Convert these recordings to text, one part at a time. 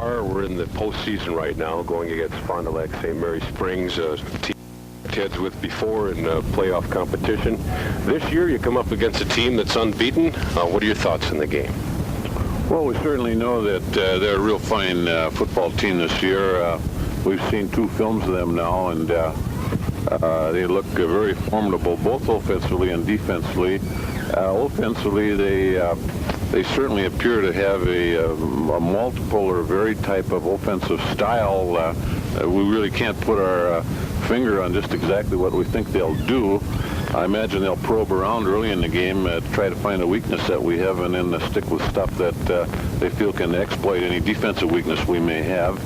far. We're in the postseason right now, going against Fond du Lac St. Mary Springs, a team heads with before in playoff competition. This year, you come up against a team that's unbeaten. What are your thoughts in the game? Well, we certainly know that they're a real fine football team this year. We've seen 2 films of them now, and they look very formidable, both offensively and defensively. Offensively, they certainly appear to have a multiple or varied type of offensive style. We really can't put our finger on just exactly what we think they'll do. I imagine they'll probe around early in the game to try to find a weakness that we have, and then stick with stuff that they feel can exploit any defensive weakness we may have.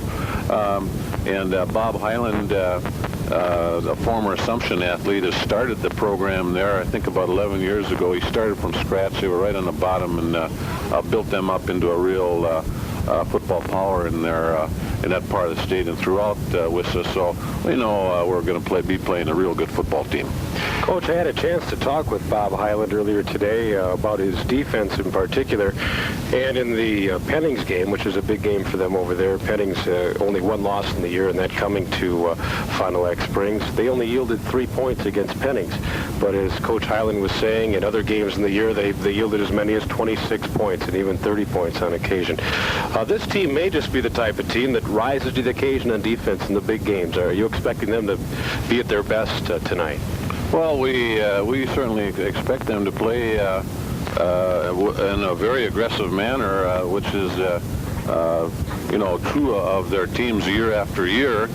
Bob Highland, a former Assumption athlete, has started the program there, I think about 11 years ago. He started from scratch. They were right on the bottom and built them up into a real football power in that part of the state and throughout WISAA. So we know we're going to be playing a real good football team. Coach, I had a chance to talk with Bob Highland earlier today about his defense in particular. And in the Pennings game, which is a big game for them over there, Pennings only 1 loss in the year, and that coming to Fond du Lac Springs. They only yielded 3 points against Pennings. But as Coach Highland was saying, in other games in the year, they yielded as many as 26 points and even 30 points on occasion. This team may just be the type of team that rises to the occasion on defense in the big games. Are you expecting them to be at their best tonight? Well, we certainly expect them to play in a very aggressive manner, which is true of their teams year after year.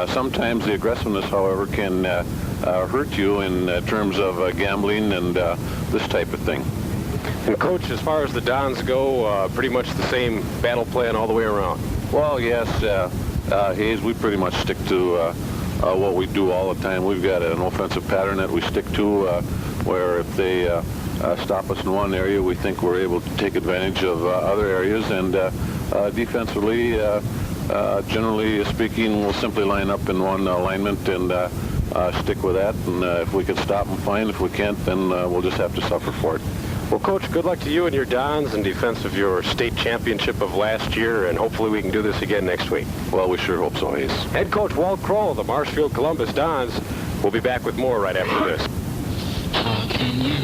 Sometimes the aggressiveness, however, can hurt you in terms of gambling and this type of thing. And Coach, as far as the Dons go, pretty much the same battle plan all the way around. Well, yes, Hayes, we pretty much stick to what we do all the time. We've got an offensive pattern that we stick to where if they stop us in one area, we think we're able to take advantage of other areas. And defensively, generally speaking, we'll simply line up in one alignment and stick with that. And if we can stop them, fine. If we can't, then we'll just have to suffer for it. Well, Coach, good luck to you and your Dons in defense of your state championship of last year, and hopefully we can do this again next week. Well, we sure hope so, Hayes. Head Coach Walt Crow of the Marshfield Columbus Dons will be back with more right after this. How can you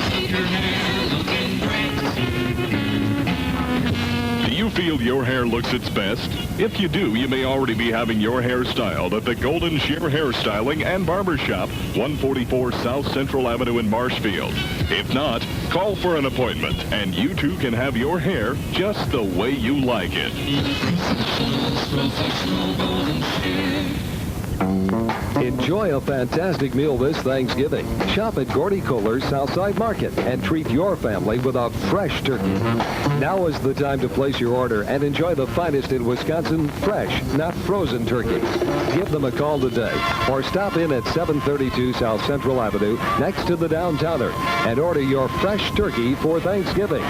keep your hair looking great? Do you feel your hair looks its best? If you do, you may already be having your hair styled at the Golden Shear Hairstyling and Barbershop, 144 South Central Avenue in Marshfield. If not, call for an appointment, and you too can have your hair just the way you like it. Enjoy a fantastic meal this Thanksgiving. Shop at Gordy Kohler's Southside Market and treat your family with a fresh turkey. Now is the time to place your order and enjoy the finest in Wisconsin, fresh, not frozen turkey. Give them a call today or stop in at 732 South Central Avenue next to the Downtowner and order your fresh turkey for Thanksgiving.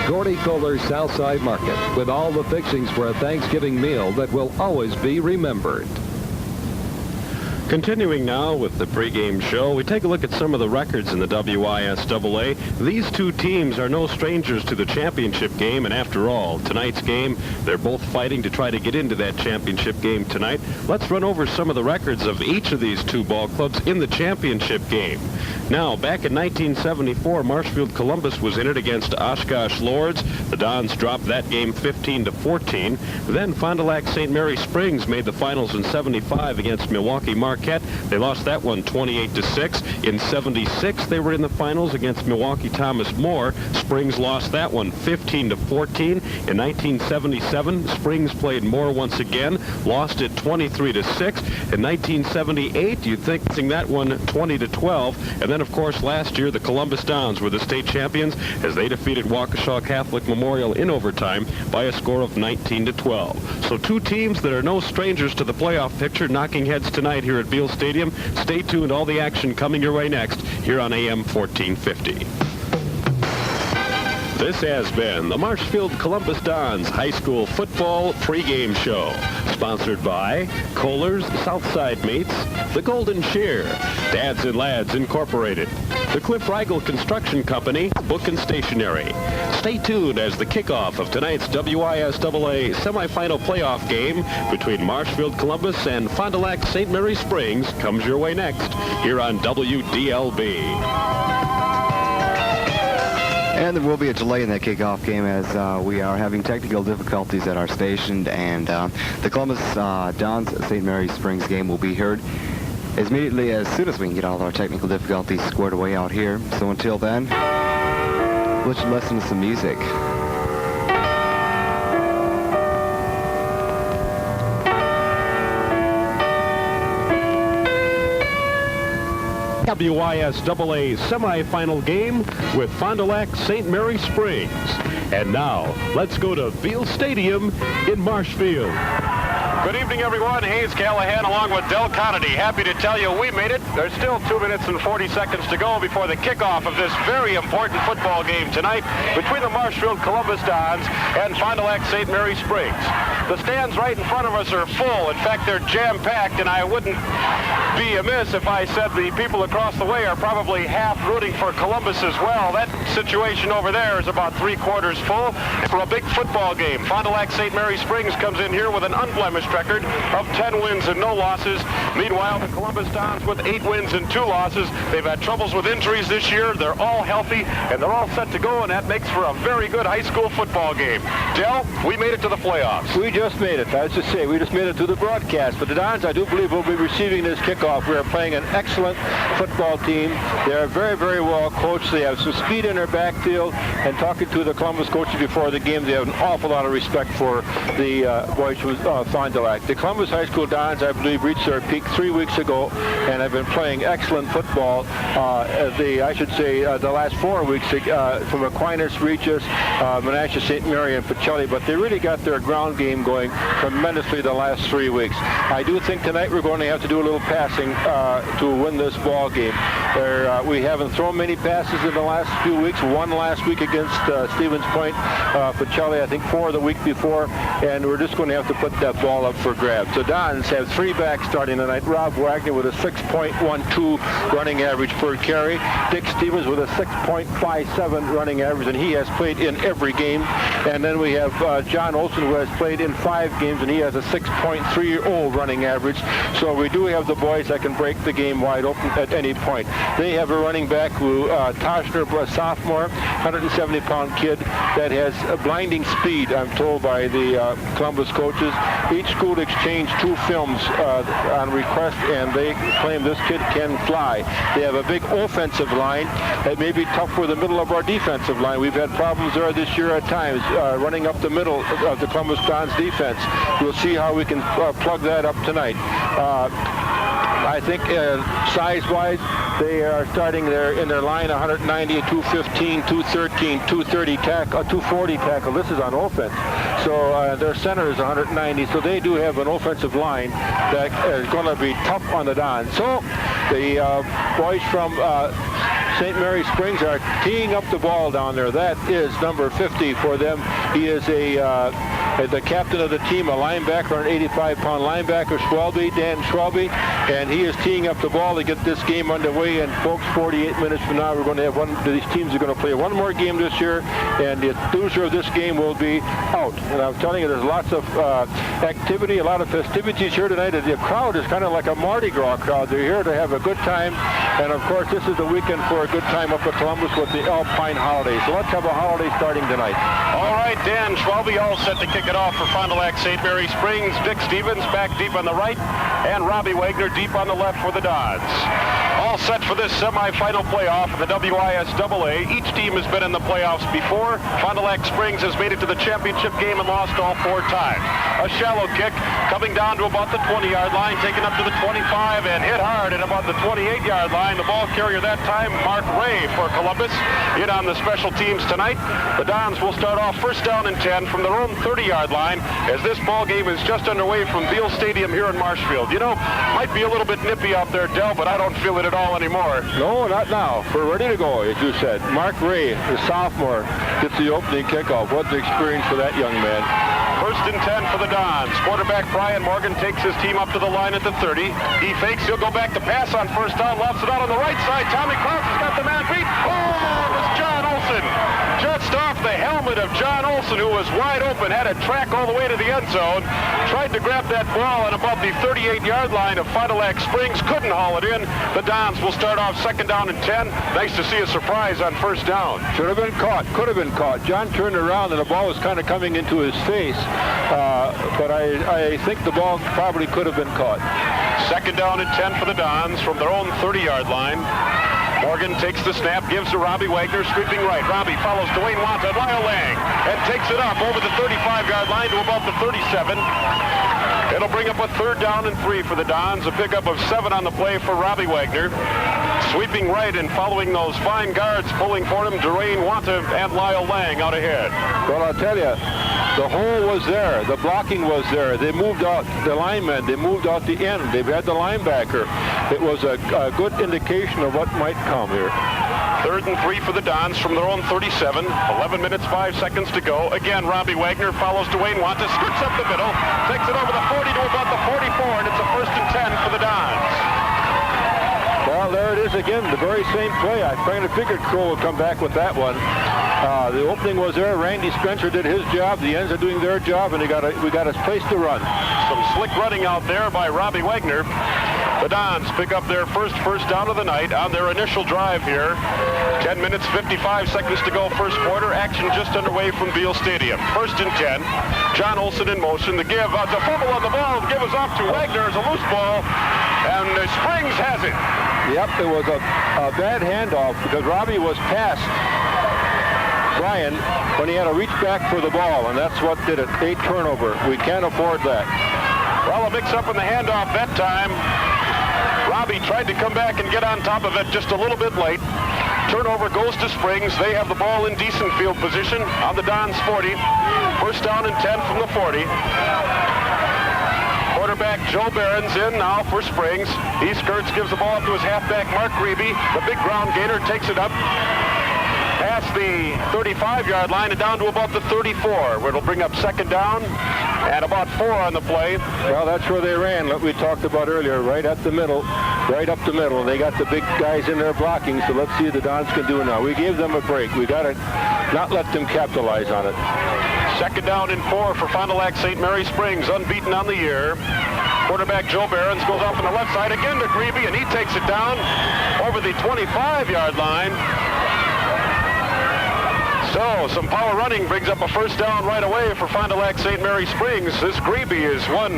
Gordy Kohler's Southside Market with all the fixings for a Thanksgiving meal that will always be remembered. Continuing now with the pregame show, we take a look at some of the records in the WISAA. These 2 teams are no strangers to the championship game, and after all, tonight's game, they're both fighting to try to get into that championship game tonight. Let's run over some of the records of each of these 2 ball clubs in the championship game. Now, back in 1974, Marshfield Columbus was in it against Oshkosh Lords. The Dons dropped that game 15-14. Then Fond du Lac St. Mary Springs made the finals in 75 against Milwaukee Marquette. They lost that one 28-6. In 76, they were in the finals against Milwaukee Thomas More. Springs lost that one 15-14. In 1977, Springs played More once again, lost it 23-6. In 1978, you'd think that one 20-12. And then, of course, last year, the Columbus Dons were the state champions as they defeated Waukesha Catholic Memorial in overtime by a score of 19-12. So 2 teams that are no strangers to the playoff picture knocking heads tonight here at Beal Stadium. Stay tuned. All the action coming your way next here on AM 1450. This has been the Marshfield Columbus Dons High School Football Pregame Show, sponsored by Kohler's Southside Mates, the Golden Shear, Dads and Lads Incorporated, the Cliff Rigel Construction Company, Book and Stationery. Stay tuned as the kickoff of tonight's WISAA semifinal playoff game between Marshfield Columbus and Fond du Lac St. Mary Springs comes your way next here on WDLB. And there will be a delay in that kickoff game as we are having technical difficulties at our station, and the Columbus Dons St. Mary Springs game will be heard as immediately as soon as we can get all of our technical difficulties squared away out here. So until then, let's listen to some music. WISAA semifinal game with Fond du Lac St. Mary Springs. And now, let's go to Beal Stadium in Marshfield. Good evening, everyone. Hayes Callaghan along with Del Connaughty. Happy to tell you we made it. There's still 2 minutes and 40 seconds to go before the kickoff of this very important football game tonight between the Marshfield Columbus Dons and Fond du Lac St. Mary Springs. The stands right in front of us are full. In fact, they're jam-packed, and I wouldn't be amiss if I said the people across the way are probably half rooting for Columbus as well. That situation over there is about 3/4 full for a big football game. Fond du Lac St. Mary Springs comes in here with an unblemished record of 10 wins and no losses. Meanwhile, the Columbus Dons with 8 wins and 2 losses. They've had troubles with injuries this year. They're all healthy, and they're all set to go, and that makes for a very good high school football game. Del, we made it to the playoffs. We just made it. I was to say, we just made it to the broadcast. But the Dons, I do believe, will be receiving this kickoff. We are playing an excellent football team. They're very, very well coached. They have some speed in their backfield. And talking to the Columbus coaches before the game, they have an awful lot of respect for the boys from Fond du Lac. The Columbus High School Dons, I believe, reached their peak 3 weeks ago and have been playing excellent football. I should say the last 4 weeks from Aquinas, Regis, Menasha, St. Mary, and Pacelli. But they really got their ground game going tremendously the last 3 weeks. I do think tonight we're going to have to do a little passing to win this ball game. We haven't thrown many passes in the last few weeks. One last week against Stevens Point, Pacelli, I think 4 the week before, and we're just going to have to put that ball up for grabs. The Dons have 3 backs starting tonight. Rob Wagner with a 6.12 running average per carry. Dick Stevens with a 6.57 running average, and he has played in every game. And then we have John Olson, who has played in 5 games, and he has a 6.30 running average. So we do have the boys that can break the game wide open at any point. They have a running back who, Toshner, a sophomore, 170-pound kid that has a blinding speed, I'm told by the Columbus coaches. Each school exchanged 2 films on request, and they claim this kid can fly. They have a big offensive line that may be tough for the middle of our defensive line. We've had problems there this year at times, running up the middle of the Columbus Dons defense. We'll see how we can plug that up tonight. I think size-wise, they are starting in their line 190, 215, 213, 230 tackle, 240 tackle. This is on offense. So their center is 190. So they do have an offensive line that is going to be tough on the Dons. So the boys from St. Mary Springs are teeing up the ball down there. That is number 50 for them. He is the captain of the team, a linebacker, an 85-pound linebacker, Dan Schwalbe, and he is teeing up the ball to get this game underway. And folks, 48 minutes from now, we're going to have these teams are going to play one more game this year, and the loser of this game will be out. And I'm telling you, there's lots of activity, a lot of festivities here tonight. The crowd is kind of like a Mardi Gras crowd. They're here to have a good time, and of course, this is the weekend for a good time up at Columbus with the Alpine holidays. So let's have a holiday starting tonight. All right, Dan Schwalbe all set to kick it off for Fond du Lac St. Mary Springs. Dick Stevens back deep on the right, and Robbie Wagner deep on the left for the Dons. All set for this semifinal playoff in the WISAA. Each team has been in the playoffs before. Fond du Lac Springs has made it to the championship game and lost all 4 times. A shallow kick coming down to about the 20-yard line, taken up to the 25 and hit hard at about the 28-yard line. The ball carrier that time, Mark Ray for Columbus, in on the special teams tonight. The Dons will start off first down and 10 from their own 30-yard line as this ball game is just underway from Beal Stadium here in Marshfield. You know, might be a little bit nippy out there, Del, but I don't feel it at all anymore. No, not now. We're ready to go, as you said. Mark Ray, the sophomore, gets the opening kickoff. What an experience for that young man. First and 10 for the Dons. Quarterback Brian Morgan takes his team up to the line at the 30. He fakes. He'll go back to pass on first down. Lofts it out on the right side. Tommy Krause has got the man beat. Oh, it was John Olson. Just off the helmet of John Olson, who was wide open, had a track all the way to the end zone. Tried to grab that ball on about the 38-yard line of Fond du Lac Springs. Couldn't haul it in. The Dons will start off second down and 10. Nice to see a surprise on first down. Should have been caught. Could have been caught. John turned around and the ball was kind of coming into his face. But I think the ball probably could have been caught. Second down and 10 for the Dons from their own 30-yard line. Morgan takes the snap, gives to Robbie Wagner, sweeping right. Robbie follows Dwayne Wanta, Lyle Lang, and takes it up over the 35-yard line to about the 37. It'll bring up a third down and 3 for the Dons, a pickup of 7 on the play for Robbie Wagner. Sweeping right and following those fine guards pulling for him, Dwayne Wanta and Lyle Lang out ahead. Well, I'll tell you, the hole was there. The blocking was there. They moved out the linemen. They moved out the end. They've had the linebacker. It was a good indication of what might come here. Third and 3 for the Dons from their own 37. 11 minutes, 5 seconds to go. Again, Robbie Wagner follows Dwayne Wanta, skirts up the middle, takes it over the 40 to about the 44, and it's a first and 10 for the Dons. Well, there it is again, the very same play. I kind of figured Crow would come back with that one. The opening was there. Randy Spencer did his job. The ends are doing their job, and we got a place to run. Some slick running out there by Robbie Wagner. The Dons pick up their first down of the night on their initial drive here. 10 minutes, 55 seconds to go first quarter. Action just underway from Beal Stadium. First and 10. John Olson in motion. The give, the fumble on the ball. The give is off to Wagner as a loose ball. And Springs has it. Yep, it was a bad handoff because Robbie was past Brian when he had to reach back for the ball, and that's what did it. A turnover. We can't afford that. Well, a mix-up in the handoff that time. Robbie tried to come back and get on top of it just a little bit late. Turnover goes to Springs. They have the ball in decent field position on the Dons 40. First down and 10 from the 40. Quarterback Joe Barron's in now for Springs. He skirts, gives the ball up to his halfback Mark Grebe. The big ground gainer takes it up past the 35-yard line and down to about the 34, where it'll bring up second down and about 4 on the play. Well, that's where they ran, what we talked about earlier, right at the middle, right up the middle. They got the big guys in there blocking, so let's see what the Dons can do now. We gave them a break. We got to not let them capitalize on it. Second down and 4 for Fond du Lac St. Mary Springs, unbeaten on the year. Quarterback Joe Barons goes off on the left side again to Grebe, and he takes it down over the 25-yard line. So, some power running brings up a first down right away for Fond du Lac St. Mary Springs. This Grebe is one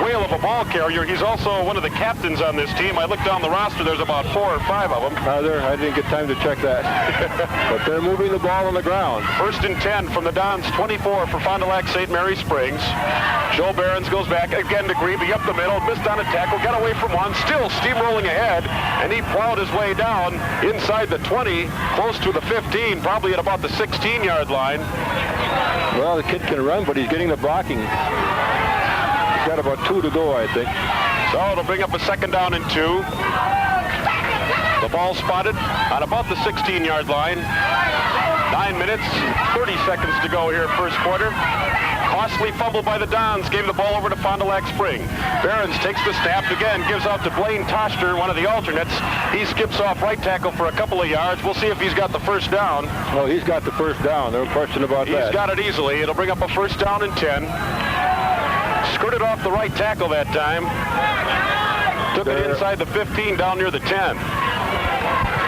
whale of a ball carrier. He's also one of the captains on this team. I looked down the roster. There's about 4 or 5 of them. I didn't get time to check that. But they're moving the ball on the ground. First and 10 from the Dons 24 for Fond du Lac St. Mary Springs. Joe Barons goes back again to Grebe up the middle. Missed on a tackle. Got away from one. Still steamrolling ahead. And he plowed his way down inside the 20, close to the 15, probably at about the 16-yard line. Well, the kid can run, but he's getting the blocking. He's got about 2 to go, I think. So it'll bring up a second down and 2. The ball spotted on about the 16-yard line. 9 minutes, 30 seconds to go here first quarter. Costly fumble by the Dons, gave the ball over to Fond du Lac Spring. Barons takes the snap again, gives out to Blaine Toster, one of the alternates. He skips off right tackle for a couple of yards. We'll see if he's got the first down. Oh, he's got the first down. No question about that. He's got it easily. It'll bring up a first down and 10. Skirted off the right tackle that time. Took it inside the 15 down near the 10.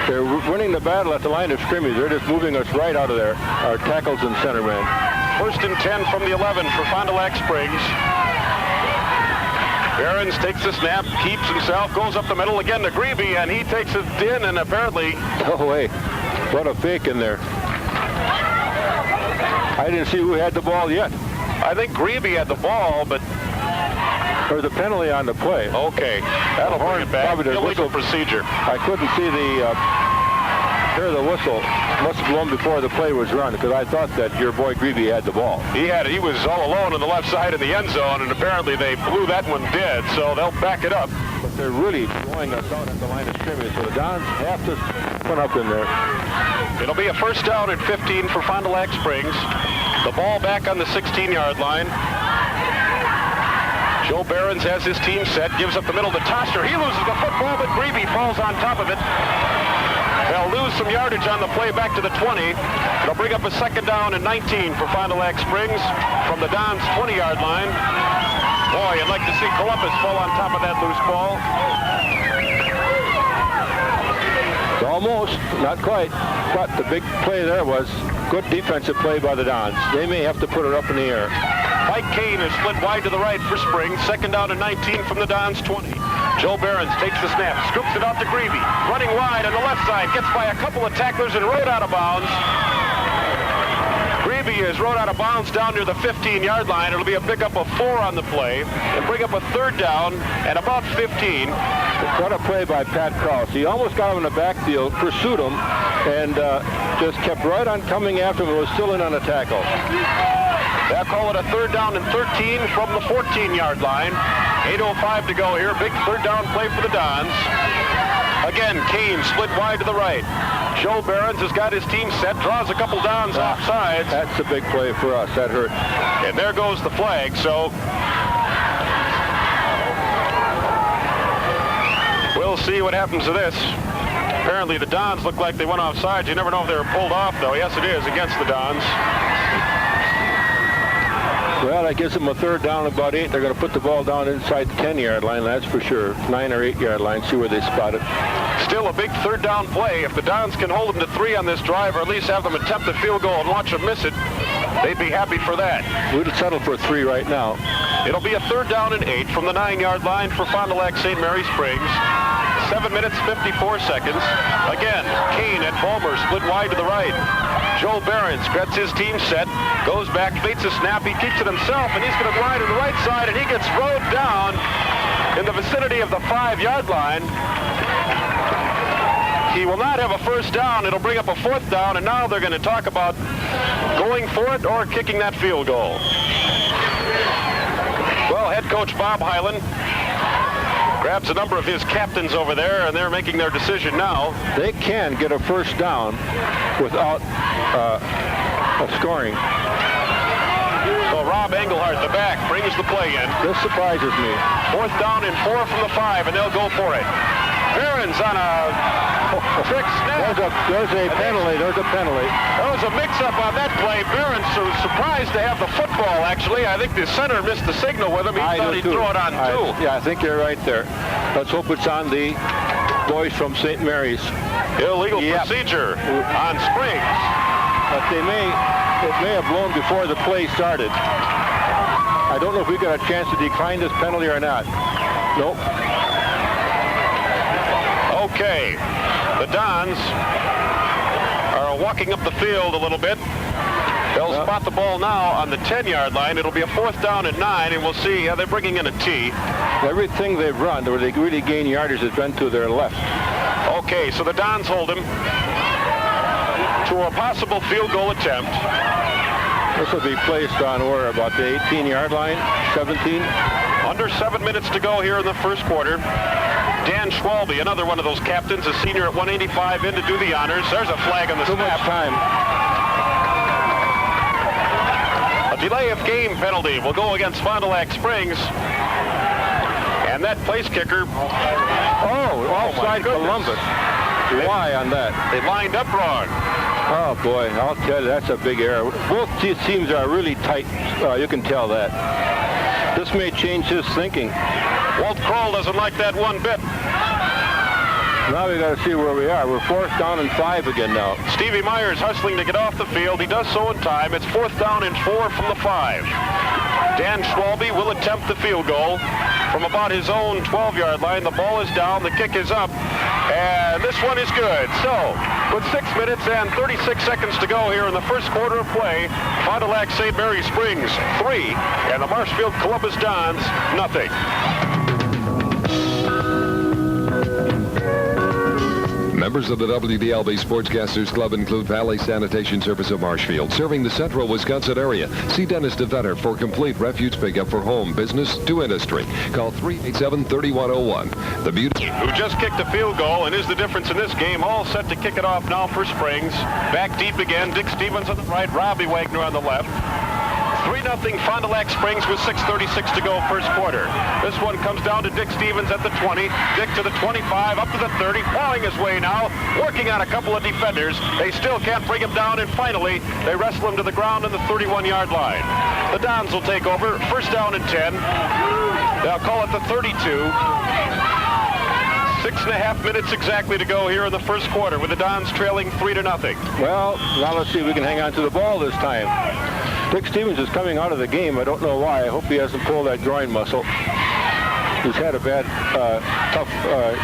They're winning the battle at the line of scrimmage. They're just moving us right out of there. Our tackles and center men. First and 10 from the 11 for Fond du Lac Springs. Barons takes the snap, keeps himself, goes up the middle again to Grebe, and he takes it in, and apparently... Oh, wait. What a fake in there. I didn't see who had the ball yet. I think Grebe had the ball, but... There's a penalty on the play. Okay. That'll bring it back. Illegal procedure. I couldn't see hear the whistle. Must have blown before the play was run, because I thought that your boy Grebe had the ball. He had it. He was all alone on the left side in the end zone, and apparently they blew that one dead, so they'll back it up. But they're really blowing us out at the line of scrimmage, so the Dons have to put up in there. It'll be a first down at 15 for Fond du Lac Springs. The ball back on the 16-yard line. Joe Behrens has his team set, gives up the middle to Tosher. He loses the football, but Greavy falls on top of it. They'll lose some yardage on the play back to the 20. It'll bring up a second down and 19 for Fond du Lac Springs from the Don's 20-yard line. Boy, you'd like to see Columbus fall on top of that loose ball. Almost, not quite, but the big play there was good defensive play by the Dons. They may have to put it up in the air. Mike Kane is split wide to the right for Springs. Second down and 19 from the Dons 20. Joe Behrens takes the snap, scoops it out to Greavy. Running wide on the left side, gets by a couple of tacklers and rode out of bounds. Greavy is rode out of bounds down near the 15-yard line. It'll be a pickup of 4 on the play and bring up a third down at about 15. What a play by Pat Krause. He almost got him in the backfield, pursued him, and just kept right on coming after him and was still in on a tackle. They'll call it a third down and 13 from the 14-yard line. 8:05 to go here. Big third down play for the Dons. Again, Kane split wide to the right. Joe Behrens has got his team set, draws a couple downs off sides. That's a big play for us. That hurt. And there goes the flag. So we'll see what happens to this. Apparently the Dons look like they went off sides. You never know if they were pulled off, though. Yes, it is against the Dons. Well, that gives them a third down about 8. They're going to put the ball down inside the 10-yard line, that's for sure. 9 or 8-yard line, see where they spot it. Still a big third down play. If the Dons can hold them to 3 on this drive, or at least have them attempt the field goal and watch them miss it, they'd be happy for that. We'll settle for 3 right now. It'll be a third down and 8 from the 9-yard line for Fond du Lac St. Mary Springs. 7 minutes, 54 seconds. Again, Kane and Palmer split wide to the right. Joe Behrens gets his team set, goes back, baits a snap, he keeps it himself, and he's going to glide to the right side, and he gets rode down in the vicinity of the 5-yard line. He will not have a first down. It'll bring up a fourth down, and now they're going to talk about going for it or kicking that field goal. Well, head coach Bob Hyland grabs a number of his captains over there, and they're making their decision now. They can get a first down without scoring. So Rob Engelhardt, the back, brings the play in. This surprises me. Fourth down and 4 from the 5, and they'll go for it. Behrens on a trick snap. There's a penalty. There's a penalty. There was a mix-up on that play. Behrens was surprised to have the football, actually. I think the center missed the signal with him. He thought he'd throw it on 2. Yeah, I think you're right there. Let's hope it's on the boys from St. Mary's. Illegal procedure on Springs. But it may have blown before the play started. I don't know if we got a chance to decline this penalty or not. Nope. Okay, the Dons are walking up the field a little bit. They'll spot the ball now on the 10-yard line. It'll be a fourth down and 9, and we'll see. They're bringing in a T. Everything they've run where they really gain yardage has been to their left. Okay, so the Dons hold him to a possible field goal attempt. This will be placed on where, about the 18-yard line, 17? Under 7 minutes to go here in the first quarter. Dan Schwalbe, another one of those captains, a senior at 185 in to do the honors. There's a flag on the snap. Too much time. A delay of game penalty will go against Fond du Lac Springs. And that place kicker... offside Columbus. Why on that? They lined up wrong. Oh, boy, I'll tell you, that's a big error. Both teams are really tight. You can tell that. This may change his thinking. Walt Kroll doesn't like that one bit. Now we got to see where we are. We're fourth down and 5 again now. Stevie Myers hustling to get off the field. He does so in time. It's fourth down and 4 from the 5. Dan Schwalbe will attempt the field goal from about his own 12-yard line. The ball is down. The kick is up. And this one is good. So, with 6 minutes and 36 seconds to go here in the first quarter of play, Fond du Lac St. Mary Springs 3 and the Marshfield Columbus Dons nothing. Members of the WDLB Sportscasters Club include Valley Sanitation Service of Marshfield, serving the central Wisconsin area. See Dennis DeVetter for complete refuse pickup for home, business, to industry. Call 387-3101. The Beauty, who just kicked a field goal and is the difference in this game, all set to kick it off now for Springs. Back deep again, Dick Stevens on the right, Robbie Wagner on the left. 3-0 Fond du Lac Springs with 6:36 to go first quarter. This one comes down to Dick Stevens at the 20. Dick to the 25, up to the 30, plowing his way now, working on a couple of defenders. They still can't bring him down, and finally, they wrestle him to the ground on the 31-yard line. The Dons will take over, first down and 10. They'll call it the 32. 6.5 minutes exactly to go here in the first quarter with the Dons trailing 3-0. Well, now let's see if we can hang on to the ball this time. Dick Stevens is coming out of the game. I don't know why. I hope he hasn't pulled that groin muscle. He's had a bad, tough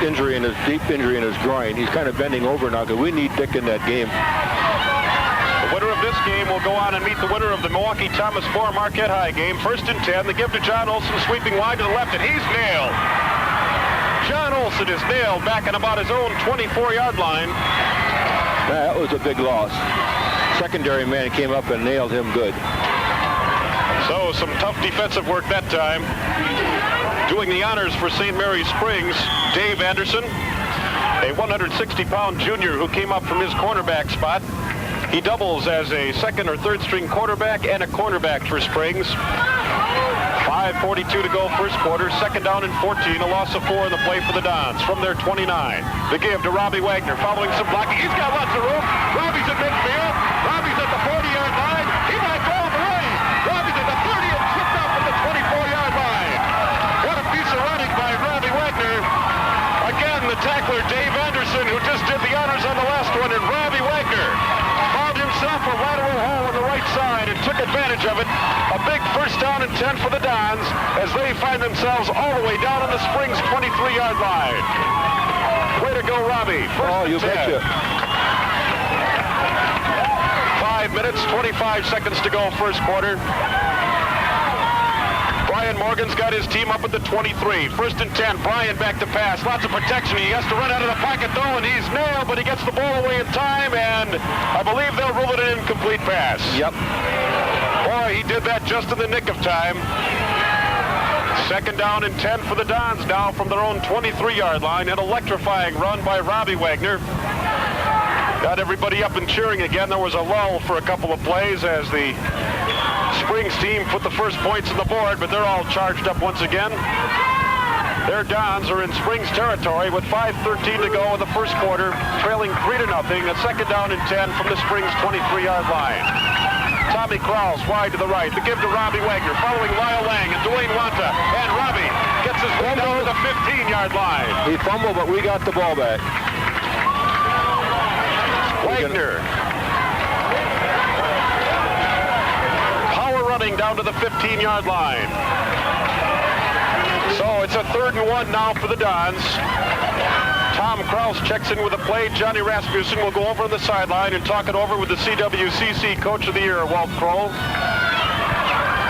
injury, deep injury in his groin. He's kind of bending over now because we need Dick in that game. The winner of this game will go on and meet the winner of the Milwaukee Thomas More Marquette High game. First and 10. They give to John Olson, sweeping wide to the left, and he's nailed. John Olson is nailed back in about his own 24-yard line. That was a big loss. Secondary man came up and nailed him good. So some tough defensive work that time. Doing the honors for St. Mary's Springs, Dave Anderson, a 160-pound junior who came up from his cornerback spot. He doubles as a second or third string quarterback and a cornerback for Springs. 5:42 to go first quarter, second down and 14, a loss of 4 in the play for the Dons from their 29. The give to Robbie Wagner, following some blocking. He's got lots of room. Robbie's at midfield. Robbie's at the 40-yard line. He might go all the way. Robbie's at the 30 and tripped up at the 24-yard line. What a piece of running by Robbie Wagner. Again, the tackler, Dave Anderson, who just did the honors on the last one, and Robbie Wagner found himself a lateral hole on the right side and took advantage of it. A big first down and 10 for the Dons as they find themselves all the way down on the Springs 23-yard line. Way to go, Robbie. First you betcha. 5 minutes, 25 seconds to go first quarter. Brian Morgan's got his team up at the 23. First and 10. Brian back to pass. Lots of protection. He has to run out of the pocket, though, and he's nailed, but he gets the ball away in time, and I believe they'll rule it an incomplete pass. Yep. Boy, he did that just in the nick of time. Second down and 10 for the Dons now from their own 23-yard line. An electrifying run by Robbie Wagner. Got everybody up and cheering again. There was a lull for a couple of plays as the Springs team put the first points on the board, but they're all charged up once again. Their Dons are in Springs territory with 5:13 to go in the first quarter, trailing 3-0. A second down and 10 from the Springs 23-yard line. Tommy Krause wide to the right. The give to Robbie Wagner, following Lyle Lang and Dwayne Wanta. And Robbie gets his way down to the 15-yard line. He fumbled, but we got the ball back. Wagner. Power running down to the 15-yard line. So it's a 3rd and 1 now for the Dons. Tom Krause checks in with a play. Johnny Rasmussen will go over on the sideline and talk it over with the CWCC Coach of the Year, Walt Kroll.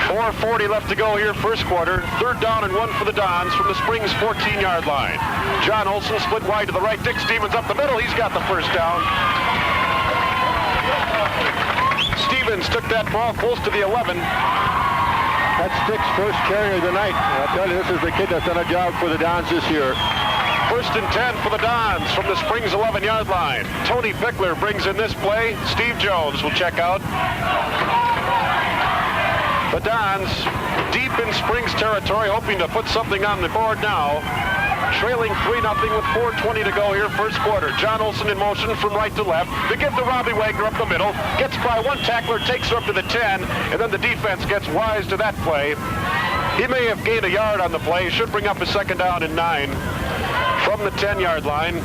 4:40 left to go here, first quarter. 3rd down and 1 for the Dons from the Springs 14-yard line. John Olson split wide to the right. Dick Stevens up the middle. He's got the first down. Stevens took that ball close to the 11. That's Dick's first carry of the night. I'll tell you, this is the kid that's done a job for the Dons this year. First and 10 for the Dons from the Springs 11-yard line. Tony Pickler brings in this play. Steve Jones will check out. The Dons deep in Springs territory, hoping to put something on the board now. Trailing 3-0 with 4:20 to go here, first quarter. John Olson in motion from right to left. They give to Robbie Wagner up the middle. Gets by one tackler, takes her up to the 10, and then the defense gets wise to that play. He may have gained a yard on the play. Should bring up a second down and 9 from the 10-yard line.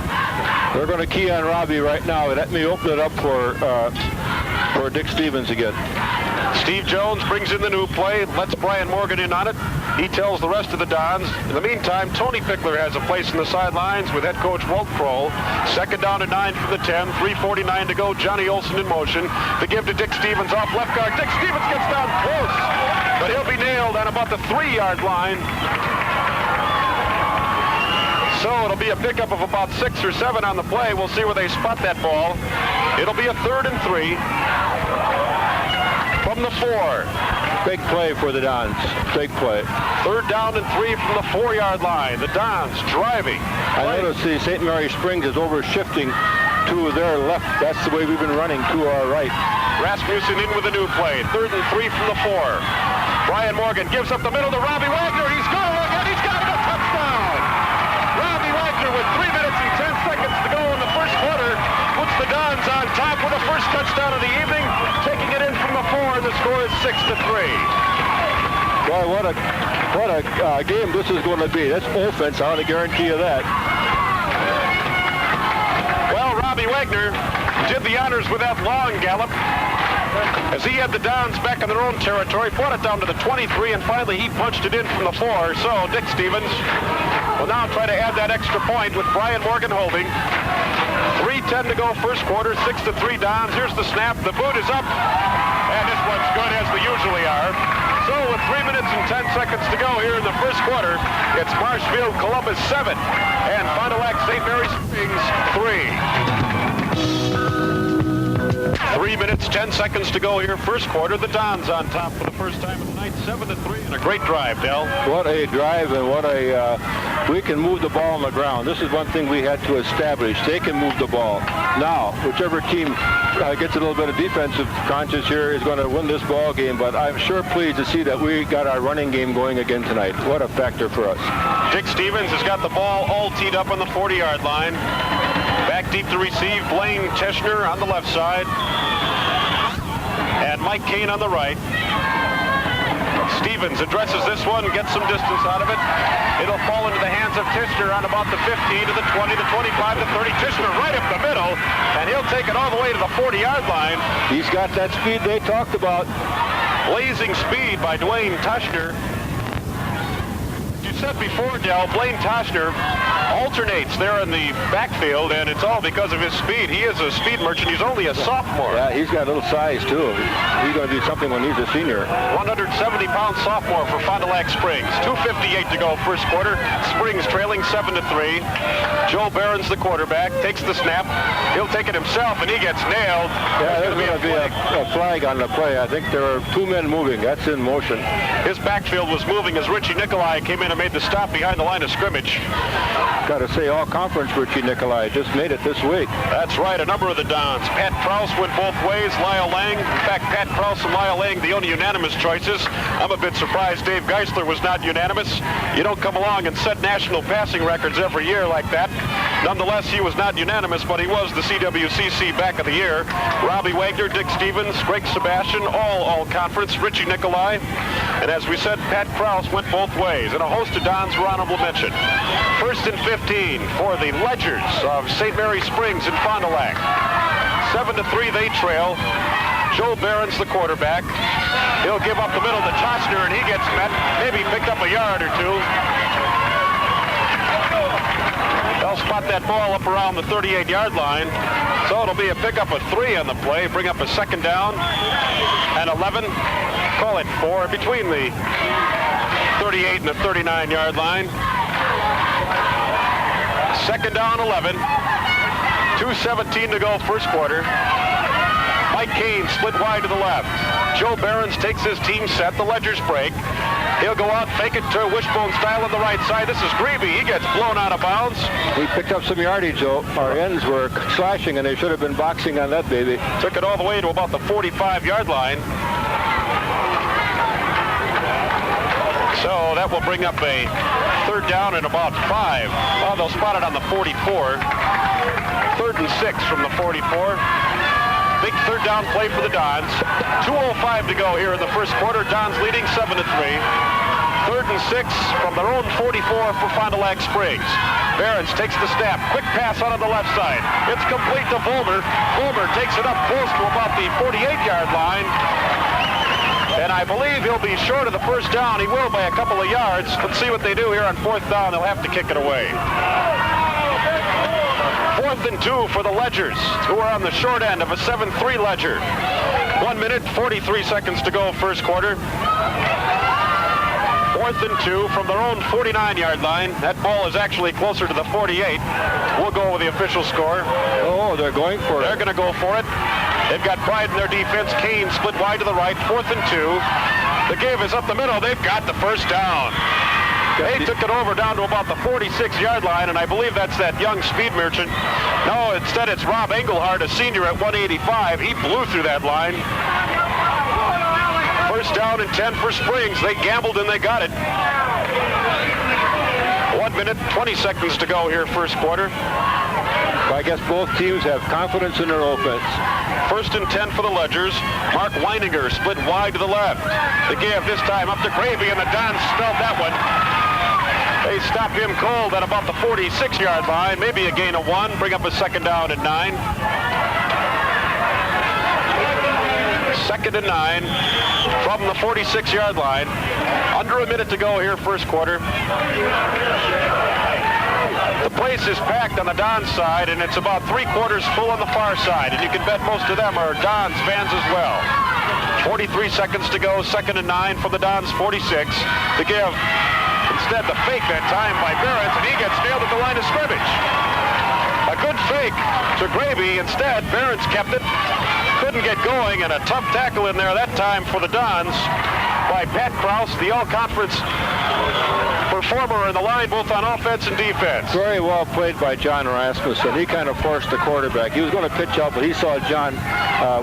They're going to key on Robbie right now. Let me open it up for Dick Stevens again. Steve Jones brings in the new play, lets Brian Morgan in on it. He tells the rest of the Dons. In the meantime, Tony Pickler has a place in the sidelines with head coach Walt Kroll. Second down and 9 from the 10, 3:49 to go. Johnny Olson in motion. The give to Dick Stevens off left guard. Dick Stevens gets down close, but he'll be nailed on about the 3-yard line. So it'll be a pickup of about 6 or 7 on the play. We'll see where they spot that ball. It'll be a 3rd and 3 from the 4. Big play for the Dons. Big play. 3rd down and 3 from the 4-yard line. The Dons driving. I notice the St. Mary Springs is over shifting to their left. That's the way we've been running, to our right. Rasmussen in with a new play. 3rd and 3 from the 4. Brian Morgan gives up the middle to Robbie Wagner. He's going, and he's got a touchdown. Robbie Wagner with 3 minutes and 10 seconds to go in the first quarter puts the Dons on top with the first touchdown of the evening, taking it in from the 4, and the score is 6-3. Boy, what a game this is going to be. That's offense, I want to guarantee you that. Well, Robbie Wagner did the honors with that long gallop as he had the Dons back in their own territory, brought it down to the 23, and finally he punched it in from the 4. So Dick Stevens will now try to add that extra point with Brian Morgan holding. 3:10 to go first quarter, 6-3 Dons. Here's the snap. The boot is up, and this one's good, as they usually are. So with 3 minutes and 10 seconds to go here in the first quarter, it's Marshfield Columbus 7 and Fond du Lac St. Mary's Springs 3. 3 minutes, 10 seconds to go here. First quarter, the Dons on top for the first time of the night, 7-3, and a great drive, Del. What a drive, and what a, we can move the ball on the ground. This is one thing we had to establish. They can move the ball. Now, whichever team gets a little bit of defensive conscience here is going to win this ball game, but I'm sure pleased to see that we got our running game going again tonight. What a factor for us. Dick Stevens has got the ball all teed up on the 40-yard line. Back deep to receive, Blaine Teschner on the left side. And Mike Kane on the right. Stevens addresses this one, gets some distance out of it. It'll fall into the hands of Teschner on about the 15 to the 20, the 25 to 30. Teschner right up the middle, and he'll take it all the way to the 40-yard line. He's got that speed they talked about. Blazing speed by Dwayne Teschner. You said before, Del, Blaine Teschner alternates there in the backfield, and it's all because of his speed. He is a speed merchant. He's only a sophomore. Yeah, he's got a little size, too. He's going to be something when he's a senior. 170-pound sophomore for Fond du Lac Springs. 2:58 to go first quarter. Springs trailing 7-3. Joe Barron's the quarterback. Takes the snap. He'll take it himself, and he gets nailed. Yeah, there's going to be a flag on the play. I think there are 2 men moving. That's in motion. His backfield was moving as Richie Nicolai came in and made the stop behind the line of scrimmage. Got to say, all conference Richie Nicolai just made it this week. That's right, a number of the Dons. Pat Krause went both ways, Lyle Lang. In fact, Pat Krause and Lyle Lang, the only unanimous choices. I'm a bit surprised Dave Geisler was not unanimous. You don't come along and set national passing records every year like that. Nonetheless, he was not unanimous, but he was the CWCC back of the year. Robbie Wagner, Dick Stevens, Greg Sebastian, all conference, Richie Nicolai. And as we said, Pat Krause went both ways, and a host of Dons for honorable mention. 1st and 15 for the Ledgers of St. Mary Springs in Fond du Lac. 7-3 they trail. Joe Barron's the quarterback. He'll give up the middle to Teschner, and he gets met. Maybe picked up a yard or two. They'll spot that ball up around the 38-yard line. So it'll be a pickup of 3 on the play. Bring up a 2nd down and 11. Call it 4 between the 38 and the 39-yard line. 2nd down, 11. 2:17 to go first quarter. Mike Kane split wide to the left. Joe Barron's takes his team set. The Ledgers break. He'll go out, fake it to wishbone style on the right side. This is Greavy. He gets blown out of bounds. We picked up some yardage, though. Our ends were slashing, and they should have been boxing on that baby. Took it all the way to about the 45-yard line. So that will bring up a 3rd down and about 5. Oh, they'll spot it on the 44. 3rd and 6 from the 44. Big 3rd down play for the Dons. 2:05 to go here in the first quarter. Dons leading 7-3. 3rd and 6 from their own 44 for Fond du Lac Springs. Barron's takes the snap. Quick pass out on the left side. It's complete to Vollmer. Vollmer takes it up close to about the 48-yard line. And I believe he'll be short of the first down. He will by a couple of yards. Let's see what they do here on 4th down. They'll have to kick it away. 4th and 2 for the Ledgers, who are on the short end of a 7-3 Ledger. 1 minute, 43 seconds to go first quarter. 4th and 2 from their own 49-yard line. That ball is actually closer to the 48. We'll go with the official score. Oh, they're going for it. They're going to go for it. They've got pride in their defense. Kane split wide to the right. 4th and 2. The give is up the middle. They've got the first down. They took it over down to about the 46-yard line, and I believe that's that young speed merchant, No, instead it's Rob Engelhardt, a senior at 185. He blew through that line. First down and 10 for Springs. They gambled and they got it. 1 minute, 20 seconds to go here, first quarter. I guess both teams have confidence in their offense. First and 10 for the Ledgers. Mark Weininger split wide to the left. The give this time up to Gravy, and the Dons spelled that one. They stop him cold at about the 46-yard line. Maybe a gain of 1. Bring up a second down and 9. Second and 9 from the 46-yard line. Under a minute to go here, first quarter. The place is packed on the Dons side, and it's about 3/4 full on the far side. And you can bet most of them are Dons fans as well. 43 seconds to go, second and 9 from the Dons 46. The give. Instead, the fake that time by Barrett, and he gets nailed at the line of scrimmage. A good fake to Gravy. Instead, Barrett kept it. Couldn't get going, and a tough tackle in there that time for the Dons by Pat Krause, the all-conference performer in the line, both on offense and defense. Very well played by John Rasmussen. He kind of forced the quarterback. He was going to pitch out, but he saw John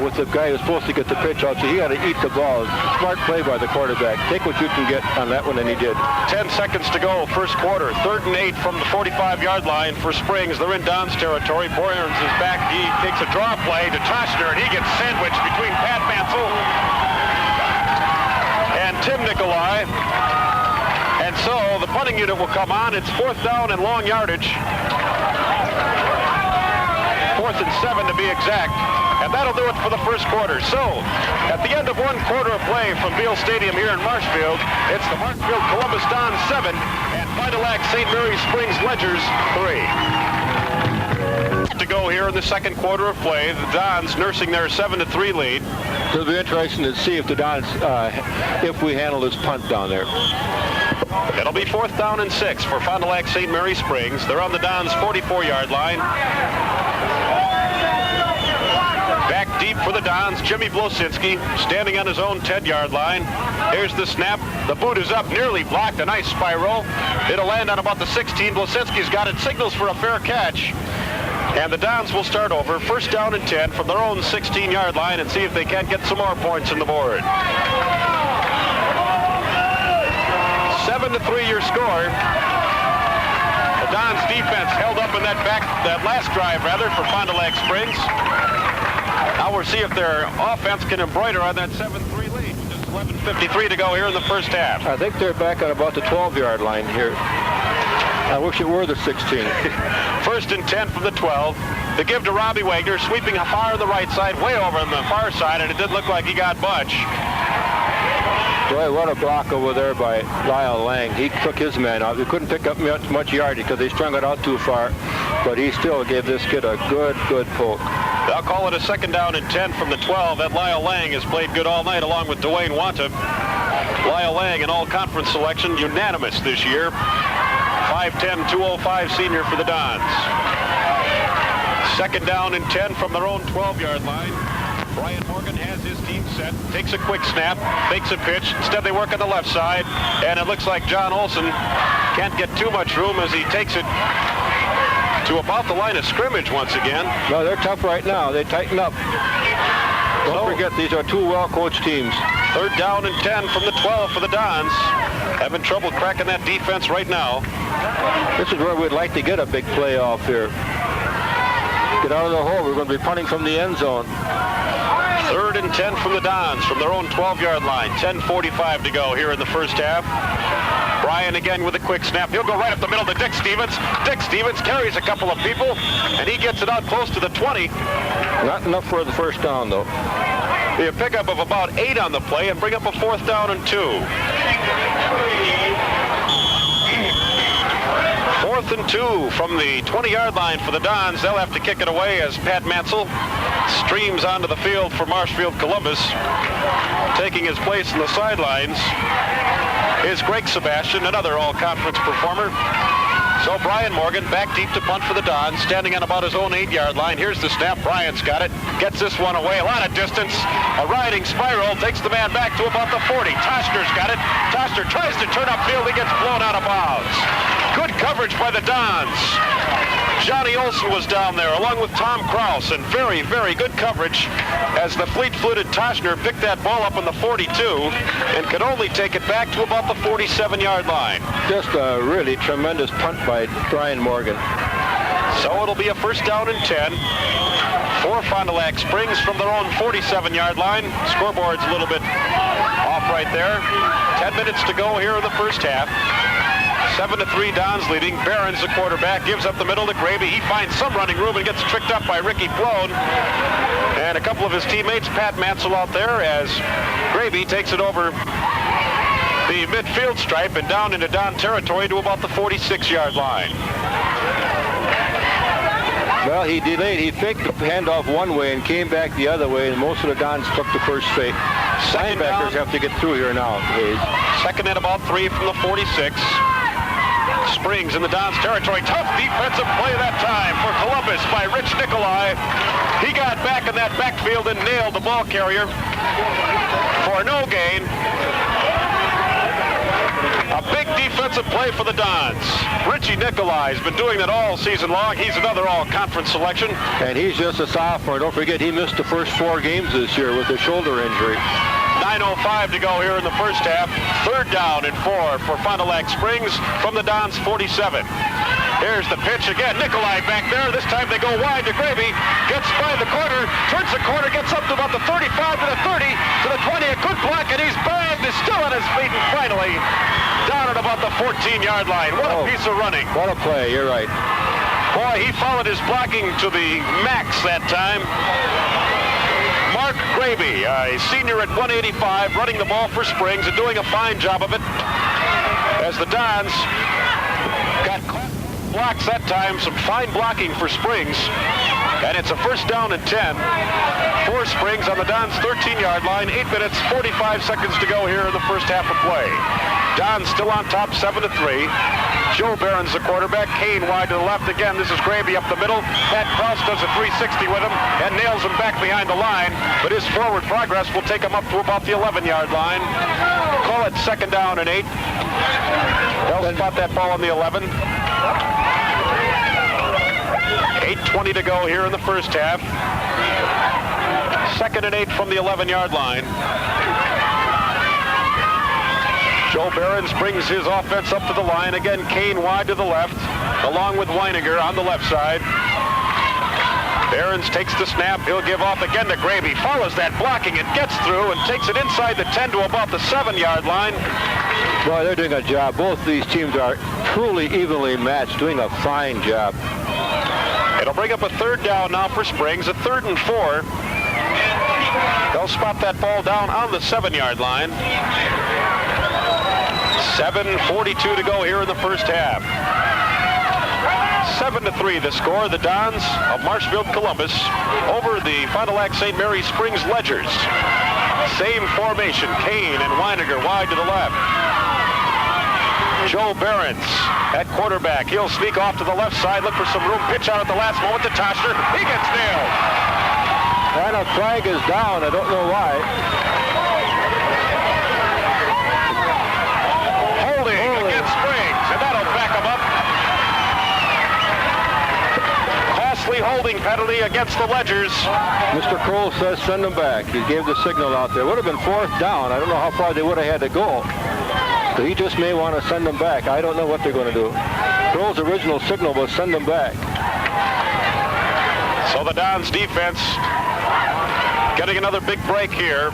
with the guy who was supposed to get the pitch out, so he had to eat the ball. Smart play by the quarterback. Take what you can get on that one, and he did. 10 seconds to go, first quarter. 3rd and 8 from the 45-yard line for Springs. They're in Don's territory. Boyerns is back. He takes a draw play to Toshner, and he gets sandwiched between Pat Mansell and Tim Nicolai. And so the punting unit will come on. It's 4th down and long yardage. 4th and 7 to be exact. And that'll do it for the first quarter. So, at the end of 1 quarter of play from Beale Stadium here in Marshfield, it's the Marshfield Columbus Dons 7 and Fond du Lac St. Mary Springs Ledgers 3. To go here in the second quarter of play, the Dons nursing their 7-3 lead. It'll be interesting to see if the Dons, if we handle this punt down there. It'll be 4th down and 6 for Fond du Lac St. Mary Springs. They're on the Dons 44-yard line. Back deep for the Dons, Jimmy Blosinski standing on his own 10-yard line. Here's the snap. The boot is up, nearly blocked. A nice spiral. It'll land on about the 16. Blosinski's got it. Signals for a fair catch. And the Dons will start over. 1st down and 10 from their own 16-yard line and see if they can't get some more points on the board. 7-3 your score. The Dons defense held up in that last drive for Fond du Lac Springs. Now we'll see if their offense can embroider on that 7-3 lead. Just 11:53 to go here in the first half. I think they're back on about the 12-yard line here. I wish it were the 16. 1st and 10 from the 12. The give to Robbie Wagner, sweeping far on the right side, way over on the far side, and it didn't look like he got much. Boy, what a block over there by Lyle Lang. He took his man out. He couldn't pick up much yardage because they strung it out too far, but he still gave this kid a good poke. They'll call it a 2nd down and 10 from the 12. That Lyle Lang has played good all night along with Dwayne Wanta. Lyle Lang, an all-conference selection, unanimous this year. 5'10", 205 senior for the Dons. 2nd down and 10 from their own 12-yard line. Brian Morgan has his team set, takes a quick snap, fakes a pitch. Instead, they work on the left side, and it looks like John Olson can't get too much room as he takes it to about the line of scrimmage once again. No, they're tough right now. They tighten up. Don't forget, these are 2 well-coached teams. 3rd down and 10 from the 12 for the Dons. Having trouble cracking that defense right now. This is where we'd like to get a big play off here. Get out of the hole. We're going to be punting from the end zone. 3rd and 10 from the Dons from their own 12-yard line. 10:45 to go here in the first half. Brian again with a quick snap. He'll go right up the middle to Dick Stevens. Dick Stevens carries a couple of people, and he gets it out close to the 20. Not enough for the first down, though. Be a pickup of about 8 on the play and bring up a 4th down and 2. 4th and 2 from the 20-yard line for the Dons. They'll have to kick it away as Pat Mansell streams onto the field for Marshfield Columbus. Taking his place in the sidelines is Greg Sebastian, another all-conference performer. So Brian Morgan back deep to punt for the Dons, standing on about his own 8-yard line. Here's the snap. Brian's got it. Gets this one away. A lot of distance. A riding spiral takes the man back to about the 40. Toshner's got it. Toshner tries to turn upfield. He gets blown out of bounds. Good coverage by the Dons. Johnny Olson was down there along with Tom Kraus, and very, very good coverage as the fleet-footed Toshner picked that ball up on the 42 and could only take it back to about the 47-yard line. Just a really tremendous punt by Brian Morgan. So it'll be a first down and 10 for Fond du Lac Springs from their own 47-yard line. Scoreboard's a little bit off right there. 10 minutes to go here in the first half. 7-3, Don's leading. Barron's the quarterback, gives up the middle to Gravy. He finds some running room and gets tricked up by Ricky Flone. And a couple of his teammates, Pat Mansell out there, as Gravy takes it over the midfield stripe and down into Don territory to about the 46-yard line. Well, he delayed. He faked the handoff one way and came back the other way, and most of the Dons took the first fake. Linebackers have to get through here now, Hayes. Second and about 3 from the 46. Springs in the Dons territory. Tough defensive play that time for Columbus by Rich Nicolai. He got back in that backfield and nailed the ball carrier for no gain. A big defensive play for the Dons. Richie Nicolai has been doing that all season long. He's another all-conference selection. And he's just a sophomore. Don't forget, he missed the first 4 games this year with a shoulder injury. 9:05 to go here in the first half. Third down and 4 for Fond du Lac Springs from the Dons 47. Here's the pitch again. Nicolai back there. This time they go wide to Gravy. Gets by the corner. Turns the corner. Gets up to about the 35 to the 30 to the 20. A good block, and he's bagged. Is still on his feet, and finally down at about the 14-yard line. What a piece of running. What a play. You're right. Boy, he followed his blocking to the max that time. Mark Gravy, a senior at 185, running the ball for Springs and doing a fine job of it. As the Dons got blocks that time, some fine blocking for Springs. And it's a first down and 10 for Springs on the Dons 13-yard line. 8 minutes, 45 seconds to go here in the first half of play. Dons still on top, 7-3. Joe Barron's the quarterback. Kane wide to the left again. This is Gravy up the middle. Pat Kraus does a 360 with him and nails him back behind the line. But his forward progress will take him up to about the 11-yard line. Call it second down and 8. They'll spot that ball on the 11. 8:20 to go here in the first half. Second and 8 from the 11-yard line. Joe Barron brings his offense up to the line. Again, Kane wide to the left, along with Weininger on the left side. Barons takes the snap. He'll give off again to Gravy. Follows that blocking and gets through and takes it inside the 10 to about the 7-yard line. Boy, they're doing a job. Both these teams are truly evenly matched, doing a fine job. It'll bring up a third down now for Springs, a 3rd and 4. They'll spot that ball down on the 7-yard line. 7:42 to go here in the first half. 7-3 the score. The Dons of Marshfield Columbus over the Fond du Lac St. Mary Springs Ledgers. Same formation. Kane and Weininger wide to the left. Joe Barons at quarterback. He'll sneak off to the left side, look for some room, pitch out at the last moment to Toshner. He gets nailed. And a flag is down. I don't know why. Holding against Springs, and that'll back him up. Costly holding penalty against the Ledgers. Mr. Kroll says send them back. He gave the signal out there. Would have been 4th down. I don't know how far they would have had to go. So he just may want to send them back. I don't know what they're going to do. Kroll's original signal was send them back. So the Dons defense getting another big break here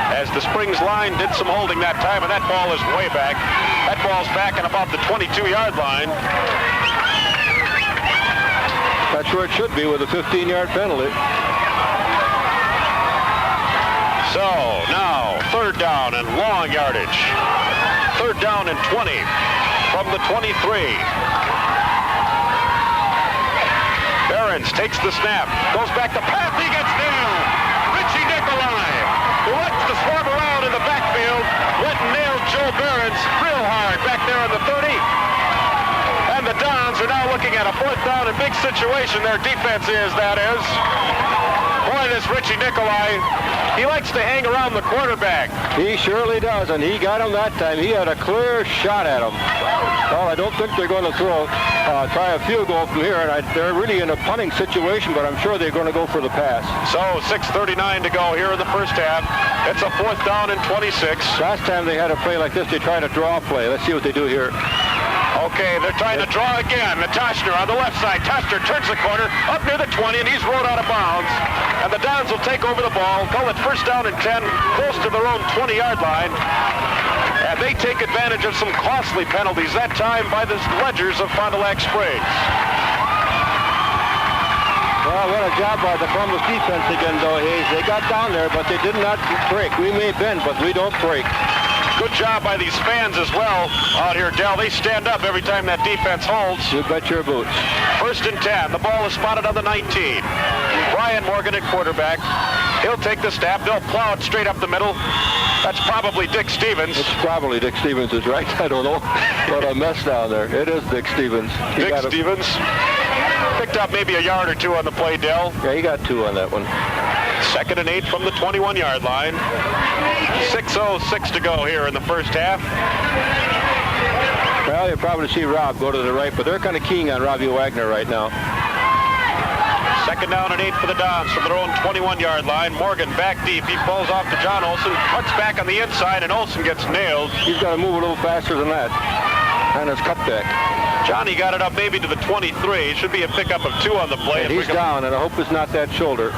as the Springs line did some holding that time, and that ball is way back. That ball's back in about the 22-yard line. That's where it should be with a 15-yard penalty. So now 3rd down and long yardage. 3rd down and 20 from the 23. Barons takes the snap, goes back to Pat. He gets nailed. Richie Nicolai, who wants to swarm around in the backfield, went and nailed Joe Barons real hard back there in the 30. And the Dons are now looking at a 4th down and big situation. Their defense is, that is. Boy, this Richie Nicolai, he likes to hang around the quarterback. He surely does, and he got him that time. He had a clear shot at him. Well, I don't think they're going to try a field goal from here, and they're really in a punting situation, but I'm sure they're going to go for the pass. So 6:39 to go here in the first half. It's a 4th down and 26. Last time they had a play like this, they tried a draw play. Let's see what they do here. Okay, they're trying to draw again. Toshner on the left side. Toshner turns the corner up near the 20, and he's rode out of bounds. And the Dons will take over the ball, call it first down and 10, close to their own 20-yard line. And they take advantage of some costly penalties, that time by the Ledgers of Fond du Lac Springs. Well, what a job by the Columbus defense again, though, Hayes. They got down there, but they did not break. We may bend, but we don't break. Good job by these fans as well out here, Del. They stand up every time that defense holds. You bet your boots. 1st and 10. The ball is spotted on the 19. Brian Morgan at quarterback. He'll take the snap. They'll plow it straight up the middle. That's probably Dick Stevens. It's probably Dick Stevens is right. I don't know. What a mess down there. It is Dick Stevens. Dick Stevens picked up maybe a yard or two on the play, Del. Yeah, he got 2 on that one. 2nd and 8 from the 21-yard line. 6:06 to go here in the first half. Well, you'll probably see Rob go to the right, but they're kind of keying on Robbie Wagner right now. 2nd down and 8 for the Dons from their own 21-yard line. Morgan back deep. He falls off to John Olson, cuts back on the inside, and Olson gets nailed. He's got to move a little faster than that. And his cutback. Johnny got it up maybe to the 23. Should be a pickup of 2 on the play. And he's down, and I hope it's not that shoulder.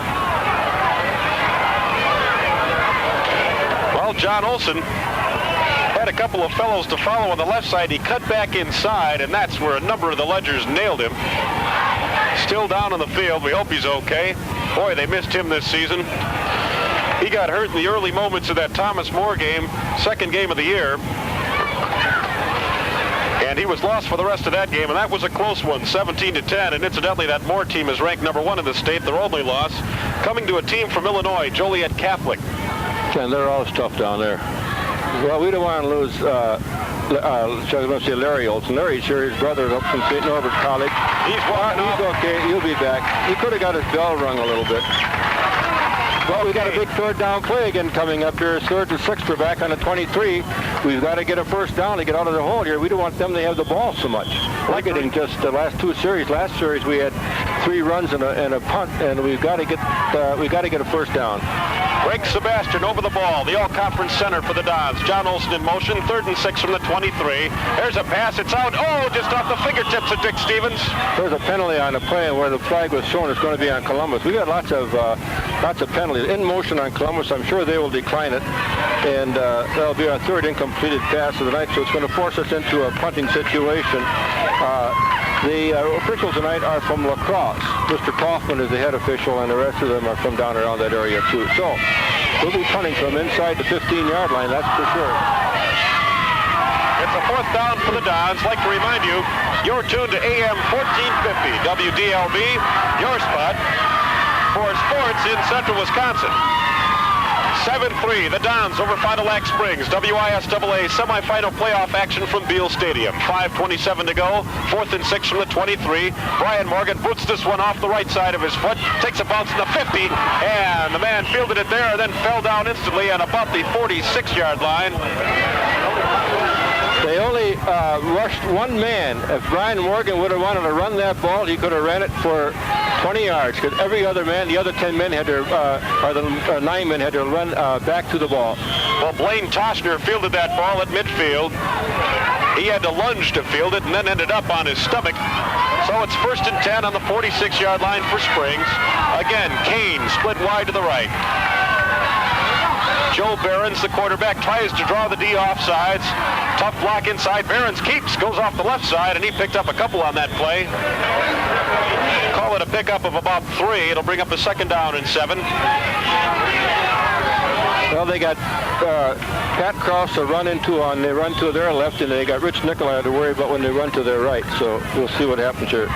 Well, John Olson had a couple of fellows to follow on the left side. He cut back inside, and that's where a number of the Ledgers nailed him. Still down on the field. We hope he's okay. Boy, they missed him this season. He got hurt in the early moments of that Thomas More game, 2nd game of the year. And he was lost for the rest of that game, and that was a close one, 17-10. And incidentally, that Moore team is ranked number 1 in the state. Their only loss coming to a team from Illinois, Joliet Catholic. And they're always tough down there. Well, we don't want to lose, let's say Larry Olson. Larry's here, his brother up from St. Norbert College. He's okay. He'll be back. He could have got his bell rung a little bit. Well, we got a big 3rd down play again coming up here. 3rd and 6. We're back on the 23. We've got to get a first down to get out of the hole here. We don't want them to have the ball so much. Like it in just the last 2 series. Last series we had 3 runs and a punt, and we've got to get a first down. Greg Sebastian over the ball, the all-conference center for the Dons. John Olson in motion, 3rd and 6 from the 23. There's a pass, it's out. Oh, just off the fingertips of Dick Stevens. There's a penalty on the play, and where the flag was shown, it's going to be on Columbus. We got lots of penalties in motion on Columbus. I'm sure they will decline it, and that'll be our 3rd incompleted pass of the night. So it's going to force us into a punting situation. The officials tonight are from La Crosse. Mr. Kaufman is the head official, and the rest of them are from down around that area, too. So we'll be punting from inside the 15-yard line, that's for sure. It's a 4th down for the Dons. I'd like to remind you, you're tuned to AM 1450, WDLB, your spot for sports in central Wisconsin. 7-3, the Dons over Fond du Lac Springs. WISAA semifinal playoff action from Beal Stadium. 5:27 to go. 4th and 6 from the 23. Brian Morgan boots this one off the right side of his foot. Takes a bounce in the 50, and the man fielded it there and then fell down instantly on about the 46-yard line. They only rushed 1 man. If Brian Morgan would have wanted to run that ball, he could have ran it for 20 yards, because every other man, the other 10 men had to, or the 9 men had to run back to the ball. Well, Blaine Toshner fielded that ball at midfield. He had to lunge to field it and then ended up on his stomach. So it's 1st and 10 on the 46-yard line for Springs. Again, Kane split wide to the right. Joe Behrens, the quarterback, tries to draw the D offsides. Tough block inside. Behrens keeps, goes off the left side, and he picked up a couple on that play. Call it a pickup of about 3. It'll bring up a 2nd down and 7. Well, they got Pat Cross to run into on. They run to their left, and they got Rich Nicolai to worry about when they run to their right. So we'll see what happens here.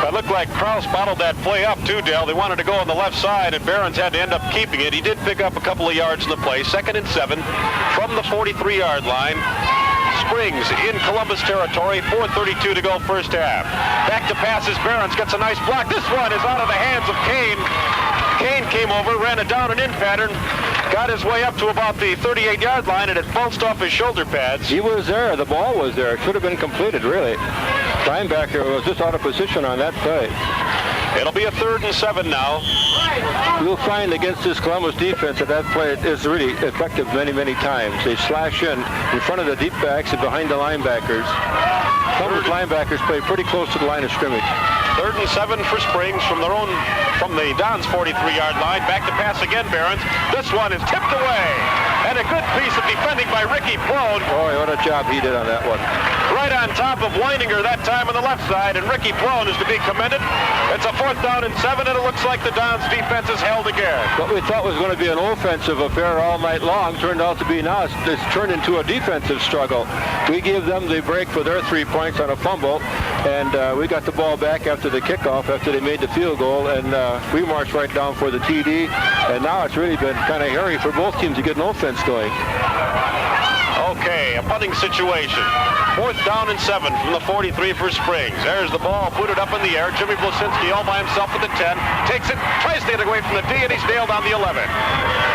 It looked like Krause bottled that play up too, Dale. They wanted to go on the left side, and Behrens had to end up keeping it. He did pick up a couple of yards in the play. 2nd and 7 from the 43-yard line. Springs in Columbus territory. 4:32 to go first half. Back to passes. Behrens gets a nice block. This one is out of the hands of Kane. Kane came over, ran a down and in pattern, got his way up to about the 38-yard line, and it bounced off his shoulder pads. He was there. The ball was there. It should have been completed, really. Linebacker was just out of position on that play. It'll be a 3rd and 7 now. You'll find against this Columbus defense that play is really effective many, many times. They slash in front of the deep backs and behind the linebackers. Columbus linebackers play pretty close to the line of scrimmage. 3rd and 7 for Springs from the Don's 43-yard line. Back to pass again, Barons. This one is tipped away. And a good piece of defending by Ricky Plone. Boy, what a job he did on that one. Right on top of Weininger that time on the left side, and Ricky Plone is to be commended. It's a 4th down and 7, and it looks like the Don's defense is held again. What we thought was going to be an offensive affair all night long turned out to be now. It's turned into a defensive struggle. We gave them the break for their 3 points on a fumble, and we got the ball back after the kickoff, after they made the field goal, and we marched right down for the TD, and now it's really been kind of hairy for both teams to get an offense going. Okay, a punting situation. 4th down and 7 from the 43 for Springs. There's the ball booted up in the air. Jimmy Blasinski all by himself at the 10. Takes it, tries to get away from the D, and he's nailed on the 11.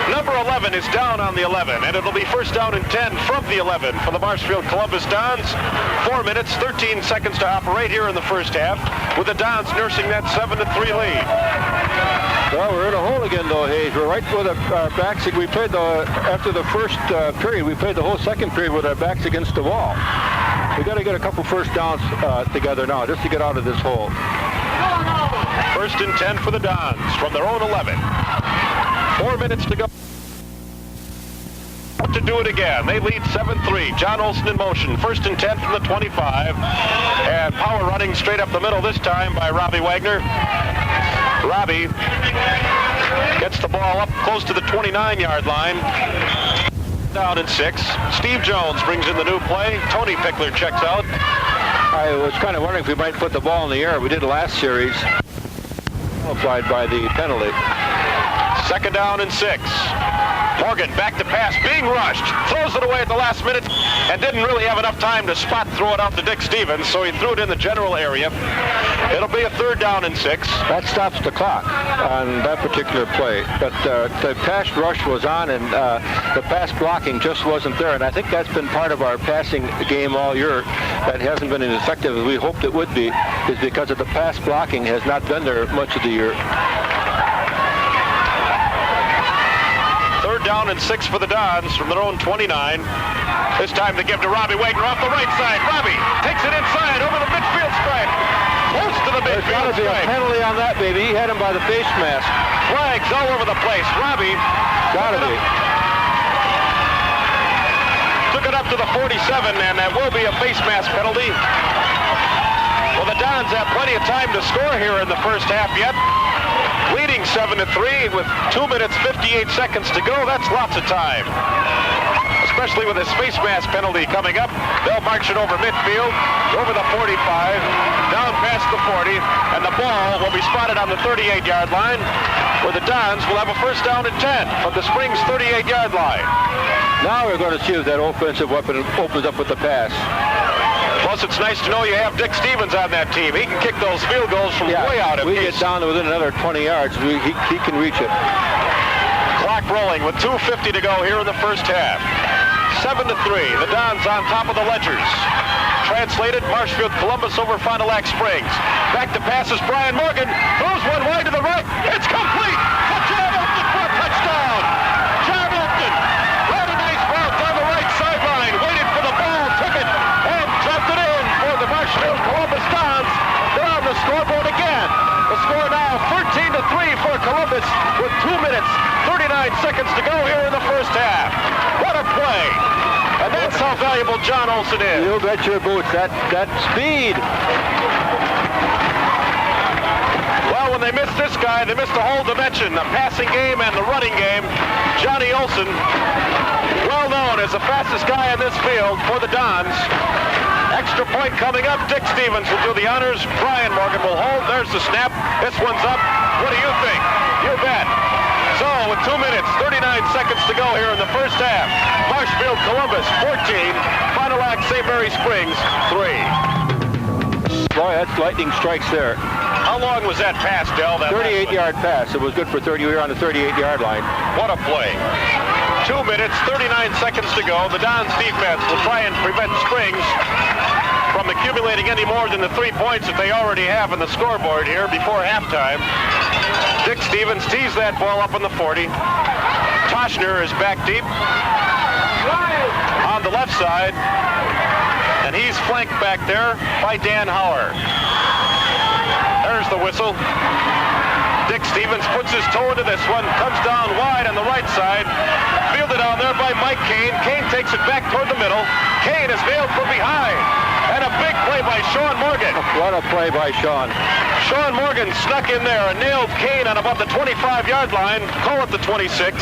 Number 11 is down on the 11, and it'll be 1st down and 10 from the 11 for the Marshfield Columbus Dons. 4 minutes, 13 seconds to operate here in the first half, with the Dons nursing that 7-3 lead. Well, we're in a hole again, though, Hayes. We're right with our backs. We played after the first period. We played the whole second period with our backs against the wall. We got to get a couple first downs together now, just to get out of this hole. 1st and 10 for the Dons from their own 11. 4 minutes to go. To do it again. They lead 7-3. John Olson in motion. 1st and 10 from the 25. And power running straight up the middle this time by Robbie Wagner. Robbie gets the ball up close to the 29-yard line. Down and 6. Steve Jones brings in the new play. Tony Pickler checks out. I was kind of wondering if we might put the ball in the air. We did last series. Qualified by the penalty. 2nd down and 6. Morgan back to pass, being rushed, throws it away at the last minute, and didn't really have enough time to spot throw it out to Dick Stevens, so he threw it in the general area. It'll be a 3rd down and 6. That stops the clock on that particular play. But the pass rush was on, and the pass blocking just wasn't there. And I think that's been part of our passing game all year. That hasn't been as effective as we hoped it would be, is because of the pass blocking has not been there much of the year. 3rd down and 6 for the Dons from their own 29. This time to give to Robbie Wagner off the right side. Robbie takes it inside over the midfield stripe. Close to the There's got midfield to be a stripe. penalty on that, baby. He had him by the face mask. Flags all over the place. Robbie Got to be. took it up to the 47, and that will be a face mask penalty. Well, the Dons have plenty of time to score here in the first half yet. Leading 7-3 with 2 minutes, 58 seconds to go. That's lots of time. Especially with this face mask penalty coming up. They'll march it over midfield, over the 45, down past the 40, and the ball will be spotted on the 38-yard line, where the Dons will have a 1st down and 10 from the Springs 38-yard line. Now we're going to see if that offensive weapon opens up with the pass. Plus, it's nice to know you have Dick Stevens on that team. He can kick those field goals from way out of we case. get down to within another 20 yards, he can reach it. Clock rolling with 2:50 to go here in the first half. 7-3. The Dons on top of the Ledgers. Translated, Marshfield Columbus over Fond du Lac Springs. Back to passes, Brian Morgan. Throws one wide to the right. It's complete. To John Upton for a touchdown. John Upton ran a nice route down the right sideline. Waited for the ball, took it, and dropped it in for the Marshfield Columbus Dons. They're on the scoreboard again. The score now 13-3 for Columbus with 2 minutes, 39 seconds to go here in the first half. What a play. And that's how valuable John Olson is. You bet your boots. That speed. Well, when they missed this guy, they missed the whole dimension, the passing game and the running game. Johnny Olson, well known as the fastest guy in this field for the Dons. Extra point coming up. Dick Stevens will do the honors. Brian Morgan will hold. There's the snap. This one's up. What do you think? You bet. So, with 2 minutes, 39 seconds to go here in the first half, Marshfield Columbus 14, Fond du Lac St. Mary Springs 3. Boy, that's lightning strikes there. How long was that pass, Del? 38-yard pass. It was good for 30. We were on the 38-yard line. What a play. 2 minutes, 39 seconds to go. The Dons defense will try and prevent Springs from accumulating any more than the 3 points that they already have on the scoreboard here before halftime. Dick Stevens tees that ball up on the 40. Toshner is back deep on the left side, and he's flanked back there by Dan Hauer. There's the whistle. Dick Stevens puts his toe into this one, comes down wide on the right side, fielded on there by Mike Kane. Kane takes it back toward the middle. Kane is nailed from behind, and a big play by Sean Morgan. What a play by Sean. Sean Morgan snuck in there and nailed Kane on about the 25-yard line. Call it the 26.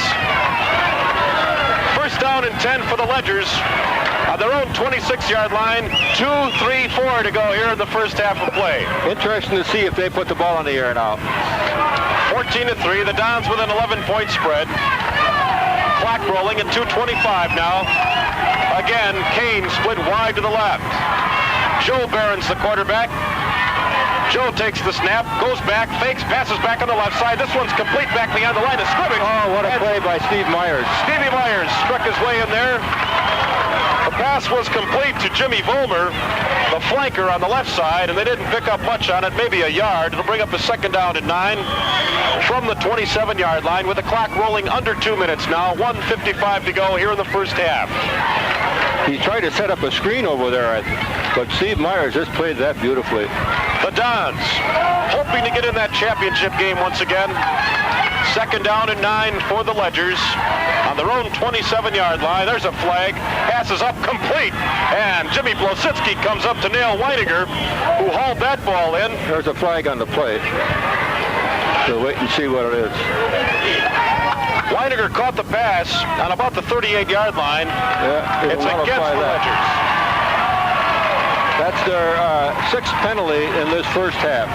First down and 10 for the Ledgers on their own 26-yard line. 2, 3, 4 to go here in the first half of play. Interesting to see if they put the ball in the air now. 14-3. The Dons with an 11-point spread. Clock rolling at 2:25 now. Again, Kane split wide to the left. Joe Barron's the quarterback. Joe takes the snap, goes back, fakes, passes back on the left side. This one's complete back beyond the line of scrimmage. Oh, what a play by Steve Myers. Stevie Myers struck his way in there. The pass was complete to Jimmy Vollmer, the flanker on the left side, and they didn't pick up much on it, maybe a yard. It'll bring up a second down and 9 from the 27-yard line with the clock rolling under 2 minutes now. 1:55 to go here in the first half. He tried to set up a screen over there, but Steve Myers just played that beautifully. The Dons hoping to get in that championship game once again. Second down and 9 for the Ledgers on their own 27-yard line. There's a flag. Passes up complete. And Jimmy Blositsky comes up to nail Weininger, who hauled that ball in. There's a flag on the play. So wait and see what it is. Weininger caught the pass on about the 38-yard line. Yeah, it's against the Ledgers. That's their sixth penalty in this first half.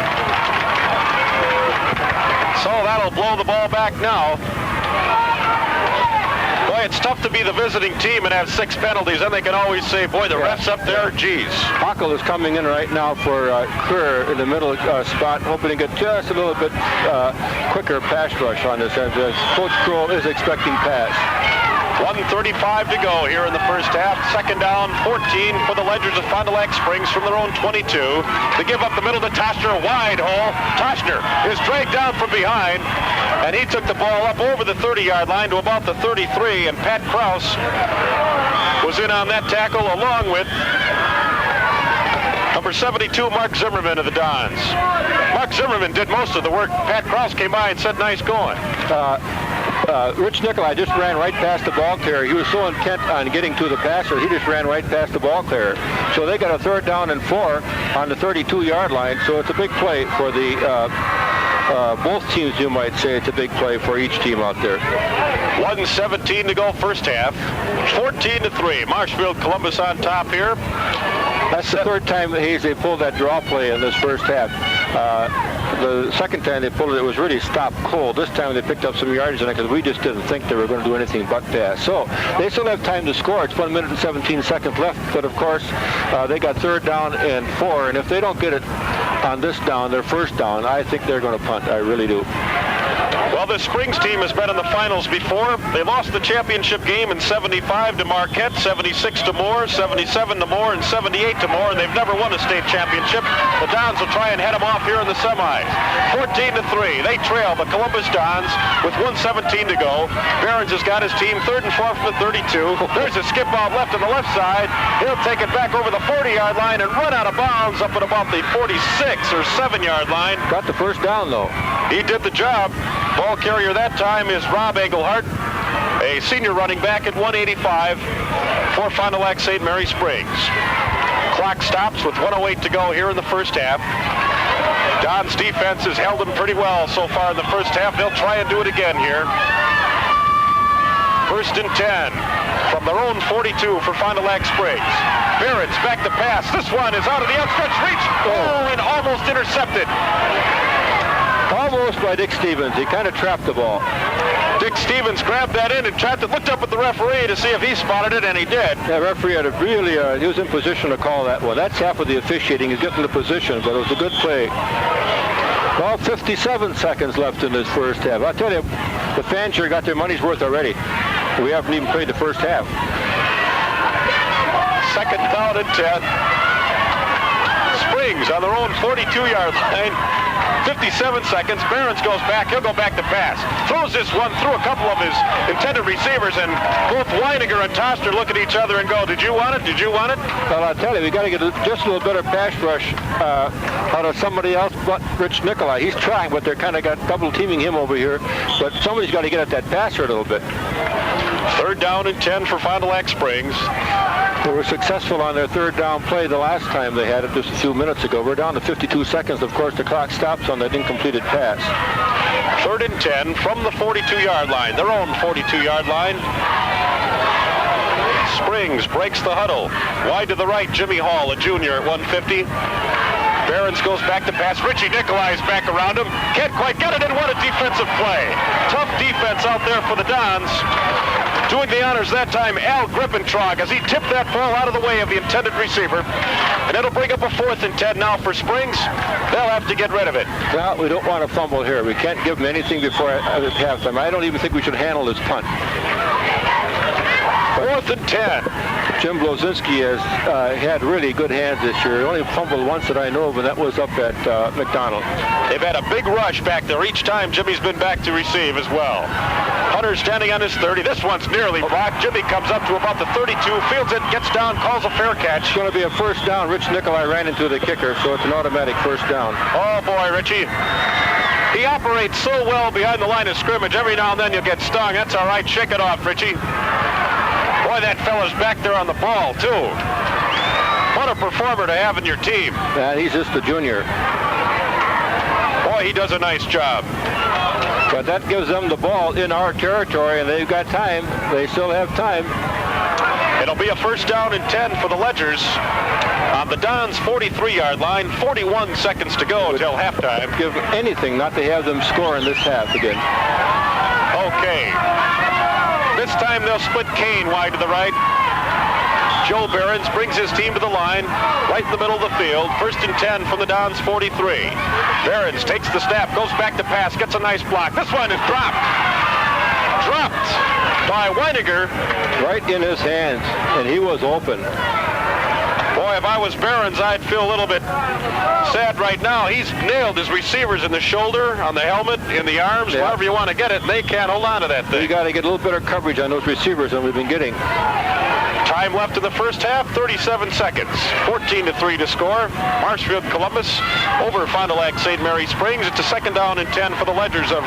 So that'll blow the ball back now. Boy, it's tough to be the visiting team and have 6 penalties. Then they can always say, boy, the ref's up there, geez. Hockel is coming in right now for Kerr in the middle spot, hoping to get just a little bit quicker pass rush on this end. Coach Kroll is expecting pass. 1:35 to go here in the first half. Second down, 14 for the Ledgers of Fond du Lac Springs from their own 22. They give up the middle to Toshner, wide hole. Toshner is dragged down from behind, and he took the ball up over the 30-yard line to about the 33, and Pat Krause was in on that tackle along with number 72, Mark Zimmerman of the Dons. Mark Zimmerman did most of the work. Pat Krause came by and said, nice going. Rich Nicolai just ran right past the ball carrier. He was so intent on getting to the passer, he just ran right past the ball carrier. So they got a third down and 4 on the 32-yard line. So it's a big play for the both teams, you might say. It's a big play for each team out there. 1:17 to go first half. 14-3. Marshfield Columbus on top here. That's the third time that Hayes, they pulled that draw play in this first half. The second time they pulled it, it was really stopped cold. This time they picked up some yardage on it because we just didn't think they were going to do anything but pass. So they still have time to score. It's 1 minute and 17 seconds left. But of course, they got third down and 4. And if they don't get it on this down, their first down, I think they're going to punt. I really do. Well, the Springs team has been in the finals before. They lost the championship game in 75 to Marquette, 76 to Moore, 77 to Moore, and 78 to Moore, and they've never won a state championship. The Dons will try and head them off here in the semis. 14-3. They trail the Columbus Dons with 1:17 to go. Barons has got his team 3rd and 4 from the 32. There's a skip off left on the left side. He'll take it back over the 40-yard line and run out of bounds up at about the 46 or 7-yard line. Got the first down, though. He did the job. Ball carrier that time is Rob Engelhardt, a senior running back at 185 for Fond du Lac St. Mary Springs. Clock stops with 1:08 to go here in the first half. Don's defense has held them pretty well so far in the first half. They'll try and do it again here. 1st and 10 from their own 42 for Fond du Lac Springs. Barrett's back to pass. This one is out of the outstretched reach. Oh, and almost intercepted. Almost by Dick Stevens. He kind of trapped the ball. Dick Stevens grabbed that in and trapped it, looked up at the referee to see if he spotted it, and he did. Yeah, referee had a really, he was in position to call that one. That's half of the officiating. He's getting the position, but it was a good play. Well, 57 seconds left in this first half. I'll tell you, the fans here got their money's worth already. We haven't even played the first half. Second down and 10. Springs on their own 42-yard line. 57 seconds. Behrens goes back. He'll go back to pass. Throws this one through a couple of his intended receivers, and both Weininger and Toster look at each other and go, did you want it? Did you want it? Well, I'll tell you, we got to get just a little better pass rush out of somebody else but Rich Nicolai. He's trying, but they're kind of got double teaming him over here. But somebody's got to get at that passer a little bit. Third down and 10 for Fond du Lac Springs. They were successful on their third down play the last time they had it just a few minutes ago. We're down to 52 seconds. Of course, the clock stops on that incompleted pass. Third and 10 from the 42-yard line, their own 42-yard line. Springs breaks the huddle. Wide to the right, Jimmy Hall, a junior at 150. Behrens goes back to pass. Richie Nicolai is back around him. Can't quite get it in. What a defensive play. Tough defense out there for the Dons. Doing the honors that time, Al Grippentrog, as he tipped that ball out of the way of the intended receiver. And it'll bring up a 4th and 10 now for Springs. They'll have to get rid of it. Well, we don't want to fumble here. We can't give them anything before halftime. I don't even think we should handle this punt. 4th and 10. Jim Blozinski has had really good hands this year. He only fumbled once that I know of, and that was up at McDonald. They've had a big rush back there each time Jimmy's been back to receive as well. Hunter standing on his 30. This one's nearly blocked. Jimmy comes up to about the 32, fields it, gets down, calls a fair catch. It's going to be a first down. Rich Nicolai ran into the kicker, so it's an automatic first down. Oh, boy, Richie. He operates so well behind the line of scrimmage. Every now and then you'll get stung. That's all right. Shake it off, Richie. Boy, that fella's back there on the ball, too. What a performer to have in your team. And he's just a junior. Boy, he does a nice job. But that gives them the ball in our territory, and they've got time. They still have time. It'll be a first down and 10 for the Ledgers on the Dons' 43-yard line. 41 seconds to go until halftime. Give anything not to have them score in this half again. Okay. This time they'll split Kane wide to the right. Joe Behrens brings his team to the line, right in the middle of the field. First and 10 from the Dons' 43. Behrens takes the snap, goes back to pass, gets a nice block. This one is dropped. Dropped by Weininger. Right in his hands, and he was open. Boy, if I was Behrens, I'd feel a little bit sad right now. He's nailed his receivers in the shoulder, on the helmet, in the arms, wherever you want to get it, and they can't hold on to that thing. You got to get a little better coverage on those receivers than we've been getting. Time left in the first half, 37 seconds. 14-3 to score. Marshfield Columbus over Fond du Lac St. Mary Springs. It's a second down and 10 for the Ledgers of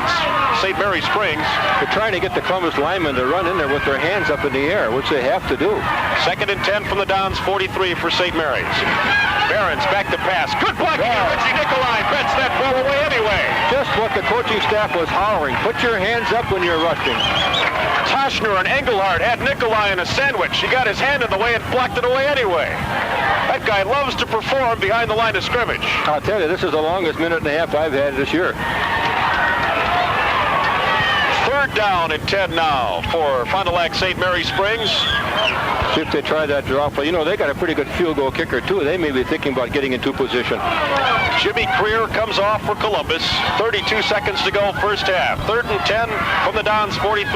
St. Mary Springs. They're trying to get the Columbus linemen to run in there with their hands up in the air, which they have to do. Second and 10 from the Dons, 43 for St. Mary's. Behrens back to pass. Good block here. Richie Nicolai bets that ball away anyway. Just what the coaching staff was hollering. Put your hands up when you're rushing. Toshner and Engelhardt had Nicolai in a sandwich. He got his hand in the way and blocked it away anyway. That guy loves to perform behind the line of scrimmage. I'll tell you, this is the longest minute and a half I've had this year. Third down and 10 now for Fond du Lac St. Mary Springs. See if they try that draw play. You know, they got a pretty good field goal kicker, too. They may be thinking about getting into position. Jimmy Creer comes off for Columbus. 32 seconds to go, first half. Third and 10 from the Dons' 43.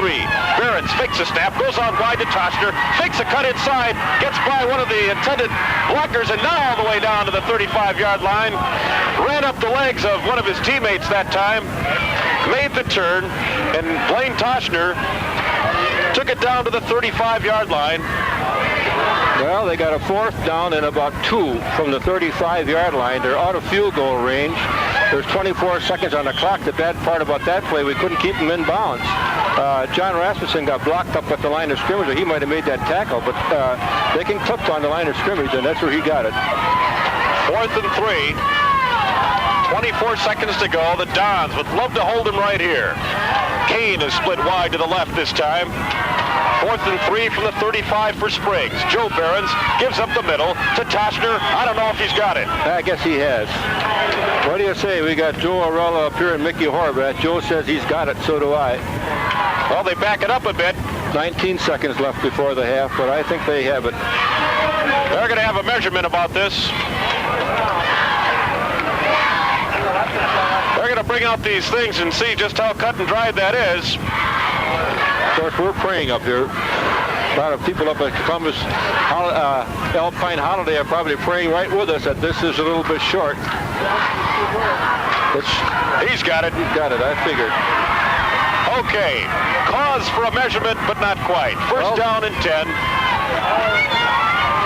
Behrens fakes a snap, goes on wide to Toshner, fakes a cut inside, gets by one of the intended blockers, and now all the way down to the 35-yard line. Ran up the legs of one of his teammates that time, made the turn, and Blaine Toshner took it down to the 35-yard line. Well, they got a fourth down and about 2 from the 35-yard line. They're out of field goal range. There's 24 seconds on the clock. The bad part about that play, we couldn't keep them in bounds. John Rasmussen got blocked up at the line of scrimmage, or he might have made that tackle, but they can clip on the line of scrimmage, and that's where he got it. 4th and 3. 24 seconds to go. The Dons would love to hold him right here. Kane is split wide to the left this time. 4th and 3 from the 35 for Springs. Joe Behrens gives up the middle to Toshner. I don't know if he's got it. I guess he has. What do you say? We got Joe Arella up here and Mickey Horvath. Joe says he's got it, so do I. Well, they back it up a bit. 19 seconds left before the half, but I think they have it. They're going to have a measurement about this. They're going to bring out these things and see just how cut and dried that is. Of course, we're praying up here. A lot of people up at Columbus Alpine Holiday are probably praying right with us that this is a little bit short. He's got it. He's got it, I figured. Okay, cause for a measurement, but not quite. First down and 10.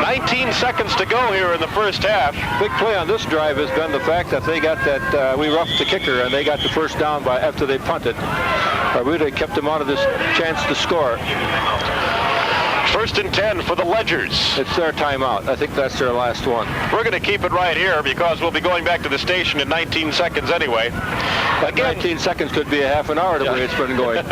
19 seconds to go here in the first half. Big play on this drive has been the fact that they got that, we roughed the kicker and they got the first down after they punted. We would have kept them out of this chance to score. First and 10 for the Ledgers. It's their timeout. I think that's their last one. We're going to keep it right here because we'll be going back to the station in 19 seconds anyway. Again, 19 seconds could be a half an hour the way it's been going.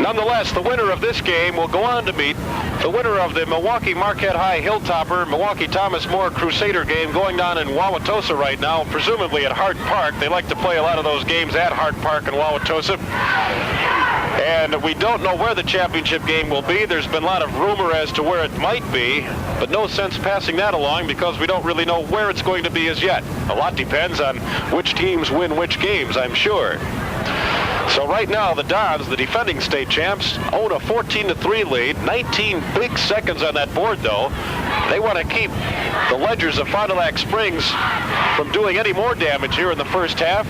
Nonetheless, the winner of this game will go on to meet the winner of the Milwaukee Marquette High Hilltopper, Milwaukee Thomas More Crusader game going on in Wauwatosa right now, presumably at Hart Park. They like to play a lot of those games at Hart Park in Wauwatosa. And we don't know where the championship game will be. There's been a lot of rumor as to where it might be, but no sense passing that along because we don't really know where it's going to be as yet. A lot depends on which teams win which games, I'm sure. So right now, the Dons, the defending state champs, own a 14-3 lead. 19 big seconds on that board, though. They want to keep the Ledgers of Fond du Lac Springs from doing any more damage here in the first half.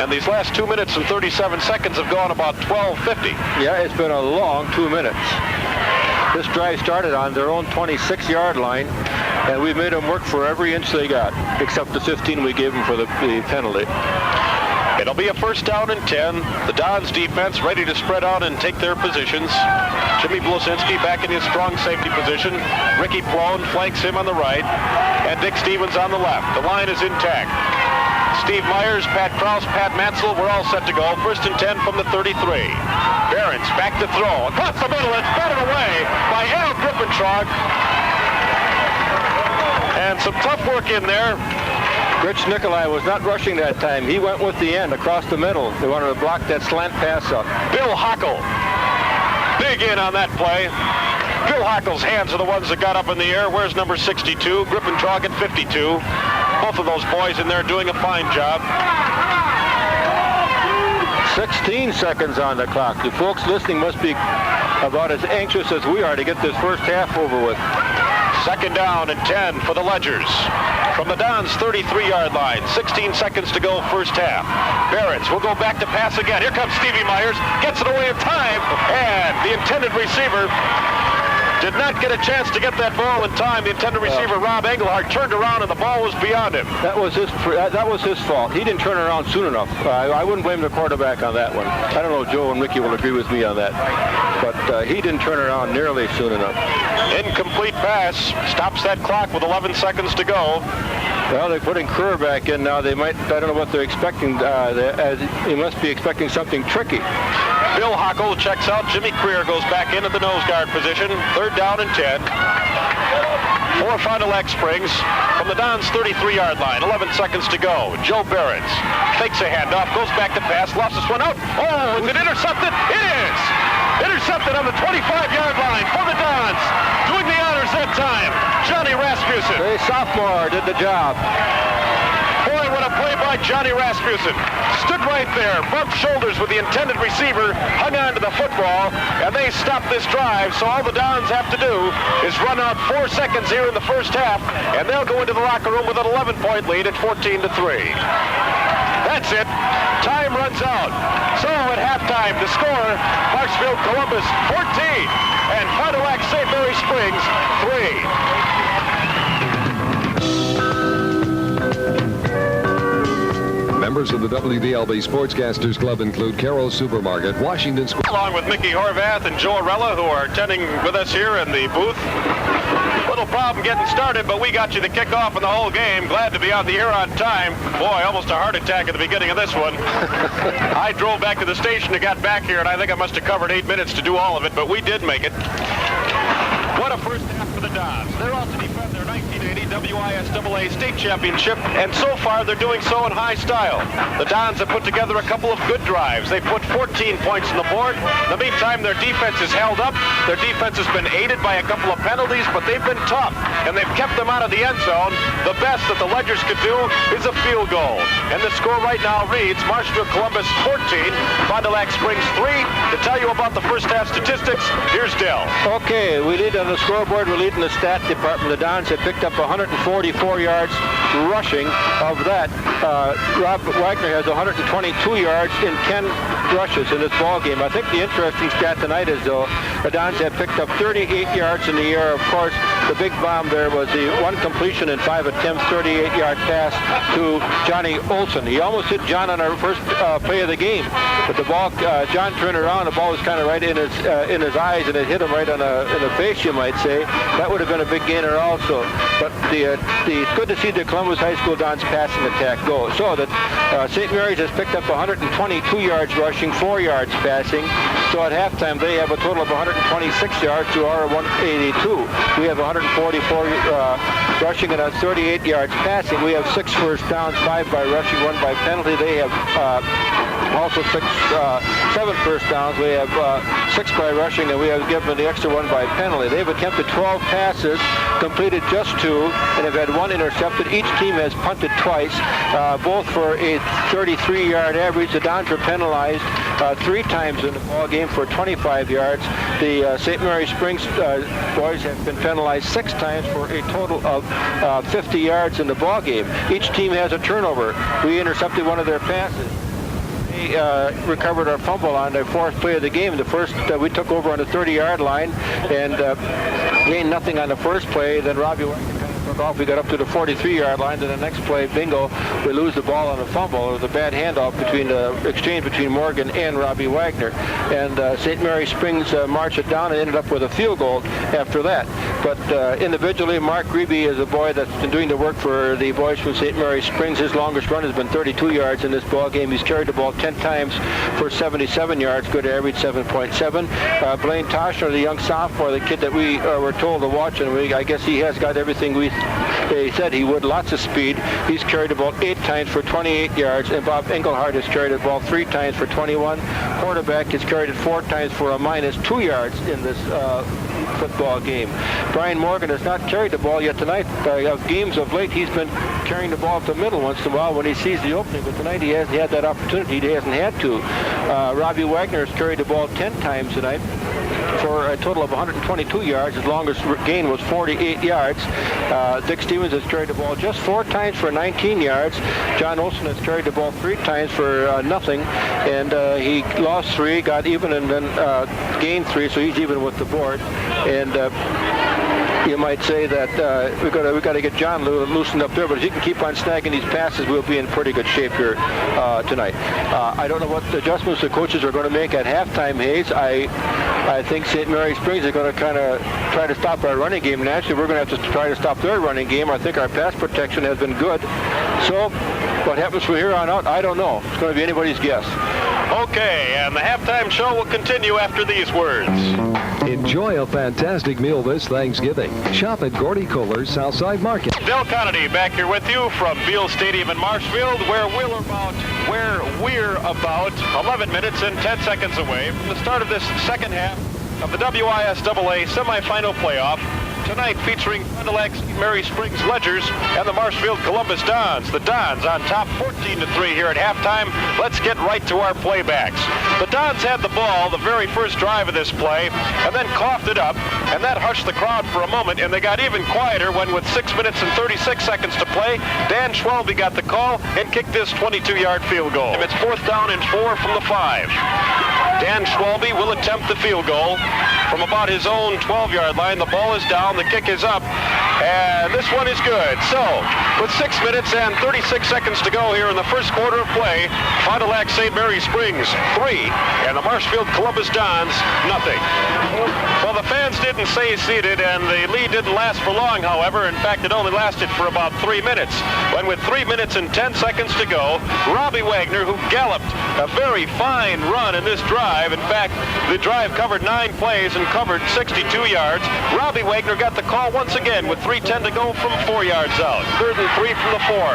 And these last 2 minutes and 37 seconds have gone about 12:50. Yeah, it's been a long 2 minutes. This drive started on their own 26-yard line, and we made them work for every inch they got, except the 15 we gave them for the penalty. It'll be a first down and 10. The Dons defense ready to spread out and take their positions. Jimmy Blosinski back in his strong safety position. Ricky Plone flanks him on the right, and Dick Stevens on the left. The line is intact. Steve Myers, Pat Krause, Pat Mansell, we're all set to go. First and 10 from the 33. Behrens back to throw. Across the middle, it's batted away by Al Grippentrog. And some tough work in there. Rich Nikolai was not rushing that time. He went with the end across the middle. They wanted to block that slant pass up. Bill Hockel. Big in on that play. Bill Hockel's hands are the ones that got up in the air. Where's number 62? Grippentrog at 52. Both of those boys in there doing a fine job. 16 seconds on the clock. The folks listening must be about as anxious as we are to get this first half over with. Second down and 10 for the Ledgers. From the Dons' 33-yard line, 16 seconds to go first half. Behrens will go back to pass again. Here comes Stevie Myers, gets it away in time, and the intended receiver did not get a chance to get that ball in time. The intended receiver, Rob Engelhardt, turned around and the ball was beyond him. That was his fault. He didn't turn around soon enough. I wouldn't blame the quarterback on that one. I don't know if Joe and Ricky will agree with me on that. But he didn't turn around nearly soon enough. Incomplete pass. Stops that clock with 11 seconds to go. Well, they're putting Kerr back in now. They might, I don't know what they're expecting. They must be expecting something tricky. Bill Hockel checks out. Jimmy Creer goes back into the nose guard position. Third down and 10. For Fond du Lac Springs from the Dons' 33-yard line. 11 seconds to go. Joe Behrens fakes a handoff, goes back to pass, lofts this one out. Oh, is it intercepted? It is! Intercepted on the 25-yard line for the Dons. Doing the honors that time, Johnny Rasmussen. The sophomore did the job. Boy, what a play by Johnny Rasmussen. Stood right there, bumped shoulders with the intended receiver, hung on to the football, and they stopped this drive. So all the Dons have to do is run out 4 seconds here in the first half, and they'll go into the locker room with an 11-point lead at 14-3. That's it. Time runs out. So at halftime, the score, Marshfield Columbus 14 and Fond du Lac St. Mary Springs 3. Members of the WDLB Sportscasters Club include Carroll Supermarket, Washington Square. Along with Mickey Horvath and Joe Arella, who are attending with us here in the booth. Little problem getting started, but we got you the kickoff in the whole game. Glad to be out the air on time. Boy, almost a heart attack at the beginning of this one. I drove back to the station and got back here, and I think I must have covered 8 minutes to do all of it, but we did make it. What a first half for the Dons. They're out to defend their 1980 WISAA state championship, and so far they're doing so in high style. The Dons have put together a couple of good drives. They put 14 points on the board. In the meantime, their defense is held up. Their defense has been aided by a couple of penalties, but they've been tough, and they've kept them out of the end zone. The best that the Ledgers could do is a field goal. And the score right now reads Marshfield Columbus 14, Fond du Lac Springs 3. To tell you about the first half statistics, here's Del. Okay, we lead on the scoreboard. We lead in the stat department. The Dons have picked up 144 yards rushing. Of that, Rob Wagner has 122 yards in 10 rushes in this ball game. I think the interesting stat tonight is, though, the Dons have picked up 38 yards in the air. Of course, the big bomb there was the one completion in 5 attempts, 38-yard pass to Johnny Olson. He almost hit John on our first play of the game, but the ball, John turned around, the ball was kind of right in his eyes, and it hit him right in the face, you might say. That would have been a big gainer also. But it's good to see the Columbus High School Dons passing attack go. So that St. Mary's has picked up 122 yards rushing, 4 yards passing. So at halftime, they have a total of 126 yards to our 182. We have 144 rushing and 38 yards passing. We have 6 first downs, 5 by rushing, 1 by penalty. They have also 7 first downs. We have 6 by rushing, and we have given the extra 1 by penalty. They've attempted 12 passes, completed just 2, and have had 1 intercepted. Each team has punted twice, both for a 33-yard average. The Dons were penalized 3 times in the ball game for 25 yards. The St. Mary Springs boys have been penalized 6 times for a total of 50 yards in the ball game. Each team has a turnover. We intercepted 1 of their passes. They recovered our fumble on the 4th play of the game. The first, we took over on the 30-yard line and gained nothing on the first play. Then Robbie took off. We got up to the 43-yard line. Then the next play, bingo, we lose the ball on a fumble. It was a bad handoff between the exchange between Morgan and Robbie Wagner. And St. Mary Springs marched it down and ended up with a field goal after that. But individually, Mark Grebe is a boy that's been doing the work for the boys from St. Mary Springs. His longest run has been 32 yards in this ball game. He's carried the ball 10 times for 77 yards, good average 7.7. Blaine Toshner, the young sophomore, the kid that we were told to watch, and I guess he has got everything they said he would, lots of speed. He's carried the ball 8 times for 28 yards, and Bob Engelhardt has carried the ball 3 times for 21. Quarterback has carried it 4 times for a -2 yards in this football game. Brian Morgan has not carried the ball yet tonight. Of games of late, he's been carrying the ball up the middle once in a while when he sees the opening, but tonight he hasn't had that opportunity. He hasn't had to. Robbie Wagner has carried the ball 10 times tonight for a total of 122 yards. His longest gain was 48 yards. Dick Stevens has carried the ball just 4 times for 19 yards. John Olson has carried the ball 3 times for nothing, and he lost 3, got even, and then gained 3, so he's even with the board. And you might say that we got to get John loosened up there, but if he can keep on snagging these passes, we'll be in pretty good shape here tonight. I don't know what adjustments the coaches are going to make at halftime, Hayes. I think St. Mary Springs are going to kind of try to stop our running game. Naturally, we're going to have to try to stop their running game. I think our pass protection has been good. So what happens from here on out, I don't know. It's going to be anybody's guess. Okay, and the halftime show will continue after these words. Enjoy a fantastic meal this Thanksgiving. Shop at Gordy Kohler's Southside Market. Del Connaughty back here with you from Beal Stadium in Marshfield, where we're about 11 minutes and 10 seconds away from the start of this second half of the WISAA semifinal playoff. Tonight featuring Fond du Lac St. Mary Springs Ledgers and the Marshfield Columbus Dons. The Dons on top 14-3 here at halftime. Let's get right to our playbacks. The Dons had the ball the very first drive of this play and then coughed it up, and that hushed the crowd for a moment, and they got even quieter when, with 6 minutes and 36 seconds to play, Dan Schwalbe got the call and kicked this 22-yard field goal. It's 4th down and 4 from the 5. Dan Schwalbe will attempt the field goal from about his own 12-yard line. The ball is down, the kick is up, and this one is good. So, with 6 minutes and 36 seconds to go here in the first quarter of play, Fond du Lac St. Mary Springs 3, and the Marshfield Columbus Dons nothing. Well, the fans did didn't stay seated, and the lead didn't last for long, however. In fact, it only lasted for about 3 minutes. When with 3 minutes and 10 seconds to go, Robbie Wagner, who galloped a very fine run in this drive. In fact, the drive covered 9 plays and covered 62 yards. Robbie Wagner got the call once again with 3:10 to go from 4 yards out. 3rd and 3 from the 4.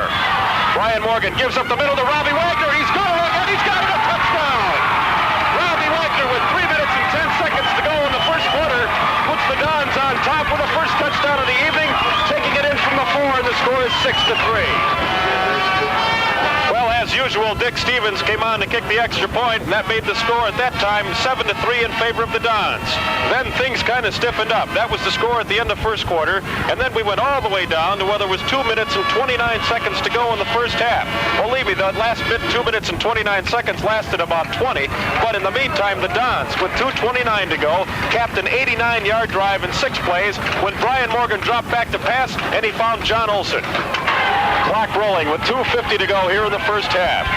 Brian Morgan gives up the middle to Robbie Wagner. He's going, and he's got it, a touchdown! Robbie Wagner with 3 minutes and 10 seconds to go in the first quarter puts the Dons on top with the first touchdown of the evening, taking it in from the 4, and the score is 6-3. Well, as usual, Dick Stevens came on to kick the extra point, and that made the score at that time 7-3 in favor of the Dons. Then things kind of stiffened up. That was the score at the end of first quarter, and then we went all the way down to where there was 2 minutes and 29 seconds to go in the first half. Believe me, that last bit, 2 minutes and 29 seconds, lasted about 20, but in the meantime, the Dons, with 2:29 to go, capped an 89-yard drive in 6 plays when Brian Morgan dropped back to pass, and he found John Olson. Clock rolling with 2:50 to go here in the first half.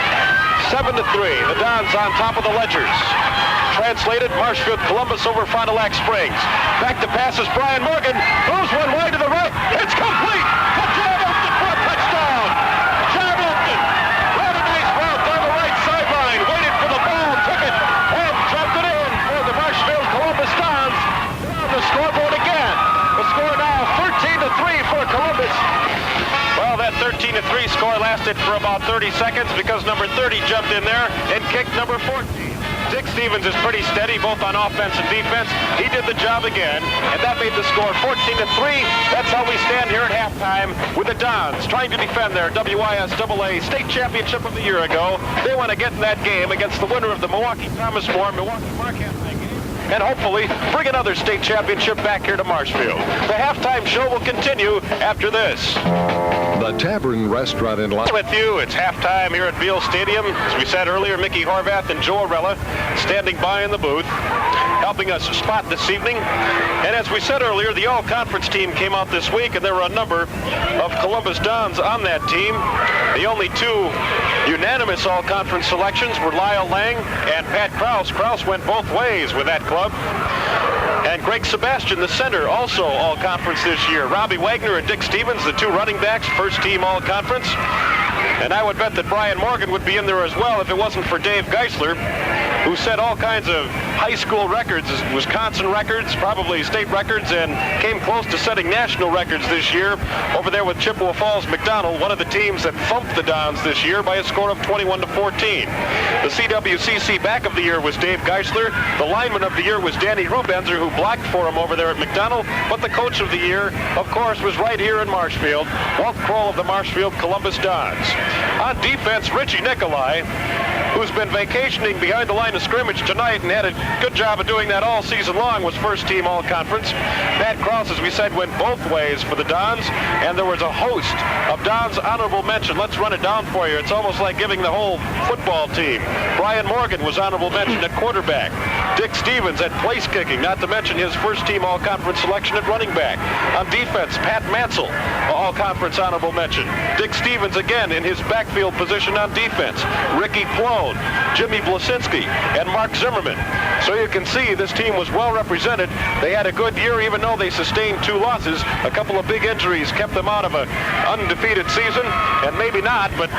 7-3, the Dons on top of the Ledgers. Translated, Marshfield Columbus over Fond du Lac Springs. Back to passes, Brian Morgan throws one wide to the right. It's complete to John Olson for a touchdown. John Olson ran a nice route down the right sideline, waited for the ball, took it, and dropped it in for the Marshfield Columbus Dons. On the scoreboard again. The score now 13-3 for Columbus. Well, that 13-3 score lasted for about 30 seconds because number 30 jumped in there and kicked number 14. Dick Stevens is pretty steady both on offense and defense. He did the job again, and that made the score 14-3. That's how we stand here at halftime with the Dons trying to defend their WISAA state championship of the year ago. They want to get in that game against the winner of the Milwaukee Thomas More Milwaukee Marquette and hopefully bring another state championship back here to Marshfield. The halftime show will continue after this. The Tavern Restaurant in With you, it's halftime here at Beal Stadium. As we said earlier, Mickey Horvath and Joe Arella standing by in the booth, helping us spot this evening. And as we said earlier, the all-conference team came out this week, and there were a number of Columbus Dons on that team. The only 2 unanimous all-conference selections were Lyle Lang and Pat Krause. Krause went both ways with that club. And Greg Sebastian, the center, also all-conference this year. Robbie Wagner and Dick Stevens, the 2 running backs, first-team all-conference. And I would bet that Brian Morgan would be in there as well if it wasn't for Dave Geisler, who set all kinds of high school records, Wisconsin records, probably state records, and came close to setting national records this year over there with Chippewa Falls McDonald, one of the teams that thumped the Dons this year by a score of 21-14. The CWCC back of the year was Dave Geisler. The lineman of the year was Danny Rubenzer, who blocked for him over there at McDonald. But the coach of the year, of course, was right here in Marshfield, Walt Kroll of the Marshfield Columbus Dons. On defense, Richie Nicolai, who's been vacationing behind the line of scrimmage tonight and had a good job of doing that all season long, was first-team all-conference. Pat Krause, as we said, went both ways for the Dons, and there was a host of Dons honorable mention. Let's run it down for you. It's almost like giving the whole football team. Brian Morgan was honorable mention at quarterback. Dick Stevens at place kicking, not to mention his first-team all-conference selection at running back. On defense, Pat Mansell, all-conference honorable mention. Dick Stevens again in his backfield position on defense. Ricky Plone, Jimmy Blasinski, and Mark Zimmerman. So you can see this team was well represented. They had a good year even though they sustained 2 losses. A couple of big injuries kept them out of an undefeated season, and maybe not, but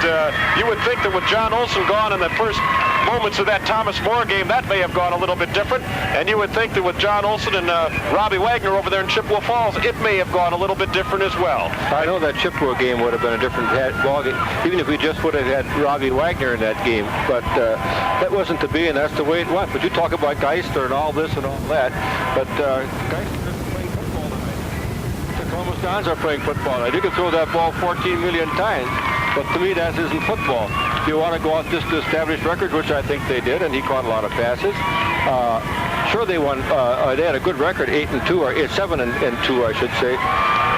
you would think that with John Olson gone in the first moments of that Thomas More game, that may have gone a little bit different, and you would think that with John Olson and Robbie Wagner over there in Chippewa Falls, it may have gone a little bit different as well. I know that Chippewa game would have been a different ball game, even if we just would have had Robbie Wagner in that game, but that wasn't to be, and that's the way it went. But you talk about Geisler and all this and all that, but Geisler isn't playing football tonight. The Columbus Dons are playing football tonight. You can throw that ball 14 million times, but to me that isn't football. If you want to go out just to establish records, which I think they did, and he caught a lot of passes. Sure, they won. They had a good record, 8-2 or 7-2, I should say.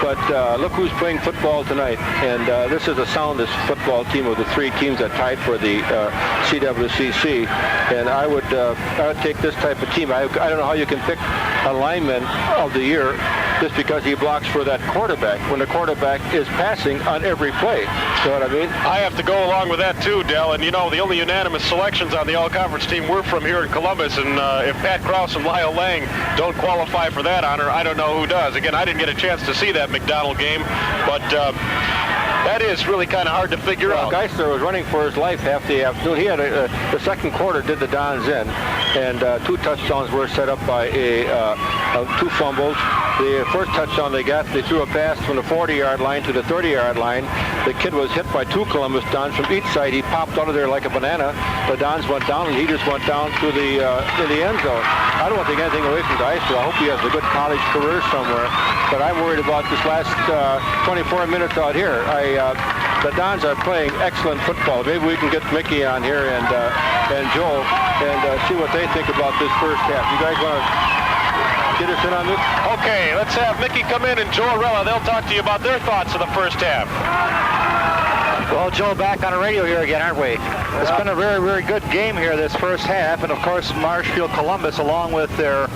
But look who's playing football tonight, and this is the soundest football team of the 3 teams that tied for the CWCC. And I would take this type of team. I don't know how you can pick a lineman of the year just because he blocks for that quarterback when the quarterback is passing on every play. You know what I mean? I have to go along with that too, Del. And you know, the only unanimous selections on the all-conference team were from here in Columbus. And if Pat Krause and Lyle Lang don't qualify for that honor, I don't know who does. Again, I didn't get a chance to see that McDonald game, but that is really kind of hard to figure out. Geisler was running for his life half the afternoon. He had the second quarter did the Dons in, and 2 touchdowns were set up by 2 fumbles. The first touchdown they got, they threw a pass from the 40-yard line to the 30-yard line. The kid was hit by 2 Columbus Dons from each side. He popped out of there like a banana. The Dons went down, and he just went down to the end zone. I don't want to take anything away from Geisler. I hope he has a good college career somewhere, but I'm worried about this last 24 minutes out here. The Dons are playing excellent football. Maybe we can get Mickey on here and Joe and see what they think about this first half. You guys want to get us in on this? Okay, let's have Mickey come in and Joe Arella. They'll talk to you about their thoughts of the first half. Well, Joe, back on the radio here again, aren't we? It's been a very, very good game here this first half, and of course Marshfield Columbus, along with their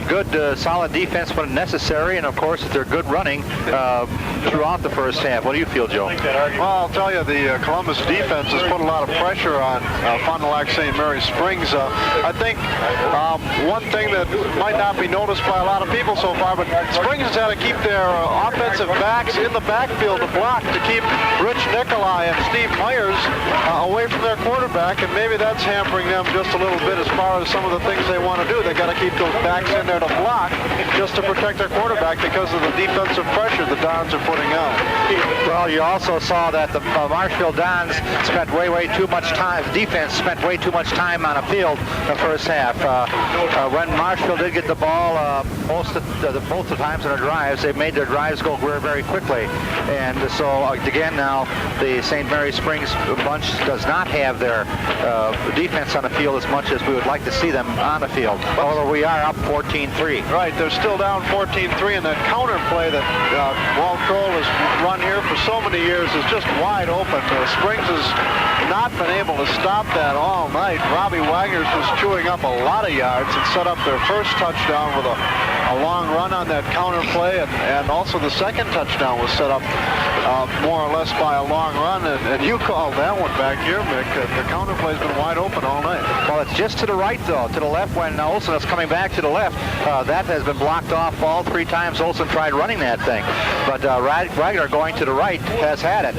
good, solid defense when necessary, and of course their good running throughout the first half. What do you feel, Joe? Well, I'll tell you, the Columbus defense has put a lot of pressure on Fond du Lac St. Mary Springs. I think one thing that might not be noticed by a lot of people so far, but Springs has had to keep their offensive backs in the backfield to block to keep Rich Nicolai and Steve Myers away from their quarterback, and maybe that's hampering them just a little bit as far as some of the things they want to do. They got to keep those backs in there to block just to protect their quarterback because of the defensive pressure the Dons are putting on. Well, you also saw that the Marshfield Dons spent way too much time. Defense spent way too much time on the field the first half. When Marshfield did get the ball, both the times in their drives, they made their drives go very, very quickly. And so again, now the St. Mary Springs bunch does not have their defense on the field as much as we would like to see them on the field. Although we are up 14-3. Right, they're still down 14-3, and that counter play that Walt Kroll has run here for so many years is just wide open. Springs has not been able to stop that all night. Robbie Wagner's was chewing up a lot of yards and set up their first touchdown with a long run on that counter play, and also the second touchdown was set up more or less by a long run, and you called that one back here, Mick. The counter play's been wide open all night. Well, it's just to the right, though, to the left when Olsen is coming back to the left. That has been blocked off all 3 times Olsen tried running that thing. But Wagner going to the right has had it.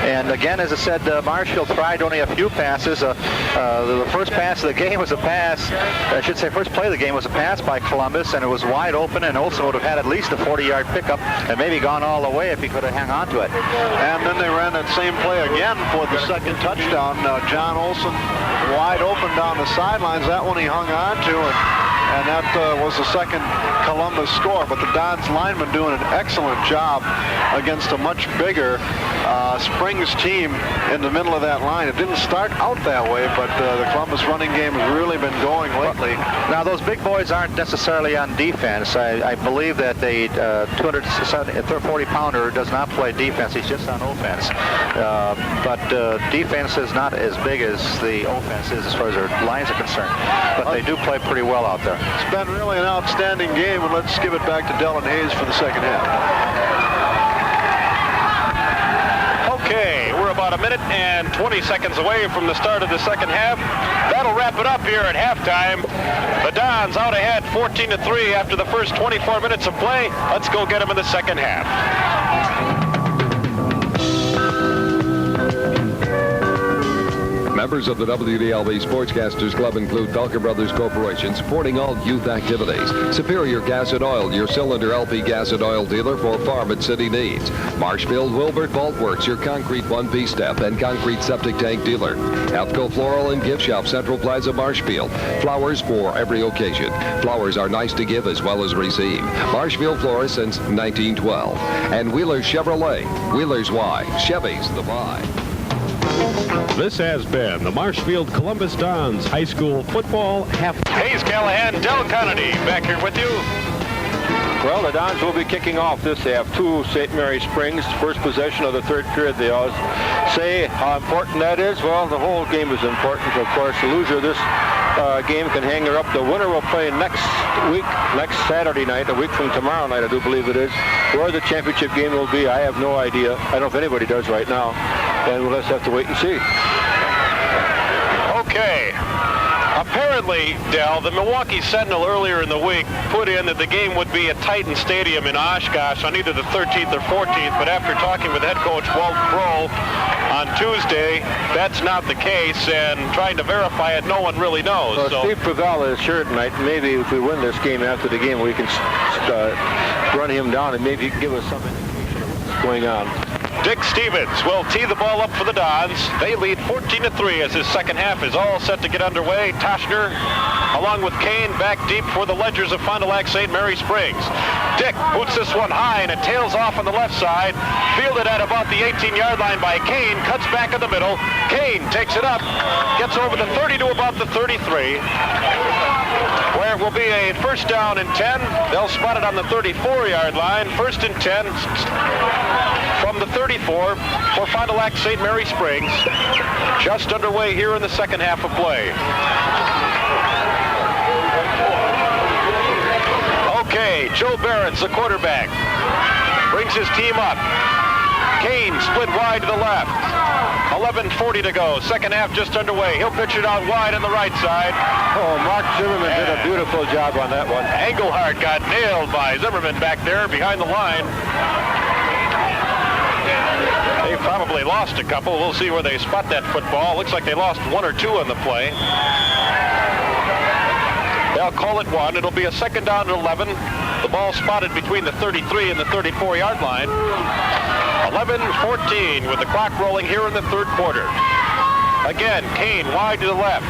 And again, as I said, Marshfield tried only a few passes. The first pass of the game was a pass. I should say first play of the game was a pass by Columbus, and it was wide open, and Olsen would have had at least a 40-yard pickup and maybe gone all the way if he could have hung on to it. And then they ran that same play again for the second touchdown. John Olsen wide open down the sidelines. That one he hung on to, and that was the second Columbus score. But the Dons linemen doing an excellent job against a much bigger Springs team in the middle of that line. It didn't start out that way, but the Columbus running game has really been going lately. Now, those big boys aren't necessarily on defense. I believe that the 240-pounder does not play defense. He's just on offense. But defense is not as big as the offense is as far as their lines are concerned. But they do play pretty well out there. It's been really an outstanding game, and let's give it back to Del and Hayes for the second half. Okay, we're about a minute and 20 seconds away from the start of the second half. That'll wrap it up here at halftime. The Dons out ahead 14-3 after the first 24 minutes of play. Let's go get them in the second half. Members of the WDLB Sportscasters Club include Belker Brothers Corporation, supporting all youth activities. Superior Gas and Oil, your cylinder LP gas and oil dealer for farm and city needs. Marshfield Wilbert Vault Works, your concrete one-piece step and concrete septic tank dealer. Halfco Floral and Gift Shop, Central Plaza, Marshfield. Flowers for every occasion. Flowers are nice to give as well as receive. Marshfield Florist since 1912. And Wheeler Chevrolet. Wheeler's why, Chevy's the buy. This has been the Marshfield Columbus Dons High School Football Half. Hayes Callaghan, Del Connaughty back here with you. Well, the Dons will be kicking off this half to St. Mary Springs. First possession of the third period. They always say how important that is. Well, the whole game is important, of course. The loser this game can hang her up. The winner will play next Saturday night, a week from tomorrow night, I do believe it is. Where the championship game will be, I have no idea. I don't know if anybody does right now. And we'll just have to wait and see. Okay. Apparently, Del, the Milwaukee Sentinel earlier in the week put in that the game would be at Titan Stadium in Oshkosh on either the 13th or 14th, but after talking with head coach Walt Kroll on Tuesday, that's not the case, and trying to verify it, no one really knows. Well, so Steve Pravella is sure tonight. Maybe if we win this game after the game, we can run him down, and maybe he can give us some indication of what's going on. Dick Stevens will tee the ball up for the Dons. They lead 14-3 as his second half is all set to get underway. Toshner, along with Kane, back deep for the Ledgers of Fond du Lac St. Mary Springs. Dick boots this one high, and it tails off on the left side. Fielded at about the 18-yard line by Kane. Cuts back in the middle. Kane takes it up, gets over the 30 to about the 33. Where it will be a first down and 10. They'll spot it on the 34-yard line. First and 10 from the 34 for Fond du Lac St. Mary Springs. Just underway here in the second half of play. Okay, Joe Behrens, the quarterback, brings his team up. Kane split wide to the left. 11:40 to go. Second half just underway. He'll pitch it out wide on the right side. Oh, Mark Zimmerman did a beautiful job on that one. Engelhardt got nailed by Zimmerman back there behind the line. They probably lost a couple. We'll see where they spot that football. Looks like they lost one or two on the play. They'll call it one. It'll be a second down and 11. The ball spotted between the 33 and the 34-yard line. 11:14 with the clock rolling here in the third quarter. Again, Kane wide to the left.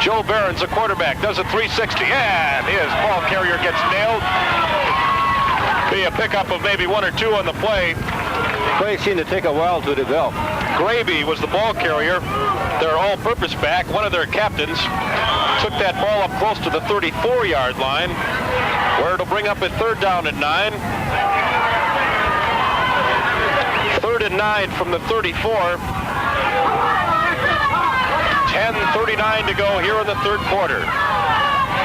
Joe Behrens, the quarterback, does a 360, and his ball carrier gets nailed. Be a pickup of maybe one or two on the play. Play seemed to take a while to develop. Graby was the ball carrier, their all-purpose back. One of their captains took that ball up close to the 34-yard line, where it'll bring up a third down and 9. Third and 9 from the 34. 10:39 to go here in the third quarter.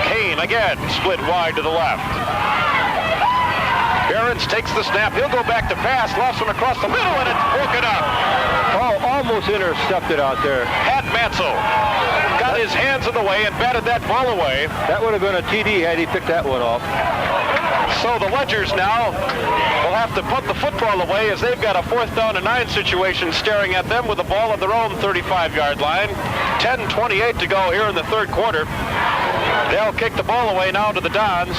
Kane again split wide to the left. Behrens takes the snap. He'll go back to pass. Lost one across the middle, and it's broken up. Oh, almost intercepted out there. Pat Mansell got his hands in the way and batted that ball away. That would have been a TD had he picked that one off. So the Ledgers now will have to put the football away as they've got a 4th down and 9 situation staring at them with the ball on their own 35-yard line. 10:28 to go here in the third quarter. They'll kick the ball away now to the Dons.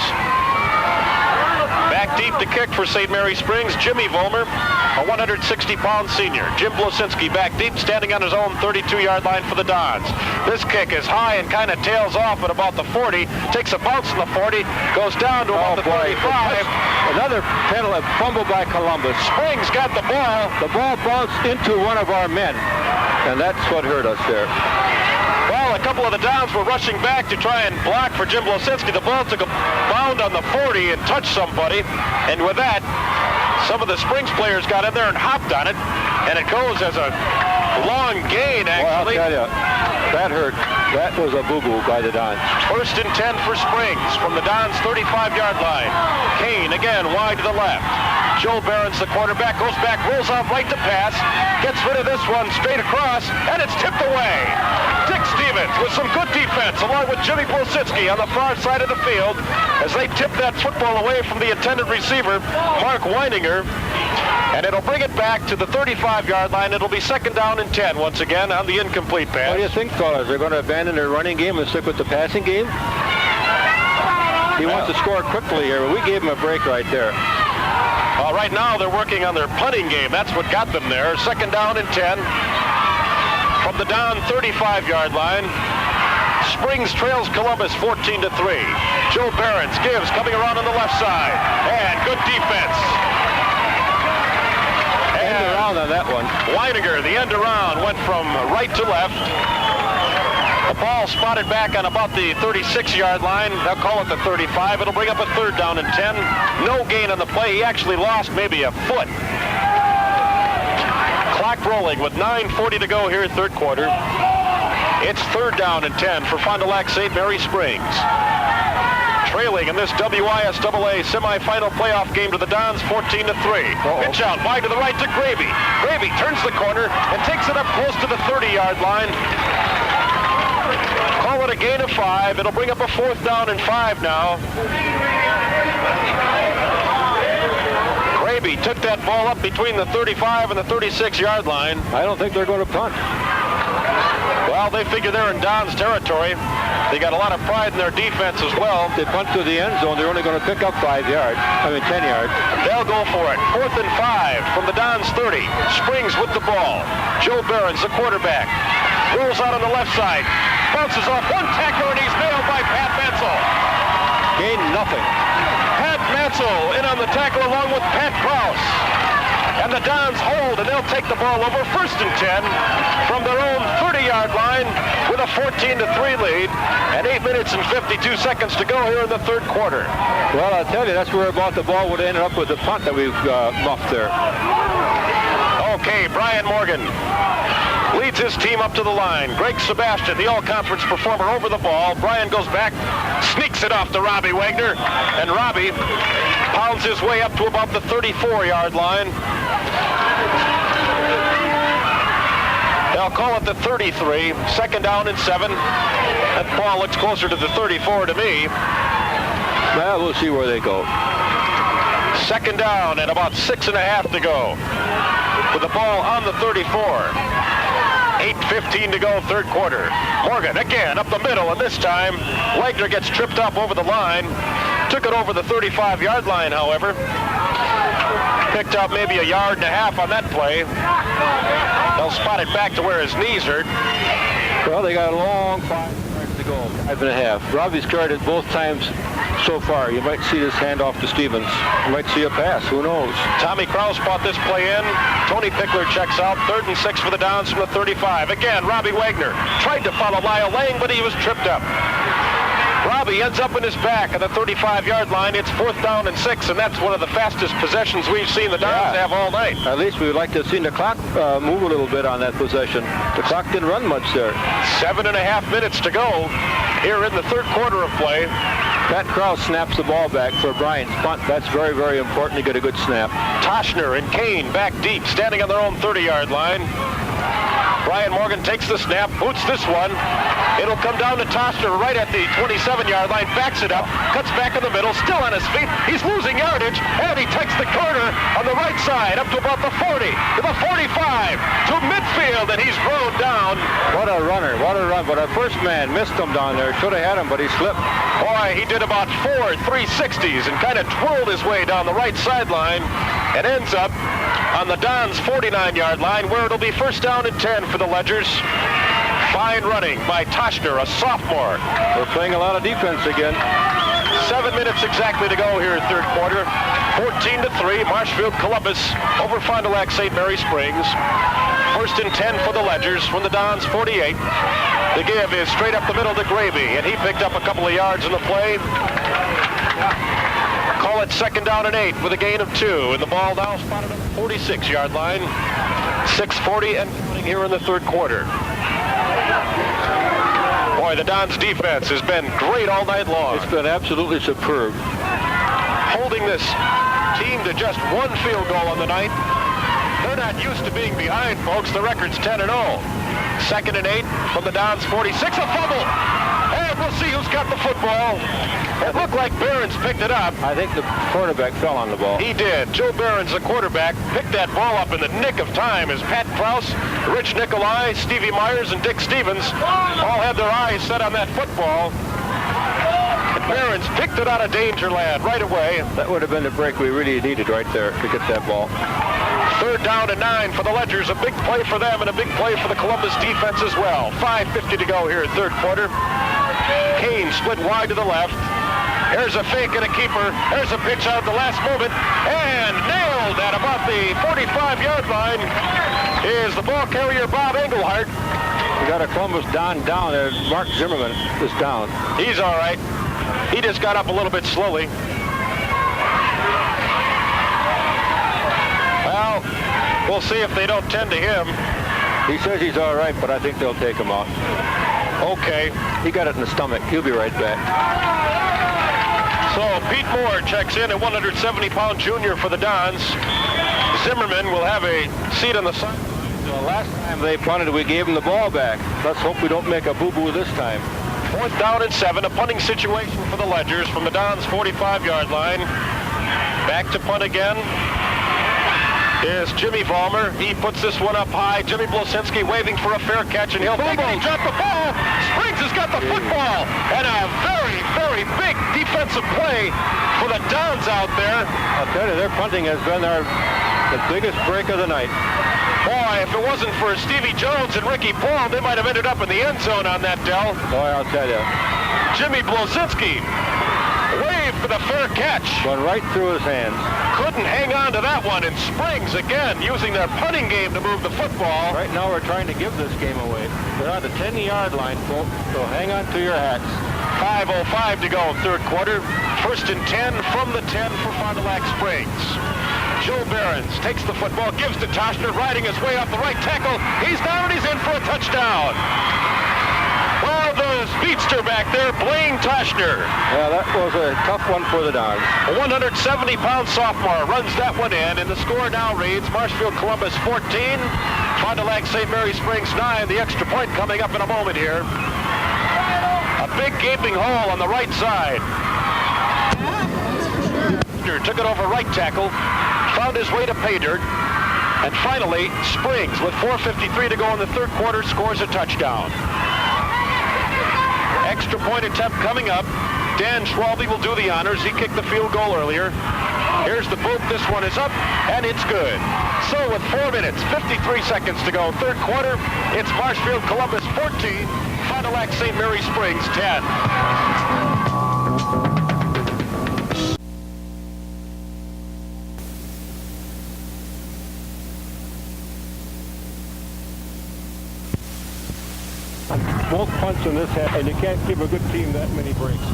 Back deep to kick for St. Mary Springs, Jimmy Vollmer, a 160-pound senior. Jim Blasinski back deep, standing on his own 32-yard line for the Dons. This kick is high and kind of tails off at about the 40, takes a bounce in the 40, goes down to about the 35. Another penalty, fumble by Columbus. Springs got the ball. The ball bounced into one of our men, and that's what hurt us there. Well, a couple of the Dons were rushing back to try and block for Jim Blasinski. The ball took a bound on the 40 and touched somebody, and with that, some of the Springs players got in there and hopped on it, and it goes as a long gain, actually. Well, I'll tell you, that hurt. That was a boo-boo by the Dons. First and 10 for Springs from the Dons' 35-yard line. Kane again wide to the left. Joe Behrens, the quarterback, goes back, rolls out right to pass, gets rid of this one straight across, and it's tipped away. Dick Stevens with some good defense, along with Jimmy Blasinski on the far side of the field, as they tip that football away from the intended receiver, Mark Weininger, and it'll bring it back to the 35-yard line. It'll be second down and 10 once again on the incomplete pass. What do you think, fellas? They're going to abandon their running game and stick with the passing game? He wants to score quickly here, but we gave him a break right there. Right now they're working on their punting game. That's what got them there. Second down and 10 from the down 35-yard line. Springs trails Columbus 14-3. Joe Behrens gives, coming around on the left side, and good defense. End around on that one. Weininger, the end around, went from right to left. The ball spotted back on about the 36-yard line. They'll call it the 35. It'll bring up a third down and 10. No gain on the play. He actually lost maybe a foot. Clock rolling with 9:40 to go here, third quarter. It's 3rd down and 10 for Fond du Lac St. Mary Springs. Trailing in this WISAA semifinal playoff game to the Dons, 14-3. Pitch out wide to the right to Gravy. Gravy turns the corner and takes it up close to the 30-yard line. Call it a gain of 5. It'll bring up a 4th down and 5 now. Gravy took that ball up between the 35 and the 36-yard line. I don't think they're going to punt. Well, they figure they're in Don's territory. They got a lot of pride in their defense as well. If they punt to the end zone, they're only going to pick up 10 yards. They'll go for it. 4th and 5 from the Dons 30. Springs with the ball. Joe Behrens, the quarterback. Rolls out on the left side. Bounces off one tackler, and he's nailed by Pat Mansell. Gain nothing. Pat Mansell in on the tackle along with Pat Krause. And the Dons hold, and they'll take the ball over 1st and 10 from their own 30-yard line with a 14-3 lead and 8 minutes and 52 seconds to go here in the 3rd quarter. Well, I'll tell you, that's where about the ball would have ended up with the punt that we've muffed there. Okay, Brian Morgan leads his team up to the line. Greg Sebastian, the all-conference performer, over the ball. Brian goes back, sneaks it off to Robbie Wagner, and Robbie pounds his way up to about the 34-yard line. They'll call it the 33, 2nd down and 7. That ball looks closer to the 34 to me. Well, we'll see where they go. 2nd down and about 6.5 to go. With the ball on the 34. 8:15 to go, 3rd quarter. Morgan again up the middle, and this time Wagner gets tripped up over the line. Took it over the 35-yard line, however. Picked up maybe 1.5 yards on that play. They'll spot it back to where his knees hurt. Well, they got a long 5 yards to go. 5.5. Robbie's carried it both times so far. You might see this handoff to Stevens. You might see a pass. Who knows? Tommy Krause brought this play in. Tony Pickler checks out. 3rd and 6 for the Dons from the 35. Again, Robbie Wagner tried to follow Lyle Lang, but he was tripped up. Robbie ends up in his back at the 35-yard line. It's 4th down and 6, and that's one of the fastest possessions we've seen the Dons have all night. At least we would like to have seen the clock move a little bit on that possession. The clock didn't run much there. 7.5 minutes to go here in the 3rd quarter of play. Pat Krause snaps the ball back for Brian's punt. That's very, very important to get a good snap. Toshner and Kane back deep, standing on their own 30-yard line. Brian Morgan takes the snap, boots this one. It'll come down to Toshner right at the 27-yard line, backs it up, cuts back in the middle, still on his feet. He's losing yardage, and he takes the corner on the right side up to about the 40, to the 45, to midfield, and he's rode down. What a runner, what a run. But our first man missed him down there. Should have had him, but he slipped. Boy, he did about 4 360s and kind of twirled his way down the right sideline and ends up on the Dons' 49-yard line, where it'll be 1st down and 10 for the Ledgers. Fine running by Toshner, a sophomore. We're playing a lot of defense again. 7 minutes exactly to go here in 3rd quarter. 14-3, Marshfield Columbus over Fond du Lac St. Mary Springs. 1st and 10 for the Ledgers from the Dons' 48. The give is straight up the middle to Gravy, and he picked up a couple of yards in the play. Call it 2nd down and 8 with a gain of 2, and the ball now spotted at the 46-yard line. 6:40 and counting here in the 3rd quarter. Boy, the Dons' defense has been great all night long. It's been absolutely superb. Holding this team to just 1 field goal on the night. They're not used to being behind, folks. The record's 10-0. 2nd and 8 from the Dons' 46. A fumble! And we'll see who's got the football. It looked like Behrens picked it up. I think the quarterback fell on the ball. He did. Joe Behrens, the quarterback, picked that ball up in the nick of time as Pat Krause, Rich Nicolai, Stevie Myers, and Dick Stevens all had their eyes set on that football. And Behrens picked it out of danger land right away. That would have been the break we really needed right there to get that ball. 3rd down and 9 for the Ledgers. A big play for them and a big play for the Columbus defense as well. 5:50 to go here in 3rd quarter. Kane split wide to the left. There's a fake and a keeper. There's a pitch out at the last moment. And nailed at about the 45-yard line is the ball carrier, Bob Engelhardt. We got a Columbus Don down there. Mark Zimmerman is down. He's all right. He just got up a little bit slowly. Well, we'll see if they don't tend to him. He says he's all right, but I think they'll take him out. Okay. He got it in the stomach. He'll be right back. So Pete Moore checks in at 170-pound junior for the Dons. Zimmerman will have a seat on the side. The last time they punted, we gave him the ball back. Let's hope we don't make a boo-boo this time. 4th down and 7, a punting situation for the Ledgers from the Dons' 45-yard line. Back to punt again is Jimmy Vollmer. He puts this one up high. Jimmy Blosinski waving for a fair catch, and he'll take it. He dropped the ball. Springs has got the football. And a very, very big defensive play for the Dons out there. I'll tell you, their punting has been the biggest break of the night. Boy, if it wasn't for Stevie Jones and Ricky Paul, they might have ended up in the end zone on that, Del. Boy, I'll tell you. Jimmy Blosinski waved for the fair catch. Went right through his hands. Couldn't hang on to that one, and Springs again using their punting game to move the football. Right now we're trying to give this game away. They're on the 10-yard line, folks, so hang on to your hats. 5:05 to go, 3rd quarter. 1st and 10 from the 10 for Fond du Lac Springs. Joe Behrens takes the football, gives to Toshner, riding his way off the right tackle. He's down and he's in for a touchdown. Oh, the speedster back there, Blaine Toshner. Yeah, that was a tough one for the Dons. A 170-pound sophomore runs that one in, and the score now reads Marshfield Columbus 14, Fond du Lac St. Mary Springs 9. The extra point coming up in a moment here. A big gaping hole on the right side. Took it over right tackle, found his way to pay dirt, and finally Springs, with 4:53 to go in the 3rd quarter, scores a touchdown. Extra point attempt coming up. Dan Schwalbe will do the honors. He kicked the field goal earlier. Here's the boot. This one is up, and it's good. So with 4 minutes, 53 seconds to go, 3rd quarter, it's Marshfield Columbus 14, Fond du Lac St. Mary Springs 10. Both punts in this half, and you can't give a good team that many breaks.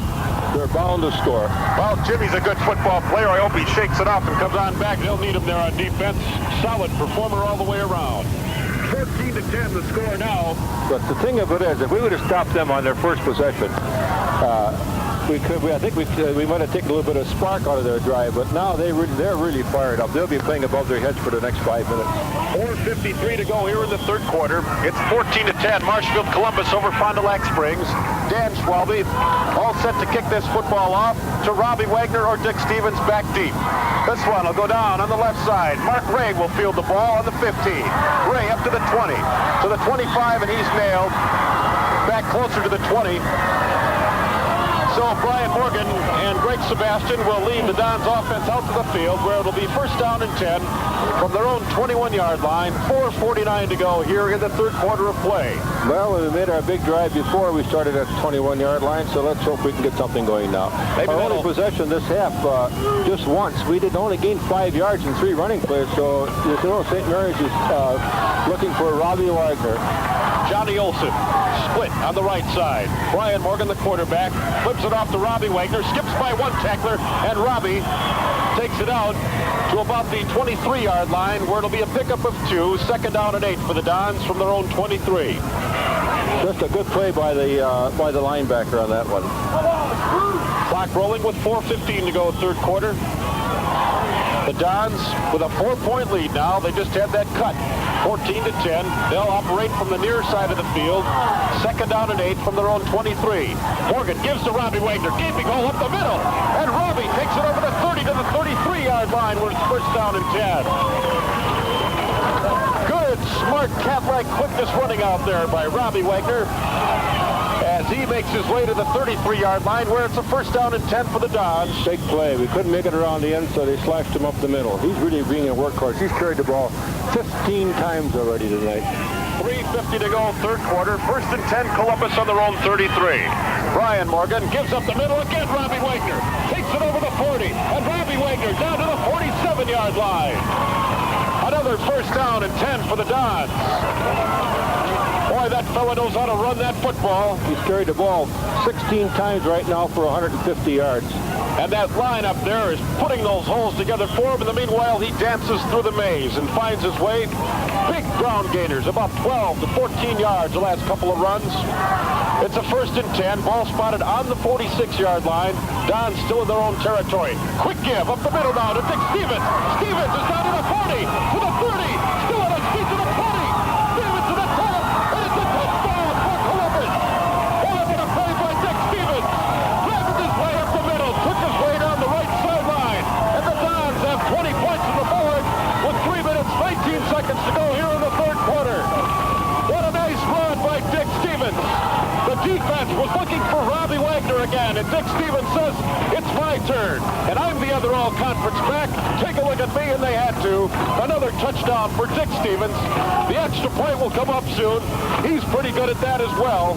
They're bound to score. Well, Jimmy's a good football player. I hope he shakes it off and comes on back. They'll need him there on defense. Solid performer all the way around. 14-10 the score now. But the thing of it is, if we would have stopped them on their first possession, I think we might have taken a little bit of spark out of their drive, but now they're really fired up. They'll be playing above their heads for the next 5 minutes. 4:53 to go here in the 3rd quarter. It's 14-10. Marshfield Columbus over Fond du Lac Springs. Dan Schwalbe all set to kick this football off to Robbie Wagner or Dick Stevens back deep. This one will go down on the left side. Mark Ray will field the ball on the 15. Ray up to the 20, to the 25, and he's nailed. Back closer to the 20. So Brian Morgan and Greg Sebastian will lead the Dons offense out to the field, where it'll be 1st down and 10 from their own 21-yard line. 4:49 to go here in the 3rd quarter of play. Well, we made our big drive before we started at the 21-yard line, so let's hope we can get something going now. Maybe our only possession this half, just once. We did only gain 5 yards in 3 running plays, so you know St. Mary's is looking for Robbie Wagner. Johnny Olson split on the right side. Brian Morgan, the quarterback, flips it off to Robbie Wagner, skips by one tackler, and Robbie takes it out to about the 23-yard line, where it'll be a pickup of 2, 2nd down and 8 for the Dons from their own 23. Just a good play by the linebacker on that one. Clock rolling with 4:15 to go, 3rd quarter. The Dons with a 4-point lead now. They just had that cut. 14-10. They'll operate from the near side of the field. 2nd down and 8 from their own 23. Morgan gives to Robbie Wagner. Gaping hole up the middle. And Robbie takes it over the 30 to the 33-yard line, where it's 1st down and 10. Good, smart, cat-like quickness running out there by Robbie Wagner, as he makes his way to the 33-yard line, where it's a 1st down and 10 for the Dons. Big play. We couldn't make it around the end, so they slashed him up the middle. He's really being a workhorse. He's carried the ball 15 times already tonight. 3:50 to go, 3rd quarter. 1st and 10, Columbus on their own 33. Brian Morgan gives up the middle again. Robbie Wagner takes it over the 40, and Robbie Wagner down to the 47-yard line. Another 1st down and 10 for the Dons. Boy, that fella knows how to run that football. He's carried the ball 16 times right now for 150 yards. And that line up there is putting those holes together for him. In the meanwhile, he dances through the maze and finds his way. Big ground gainers, about 12 to 14 yards the last couple of runs. It's a 1st and 10. Ball spotted on the 46-yard line. Dons still in their own territory. Quick give up the middle now to Dick Stevens. Stevens is down to the 40, to the 30, still on his feet to the 20. Stevens to the 10, and it's a touchdown for Columbus. What a play by Dick Stevens. Grabbed his way up the middle, took his way down the right sideline, and the Dons have 20 points on the board with 3 minutes, 19 seconds to go here in the 3rd quarter. What a nice run by Dick Stevens. The defense was looking for Robbie Wagner again, and Dick Stevens says, it's my turn, and I'm the other all-conference back. Take a look at me, and they had to. Another touchdown for Dick Stevens. The extra point will come up soon. He's pretty good at that as well.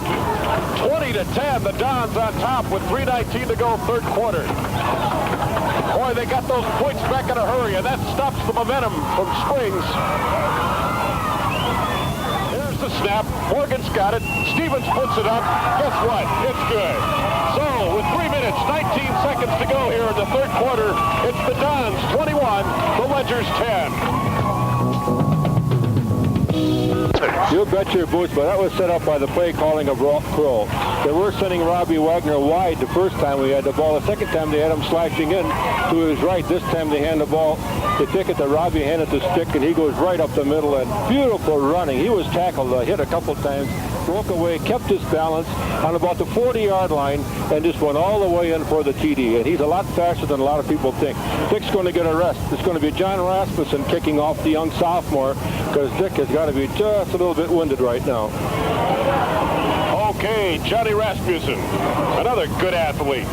20-10, the Dons on top with 3:19 to go, 3rd quarter. Boy, they got those points back in a hurry, and that stops the momentum from Springs. The snap. Morgan's got it. Stevens puts it up. Guess what? It's good. So, with 3 minutes, 19 seconds to go here in the 3rd quarter, it's the Dons 21, the Ledgers 10. You bet your boots, but that was set up by the play calling of Crow. They were sending Robbie Wagner wide the first time we had the ball. The second time they had him slashing in to his right. This time they hand the ball, the ticket to Robbie, handed the stick, and he goes right up the middle. And beautiful running. He was tackled, hit a couple times, broke away, kept his balance on about the 40-yard line, and just went all the way in for the TD. And he's a lot faster than a lot of people think. Dick's going to get a rest. It's going to be John Rasmussen kicking off the young sophomore, because Dick has got to be just a little bit winded right now. Okay, Johnny Rasmussen, another good athlete.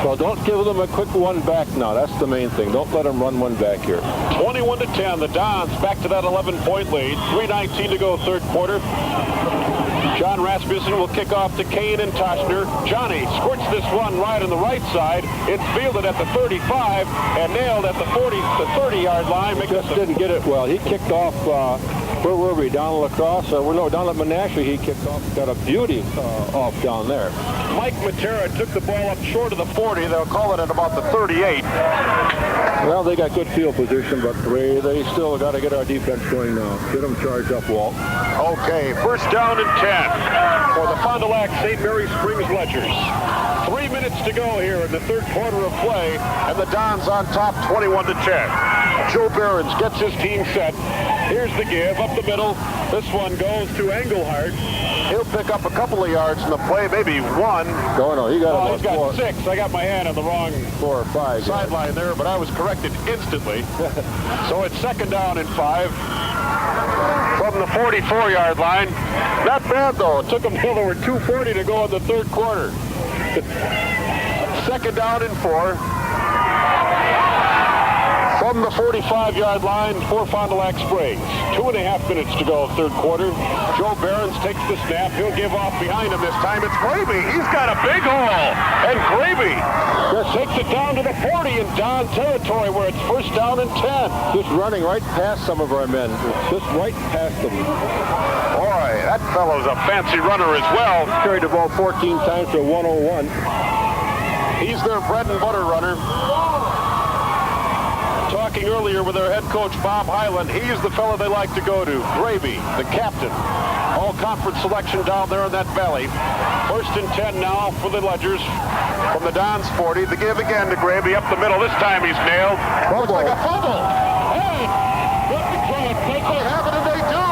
Well, don't give them a quick one back now. That's the main thing. Don't let them run one back here. 21-10, the Dons back to that 11-point lead. 3:19 to go, 3rd quarter. John Rasmussen will kick off to Kane and Toshner. Johnny squirts this one right on the right side. It's fielded at the 35 and nailed at the 30-yard line. Just didn't get it well. He kicked off, where were we, down at La Crosse? No, down at Menasha he kicked off. Got a beauty off down there. Mike Matera took the ball up short of the 40. They'll call it at about the 38. Well, they got good field position, but they still got to get our defense going now. Get them charged up, Walt. Okay, 1st down and 10 for the Fond du Lac St. Mary Springs Ledgers. 3 minutes to go here in the 3rd quarter of play, and the Dons on top 21-10. Joe Behrens gets his team set. Here's the give up the middle. This one goes to Engelhardt. He'll pick up a couple of yards in the play, maybe one. No, he got he's got 4. 6. I got my hand on the wrong 4 or 5 sideline there, but I was corrected instantly. So it's 2nd down and 5 from the 44-yard line. Not bad, though. It took them till there were 2:40 to go in the 3rd quarter. 2nd down and 4. From the 45-yard line for Fond du Lac Springs. 2.5 minutes to go, 3rd quarter. Joe Behrens takes the snap. He'll give off behind him this time. It's Graby. He's got a big hole. And Graby takes it down to the 40 in Don territory where it's 1st down and 10. Just running right past some of our men. Just right past them. Boy, that fellow's a fancy runner as well. Carried the ball 14 times for 101. He's their bread and butter runner. Talking earlier with their head coach, Bob Hyland, he's the fellow they like to go to. Graby, the captain. All-conference selection down there in that valley. 1st and 10 now for the Ledgers. From the Dons 40, the give again to Graby up the middle. This time he's nailed. Looks like a fumble. Hey, they have it and they do.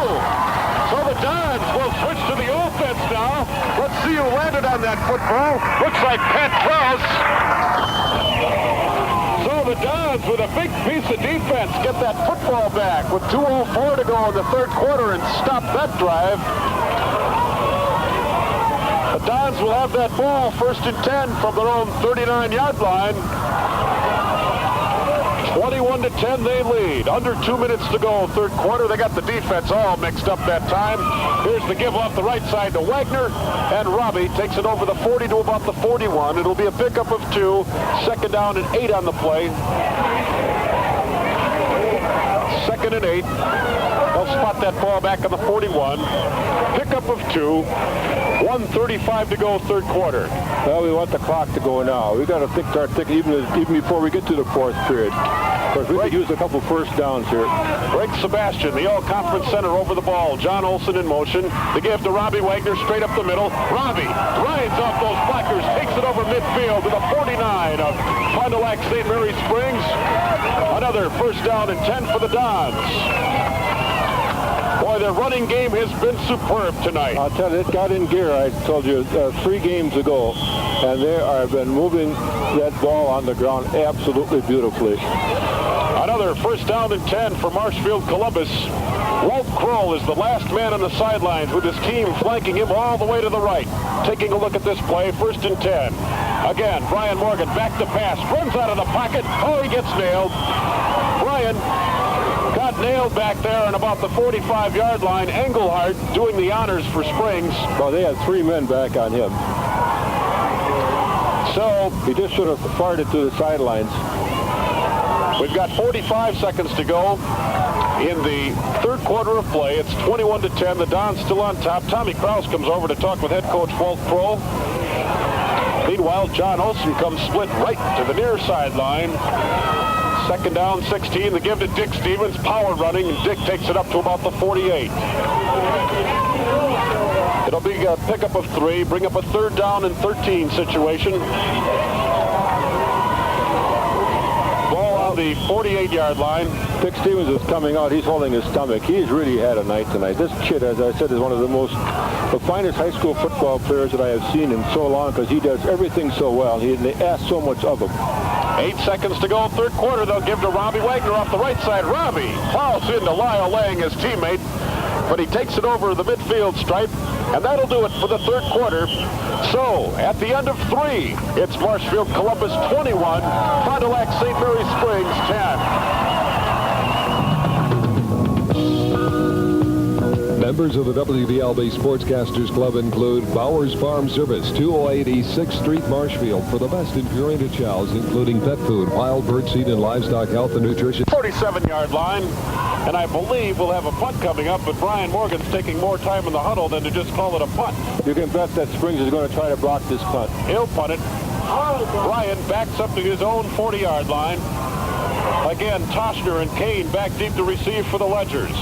So the Dons will switch to the offense now. Let's see who landed on that football. Looks like Pat Krause. So the Dons, with a big piece of defense, get that football back with 2:04 to go in the 3rd quarter and stop that drive. The Dons will have that ball 1st and 10 from their own 39-yard line. 21-10 they lead. Under 2 minutes to go, 3rd quarter. They got the defense all mixed up that time. Here's the give off the right side to Wagner, and Robbie takes it over the 40 to about the 41. It'll be a pickup of 2. 2nd down and 8 on the play. 2nd and 8. They'll spot that ball back on the 41. Pickup of 2. 1:35 to go, 3rd quarter. Well, we want the clock to go now. We got to think our ticket even before we get to the 4th period. Of course, we could use a couple first downs here. Greg Sebastian, the all-conference center, over the ball. John Olson in motion. The give to Robbie Wagner straight up the middle. Robbie rides off those blockers, takes it over midfield to the 49 of Fond du Lac St. Mary Springs. Another first down and 10 for the Dons. Boy, their running game has been superb tonight. I'll tell you, it got in gear, I told you, 3 games ago, and they have been moving that ball on the ground absolutely beautifully. Another first down and 10 for Marshfield Columbus. Walt Kroll is the last man on the sidelines with his team flanking him all the way to the right. Taking a look at this play, first and 10. Again, Brian Morgan back to pass, runs out of the pocket. Oh, he gets nailed. Brian got nailed back there on about the 45-yard line. Engelhardt doing the honors for Springs. Well, they had 3 men back on him. So he just sort of fired it to the sidelines. We've got 45 seconds to go in the third quarter of play. It's 21-10. The Dons still on top. Tommy Kraus comes over to talk with head coach Walt Kroll. Meanwhile, John Olson comes split right to the near sideline. Second down, 16. The give to Dick Stevens. Power running, and Dick takes it up to about the 48. It'll be a pickup of 3. Bring up a third down and 13 situation. The 48-yard line. Dick Stevens is coming out. He's holding his stomach. He's really had a night tonight. This kid, as I said, is one of the finest high school football players that I have seen in so long, because he does everything so well. They ask so much of him. 8 seconds to go, third quarter. They'll give to Robbie Wagner off the right side. Robbie plows into Lyle Lang, his teammate, but he takes it over the midfield stripe, and that'll do it for the third quarter. So, at the end of 3, it's Marshfield Columbus 21, Fond du Lac St. Mary Springs 10. Members of the WDLB Sportscasters Club include Bowers Farm Service, 208 East 6th Street, Marshfield, for the best in purina chows, including pet food, wild bird seed, and livestock health and nutrition. 47-yard line. And I believe we'll have a punt coming up, but Brian Morgan's taking more time in the huddle than to just call it a punt. You can bet that Springs is going to try to block this punt. He'll punt it. Brian backs up to his own 40-yard line. Again, Toshner and Kane back deep to receive for the Ledgers.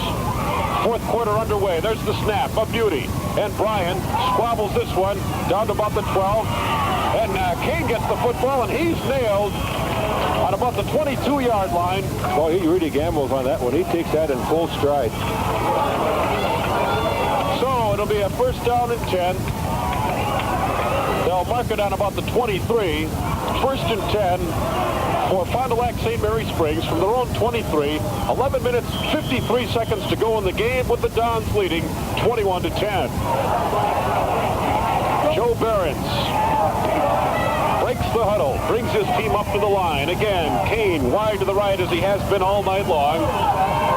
Fourth quarter underway. There's the snap, a beauty. And Brian squabbles this one down to about the 12. And Kane gets the football, and he's nailed on about the 22-yard line. Well, he really gambles on that one. He takes that in full stride. So it'll be a first down and 10. They'll mark it on about the 23. First and 10 for Fond du Lac St. Mary Springs from their own 23. 11 minutes, 53 seconds to go in the game, with the Dons leading 21-10. Joe Behrens breaks the huddle, brings his team up to the line. Again, Kane wide to the right as he has been all night long.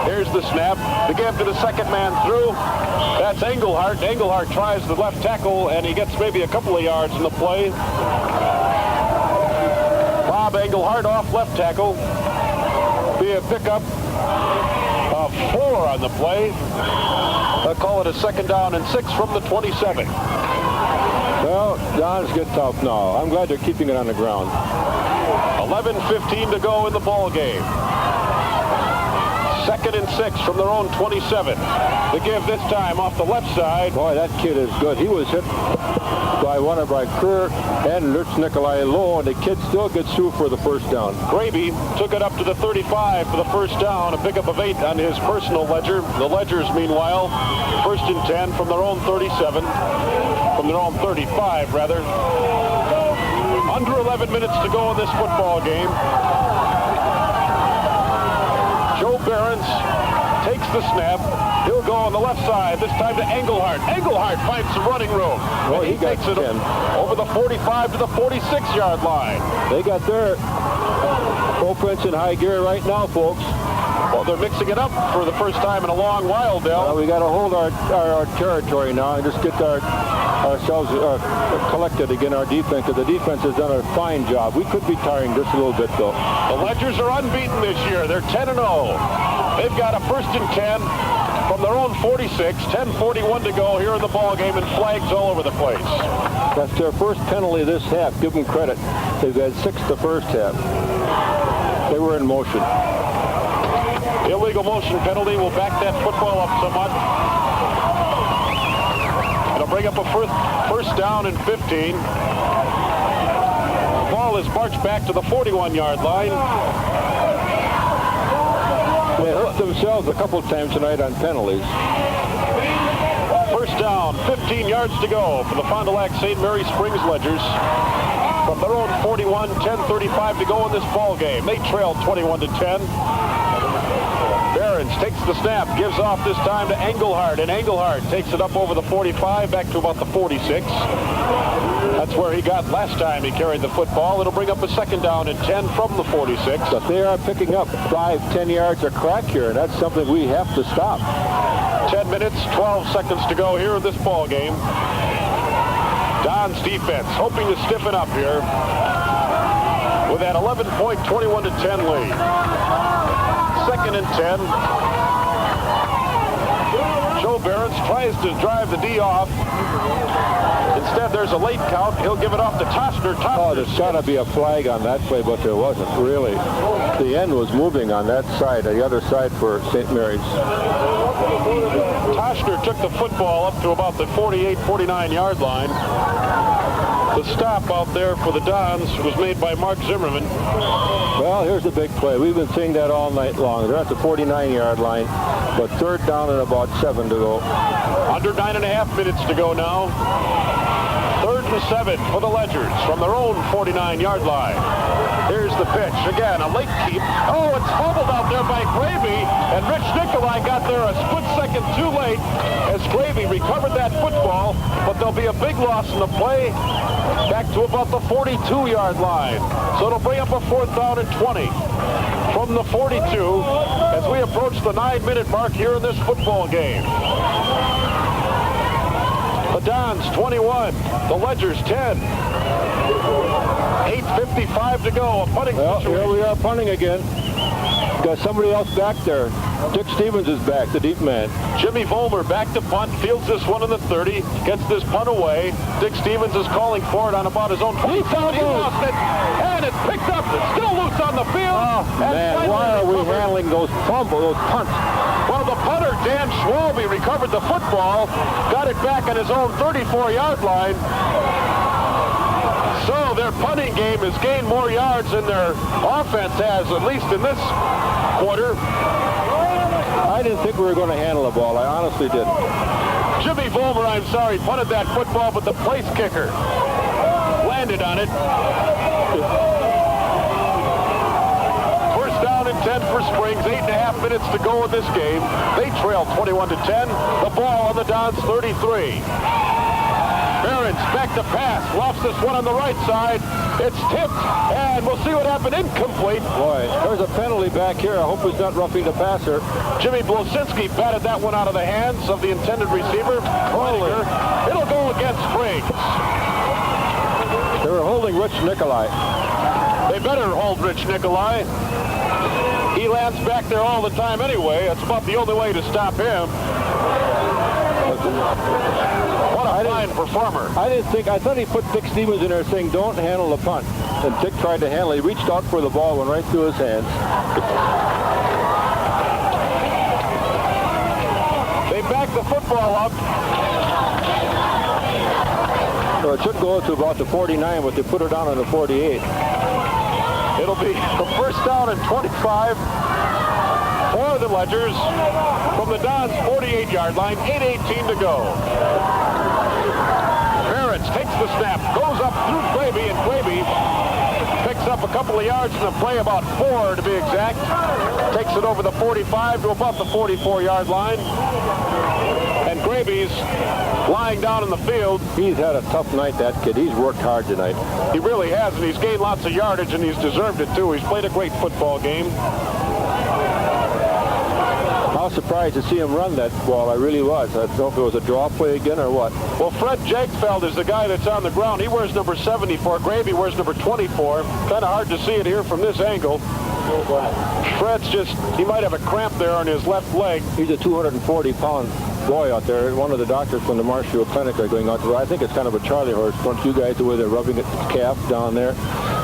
Here's the snap. The give to the second man through. That's Engelhardt. Engelhardt tries the left tackle, and he gets maybe a couple of yards in the play. Bob Engelhardt off left tackle. Be a pickup of 4 on the play. They'll call it a second down and 6 from the 27. Well, Dons get tough now. I'm glad they're keeping it on the ground. 11:15 to go in the ball game. Second and 6 from their own 27. The give this time off the left side. Boy, that kid is good. He was hit by Kerr and Lutz Nikolai Low, and the kid still gets through for the first down. Graby took it up to the 35 for the first down, a pickup of 8 on his personal ledger. The Ledgers, meanwhile, first and 10 from their own 37, from their own 35, rather. Under 11 minutes to go in this football game. Joe Behrens takes the snap. He'll go on the left side, this time to Engelhardt. Engelhardt finds some running room. Well, he takes it over the 45 to the 46-yard line. They got their offense in high gear right now, folks. Well, they're mixing it up for the first time in a long while, Dell. Well, we got to hold our territory now and just get ourselves collected again, our defense, because the defense has done a fine job. We could be tiring just a little bit, though. The Ledgers are unbeaten this year. They're 10-0. They've got a first and 10 from their own 46, 10:41 to go here in the ball game, and flags all over the place. That's their first penalty this half. Give them credit. They've had 6 the first half. They were in motion. Illegal motion penalty will back that football up somewhat. It'll bring up a first down and 15. The ball is marched back to the 41-yard line. They hurt themselves a couple of times tonight on penalties. First down, 15 yards to go for the Fond du Lac St. Mary Springs Ledgers. From their own 41, 10:35 to go in this ball game. They trail 21-10. Behrens takes the snap, gives off this time to Engelhardt, and Engelhardt takes it up over the 45, back to about the 46. That's where he got last time he carried the football. It'll bring up a second down and 10 from the 46. But they are picking up 5-10 yards of crack here, and that's something we have to stop. 10 minutes, 12 seconds to go here in this ball game. Don's defense hoping to stiffen up here with that 11-point, 21-10 lead. Second and 10. Joe Behrens tries to drive the D off. Instead, there's a late count. He'll give it off to Toshner. Oh, there's got to be a flag on that play, but there wasn't really. The end was moving on that side, the other side for St. Mary's. Toshner took the football up to about the 48, 49-yard line. The stop out there for the Dons was made by Mark Zimmerman. Well, here's the big play. We've been seeing that all night long. They're at the 49-yard line, but third down and about 7 to go. Under 9.5 minutes to go now. 3rd and 7 for the Ledgers from their own 49-yard line. Here's the pitch. Again, a late keep. Oh, it's fumbled out there by Gravy, and Rich Nicolai got there a split second too late as Gravy recovered that football, but there'll be a big loss in the play back to about the 42-yard line. So it'll bring up a 4th down and 20 from the 42 as we approach the 9-minute mark here in this football game. The Dons 21, the Ledgers 10. 8:55 to go. A punting situation. Here we are punting again. Got somebody else back there. Dick Stevens is back, the deep man. Jimmy Vollmer back to punt, fields this one in the 30, gets this punt away. Dick Stevens is calling for it on about his own 20. He lost it, and it's picked up. It's still loose on the field. Oh, man, why are we handling those punts? Well, the punter, Dan Schwalbe, recovered the football, got it back on his own 34-yard line. So their punting game has gained more yards than their offense has, at least in this quarter. I didn't think we were going to handle the ball. I honestly didn't. Jimmy Vollmer, I'm sorry, punted that football, but the place kicker landed on it. First down and 10 for Springs. 8.5 minutes to go in this game. They trail 21-10. The ball on the Dons 33. Behrens back to pass. Lofts this one on the right side. It's tipped, and we'll see what happened. Incomplete. Boy, there's a penalty back here. I hope he's not roughing the passer. Jimmy Blosinski batted that one out of the hands of the intended receiver. It'll go against Springs. They were holding Rich Nicolai. They better hold Rich Nicolai. He lands back there all the time anyway. That's about the only way to stop him. What a fine performer. I thought he put Dick Stevens in there saying, don't handle the punt. And Dick tried to handle it. He reached out for the ball, went right through his hands. They back the football up. So it should go to about the 49, but they put it down on the 48. It'll be the first down and 25 for the Ledgers from the Dons 48-yard line. 8:18 to go. Behrens takes the snap, goes up through Gravy, and Gravy picks up a couple of yards in the play, about 4 to be exact. Takes it over the 45 to about the 44-yard line. And Gravy's lying down in the field. He's had a tough night, that kid. He's worked hard tonight. He really has, and he's gained lots of yardage, and he's deserved it, too. He's played a great football game. I was surprised to see him run that ball. I really was. I don't know if it was a draw play again or what. Well, Fred Jagfeld is the guy that's on the ground. He wears number 74. Gravy wears number 24. Kind of hard to see it here from this angle. Fred's he might have a cramp there on his left leg. He's a 240-pound boy out there. One of the doctors from the Marshfield Clinic are going out there. I think it's kind of a Charlie horse. Don't you guys, the way they're rubbing its calf down there?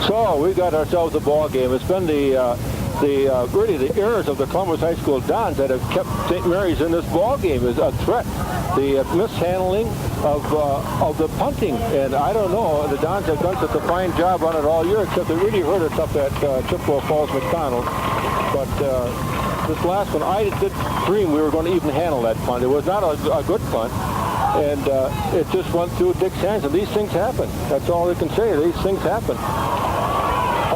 So we got ourselves a ball game. It's been the really the errors of the Columbus High School Dons that have kept St. Mary's in this ball game is a threat. The mishandling of the punting, and I don't know, the Dons have done such a fine job on it all year, except it really hurt us up at Chippewa Falls McDonald. But this last one, I did dream we were going to even handle that punt. It was not a good punt, and it just went through Dick's hands, and these things happen. That's all we can say. These things happen.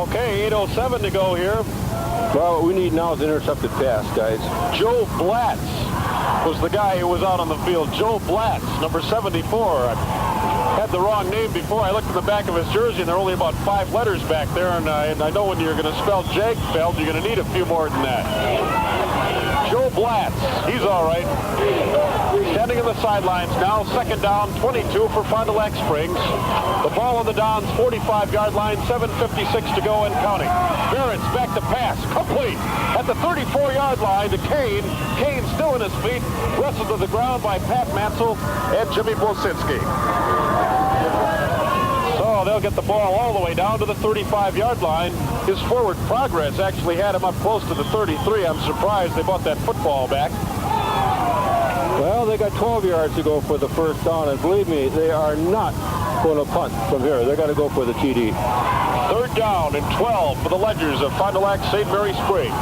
Okay, 8:07 to go here. Well, what we need now is an intercepted pass, guys. Joe Blatz was the guy who was out on the field. Joe Blatz, number 74. I had the wrong name before. I looked at the back of his jersey, and there are only about 5 letters back there, and I know when you're going to spell Jagfeld, you're going to need a few more than that. Joe Blatz, he's all right. Standing in the sidelines now, second down, 22 for Fond du Lac Springs. The ball on the Dons' 45-yard line, 7:56 to go and counting. Barrett's back to pass, complete. At the 34-yard line to Kane. Kane still in his feet, wrestled to the ground by Pat Mansell and Jimmy Bosinski. So they'll get the ball all the way down to the 35-yard line. His forward progress actually had him up close to the 33. I'm surprised they brought that football back. Well, they got 12 yards to go for the first down, and believe me, they are not going to punt from here. They're going to go for the TD. Third down and 12 for the Ledgers of Fond du Lac St. Mary Springs.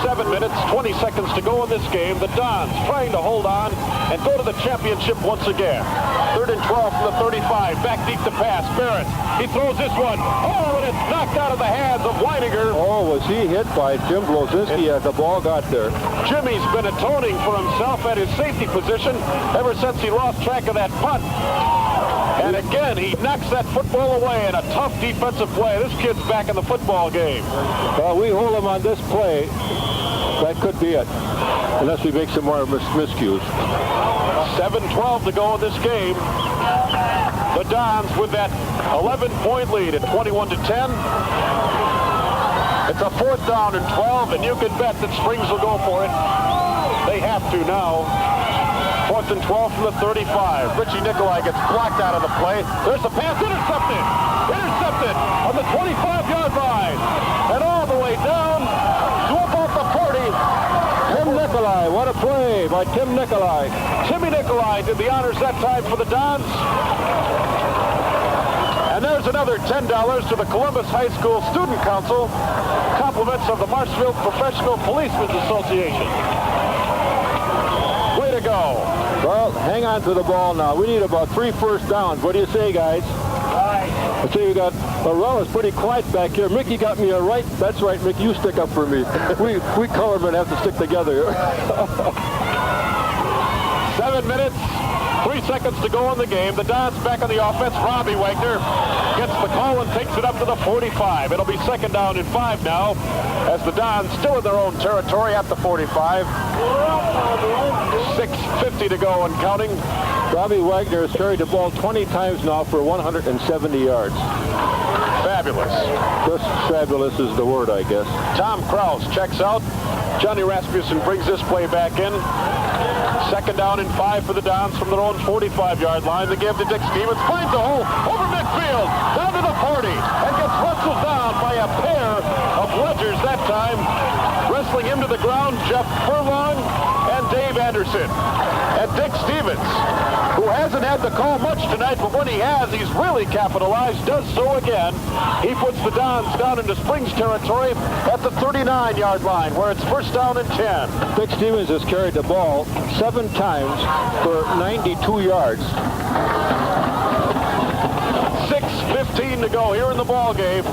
7 minutes, 20 seconds to go in this game. The Dons trying to hold on and go to the championship once again. Third and 12 from the 35. Back deep to pass. Barrett, he throws this one. Oh, and it's knocked out of the hands of Weininger. Oh, was he hit by Jim Blozinski as the ball got there? Jimmy's been atoning for himself at his safety position ever since he lost track of that punt. And again, he knocks that football away in a tough defensive play. This kid's back in the football game. Well, we hold him on this play. That could be it, unless we make some more miscues. 7:12 to go in this game. The Dons with that 11-point lead at 21-10. It's a fourth down and 12, and you can bet that Springs will go for it. They have to now. Fourth and 12 from the 35. Richie Nicolai gets blocked out of the play. There's the pass. Intercepted. Intercepted on the 25-yard line. And all the way down to about the 40. Tim Nicolai, what a play by Tim Nicolai. Timmy Nicolai did the honors that time for the Dons. And there's another $10 to the Columbus High School Student Council. Compliments of the Marshfield Professional Policemen's Association. Way to go. Well, hang on to the ball now. We need about 3 first downs. What do you say, guys? I see you got, well, it's pretty quiet back here. Mickey got me a right. That's right, Mickey, you stick up for me. We colormen have to stick together. 7 minutes, 3 seconds to go in the game. The Dons back on the offense. Robbie Wagner gets the call and takes it up to the 45. It'll be second down and 5 now as the Dons still in their own territory at the 45. 6:50 to go and counting. Robbie Wagner has carried the ball 20 times now for 170 yards. Fabulous. Just fabulous is the word, I guess. Tom Kraus checks out. Johnny Rasmussen brings this play back in. Second down and 5 for the Dons from their own 45-yard line. They give to Dick Stevens. Finds a hole over midfield. Down to the 40. And gets wrestled down by a pair of Ledgers that time. Wrestling him to the ground, Jeff Furlong and Dave Anderson. And Dick Stevens, who hasn't had the call much tonight, but when he has, he's really capitalized, does so again. He puts the Dons down into Springs territory at the 39-yard line, where it's first down and 10. Dick Stevens has carried the ball 7 times for 92 yards. 6:15 to go here in the ball game.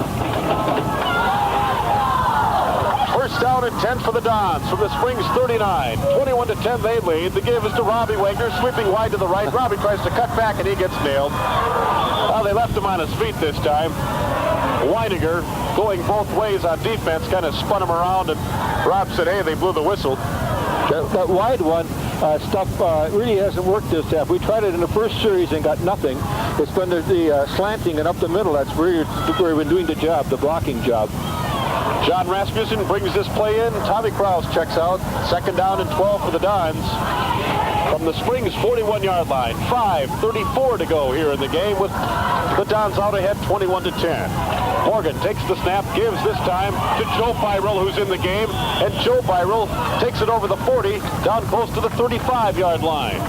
First down and 10 for the Dons from the Springs 39. 21-10 they lead. The give is to Robbie Wagner, sweeping wide to the right. Robbie tries to cut back and he gets nailed. Well, they left him on his feet this time. Weininger going both ways on defense kind of spun him around, and Rob said, hey, they blew the whistle. That wide one stuff really hasn't worked this half. We tried it in the first series and got nothing. It's been the slanting and up the middle. That's where we've been doing the job, the blocking job. John Rasmussen brings this play in. Tommy Kraus checks out. Second down and 12 for the Dons from the Springs 41-yard line. 5:34 to go here in the game with the Dons out ahead 21-10. Morgan takes the snap, gives this time to Joe Byrell, who's in the game, and Joe Byrell takes it over the 40, down close to the 35-yard line.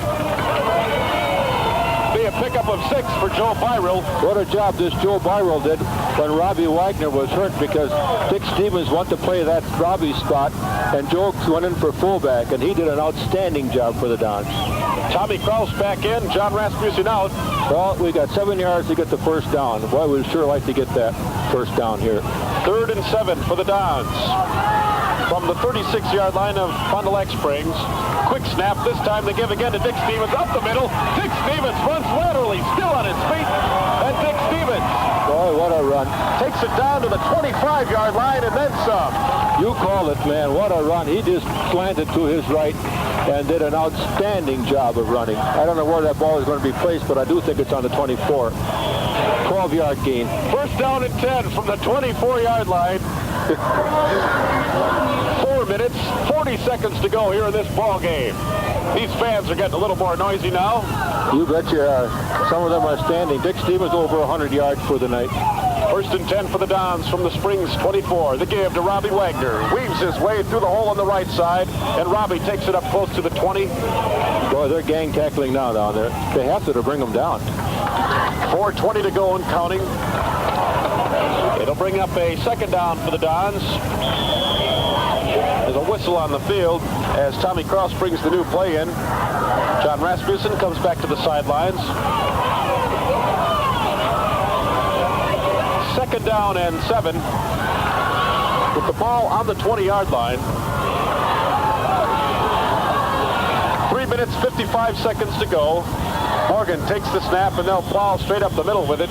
Be a pickup of 6 for Joe Byrell. What a job this Joe Byrell did when Robbie Wagner was hurt, because Dick Stevens wanted to play that Robbie spot, and Joe went in for fullback, and he did an outstanding job for the Dons. Tommy Kraus back in, John Rasmussen out. Well, we got 7 yards to get the first down. Boy, we'd sure like to get that first down here. 3rd and 7 for the Dons. From the 36-yard line of Fond du Lac Springs. Quick snap. This time they give again to Dick Stevens up the middle. Dick Stevens runs laterally, still on his feet. And Dick Stevens, boy, what a run. Takes it down to the 25-yard line and then some. You call it, man. What a run. He just slanted to his right and did an outstanding job of running. I don't know where that ball is going to be placed, but I do think it's on the 24. 12-yard gain. First down and 10 from the 24-yard line. 4 minutes, 40 seconds to go here in this ball game. These fans are getting a little more noisy now. You bet you are. Some of them are standing. Dick Stevens over 100 yards for the night. 1st and 10 for the Dons from the Springs 24. The give to Robbie Wagner. Weaves his way through the hole on the right side, and Robbie takes it up close to the 20. Boy, they're gang tackling now down there. They have to bring them down. 4:20 to go and counting. It'll bring up a 2nd down for the Dons. There's a whistle on the field as Tommy Kraus brings the new play in. John Rasmussen comes back to the sidelines. 2nd down and 7 with the ball on the 20-yard line. 3 minutes, 55 seconds to go. Morgan takes the snap, and they'll plow straight up the middle with it.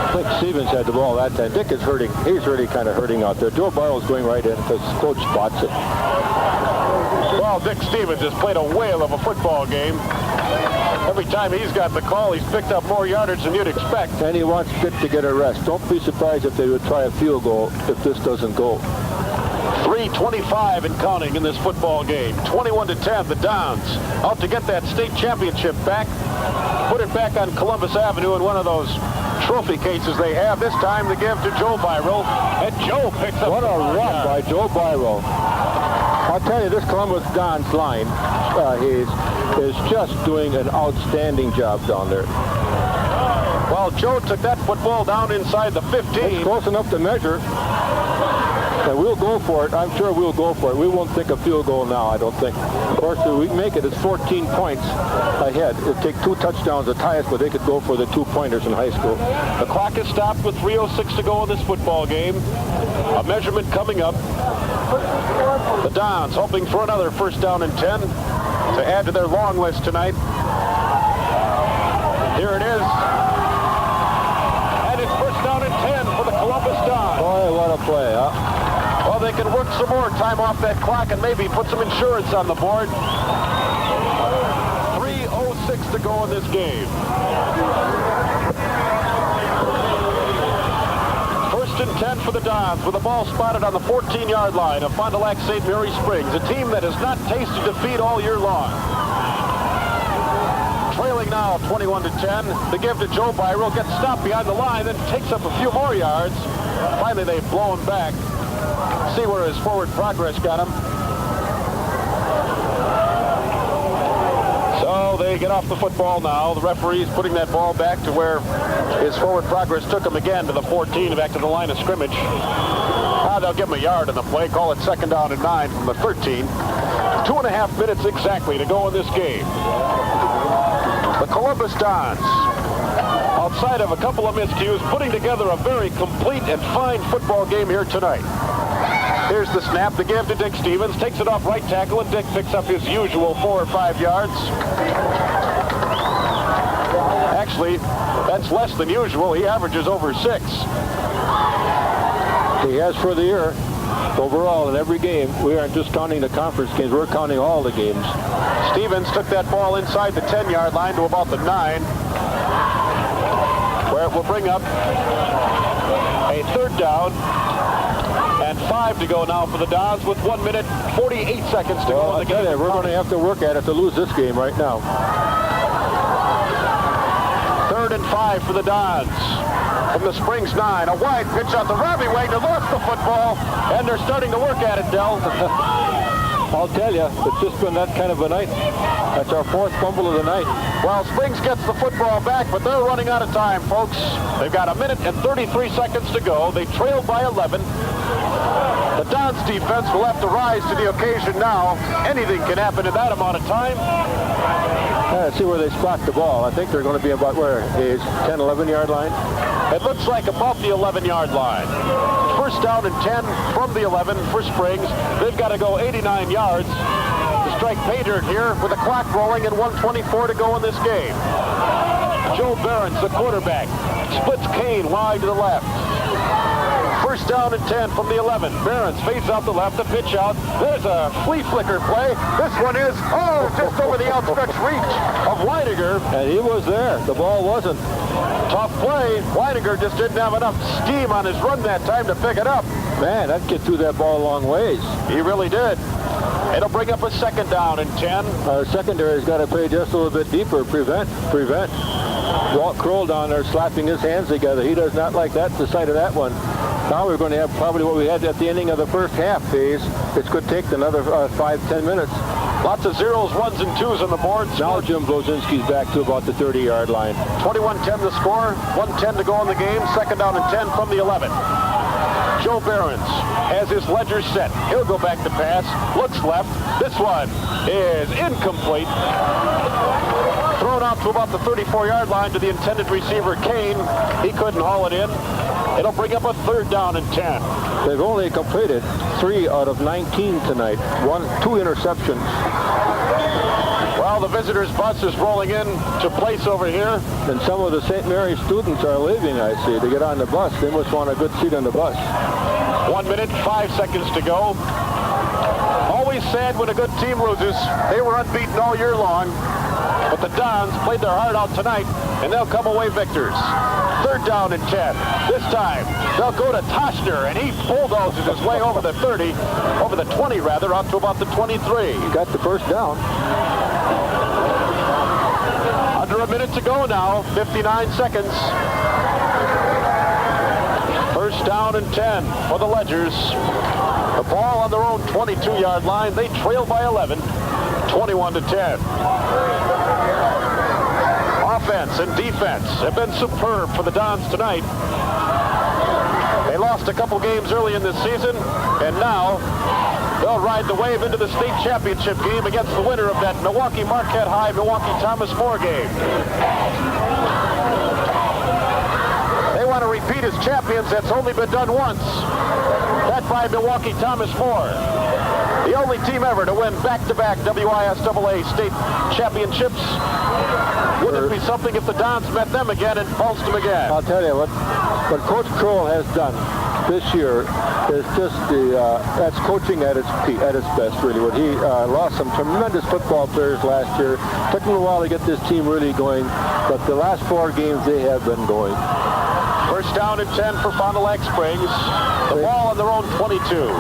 I think Stevens had the ball that time. Dick is hurting. He's really kind of hurting out there. Joe Byrell's going right in because coach spots it. Well, Dick Stevens has played a whale of a football game. Every time he's got the call, he's picked up more yardage than you'd expect. And he wants Dick to get a rest. Don't be surprised if they would try a field goal if this doesn't go. 3:25 and counting in this football game. 21-10, the Dons out to get that state championship back. Put it back on Columbus Avenue in one of those trophy cases they have. This time the give to Joe Byrell, and Joe picks up. What a run by Joe Byrell. I'll tell you, this Columbus Dons line, Hayes, is just doing an outstanding job down there. Well, Joe took that football down inside the 15. It's close enough to measure. And we'll go for it. I'm sure we'll go for it. We won't think a field goal now, I don't think. Of course, if we make it, it's 14 points ahead. It'll take 2 touchdowns to tie us, but they could go for the 2-pointers in high school. The clock is stopped with 3:06 to go in this football game. A measurement coming up. The Dons hoping for another 1st down and 10 to add to their long list tonight. Here it is. And it's 1st down and 10 for the Columbus Dons. Boy, what a play, huh? Well, they can work some more time off that clock and maybe put some insurance on the board. 3:06 to go in this game. 1st and 10 for the Dons with the ball spotted on the 14-yard line of Fond du Lac St. Mary Springs, a team that has not tasted defeat all year long. Trailing now 21-10. The give to Joe Byrell, gets stopped behind the line, then takes up a few more yards. Finally, they've blown back. See where his forward progress got him. So they get off the football now. The referee's putting that ball back to where his forward progress took him again to the 14, back to the line of scrimmage. They'll give him a yard in the play. Call it 2nd down and 9 from the 13. 2.5 minutes exactly to go in this game. The Columbus Dons, outside of a couple of miscues, putting together a very complete and fine football game here tonight. Here's the snap, the give to Dick Stevens, takes it off right tackle, and Dick picks up his usual 4 or 5 yards. Actually, that's less than usual. He averages over 6. He has for the year. Overall, in every game, we aren't just counting the conference games, we're counting all the games. Stevens took that ball inside the 10-yard line to about the 9, where it will bring up a 3rd down and 5 to go now for the Dons with 1 minute, 48 seconds to go in the game. We're going to have to work at it to lose this game right now. 3rd 3rd and 5 for the Dons. From the Springs 9, a wide pitch out to Robbie Wagner, lost the football, and they're starting to work at it, Del. I'll tell you, it's just been that kind of a night. That's our 4th fumble of the night. Well, Springs gets the football back, but they're running out of time, folks. They've got 1 minute and 33 seconds to go. They trail by 11. The Dons defense will have to rise to the occasion now. Anything can happen in that amount of time. Let's see where they spot the ball. I think they're going to be about where? Is 10, 11-yard line? It looks like about the 11-yard line. First down and 10 from the 11 for Springs. They've got to go 89 yards to strike pay dirt here with the clock rolling and 1:24 to go in this game. Joe Behrens, the quarterback, splits Kane wide to the left. First down and 10 from the 11. Behrens fades out the left, the pitch out. There's a flea flicker play. This one is, just over the outstretched reach of Weidiger. And he was there. The ball wasn't. Tough play. Weidiger just didn't have enough steam on his run that time to pick it up. Man, that kid threw that ball a long ways. He really did. It'll bring up a 2nd down and 10. Our secondary's got to play just a little bit deeper. Prevent. Walt Kroll down there slapping his hands together. He does not like that, the sight of that one. Now we're going to have probably what we had at the ending of the first half, Hayes. It's going to take another 5-10 minutes. Lots of 0s, 1s, and 2s on the board. Now Jim Blozinski's back to about the 30-yard line. 21-10 the score. 1:10 to go in the game. 2nd down and 10 from the 11. Joe Behrens has his ledger set. He'll go back to pass. Looks left. This one is incomplete. Thrown out to about the 34-yard line to the intended receiver, Kane. He couldn't haul it in. It'll bring up a 3rd down and 10. They've only completed 3 out of 19 tonight. 2 interceptions. Well, the visitors' bus is rolling in to place over here. And some of the St. Mary's students are leaving, I see, to get on the bus. They must want a good seat on the bus. 1 minute, 5 seconds to go. Always sad when a good team loses. They were unbeaten all year long. But the Dons played their heart out tonight, and they'll come away victors. 3rd down and 10. This time, they'll go to Toshner, and he bulldozes his way over the 30, over the 20 rather, out to about the 23. He got the first down. Under a minute to go now, 59 seconds. First down and 10 for the Ledgers. The ball on their own 22-yard line. They trail by 11, 21-10. Offense and defense have been superb for the Dons tonight. They lost a couple games early in this season, and now they'll ride the wave into the state championship game against the winner of that Milwaukee Marquette High, Milwaukee Thomas More game. They want to repeat as champions. That's only been done once. That by Milwaukee Thomas More. The only team ever to win back-to-back WISAA state championships. Wouldn't it be something if the Dons met them again and pulsed them again? I'll tell you what Coach Kroll has done this year is just that's coaching at its peak, at its best, really. When he lost some tremendous football players last year, took him a while to get this team really going, but the last 4 games they have been going. First down and 10 for Fond du Lac Springs. The ball on their own 22.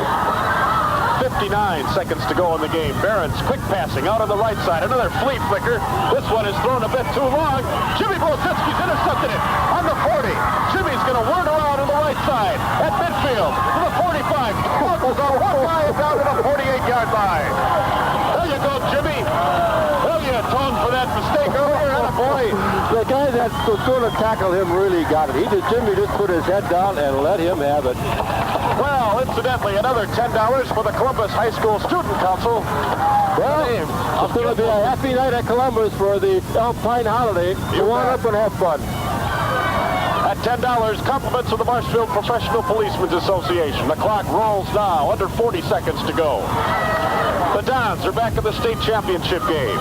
59 seconds to go in the game. Behrens, quick passing out on the right side. Another flea flicker. This one is thrown a bit too long. Jimmy Blozinski's intercepted it on the 40. Jimmy's going to whirl around on the right side at midfield to the 45. Buckles on one line down to the 48-yard line. There you go, Jimmy. Well, you atoned for that mistake earlier. Boy, the guy that was going to tackle him really got it. Jimmy just put his head down and let him have it. Well, incidentally, another $10 for the Columbus High School Student Council. Well, it's going to be a happy night at Columbus for the Alpine holiday. You want up and have fun. At $10, compliments of the Marshfield Professional Policemen's Association. The clock rolls now, under 40 seconds to go. The Dons are back in the state championship game.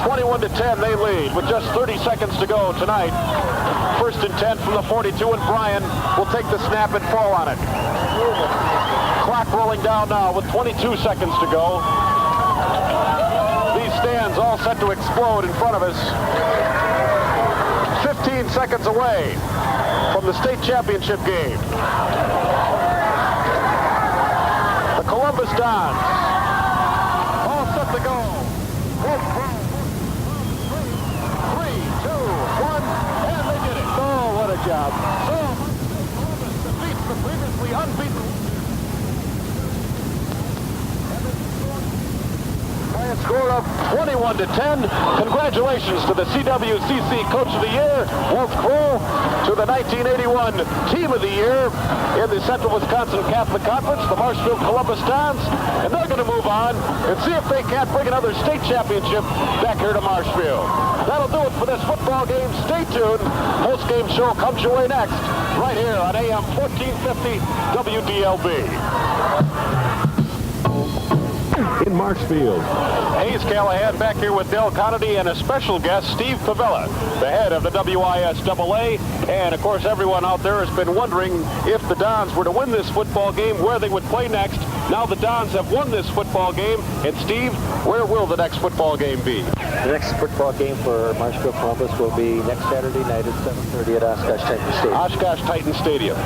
21-10, they lead with just 30 seconds to go tonight. First and 10 from the 42, and Bryan will take the snap and fall on it. Clock rolling down now with 22 seconds to go. These stands all set to explode in front of us. 15 seconds away from the state championship game. The Columbus Dons all set to go. 3, 2, 1. unbeaten. By a score of 21-10. Congratulations to the CWCC Coach of the Year, Wolf Kroll, to the 1981 Team of the Year in the Central Wisconsin Catholic Conference, the Marshfield Columbus Dons, and they're going to move on and see if they can't bring another state championship back here to Marshfield. That'll do it for this football game. Stay tuned. Post-game show comes your way next, right here on AM 1450 WDLB. In Marshfield, Hayes Callaghan back here with Del Connaughty and a special guest, Steve Pavella, the head of the WISAA. And, of course, everyone out there has been wondering if the Dons were to win this football game, where they would play next. Now the Dons have won this football game. And, Steve, where will the next football game be? The next football game for Marshfield Columbus will be next Saturday night at 7:30 at Oshkosh Titan Stadium. Oshkosh Titan Stadium.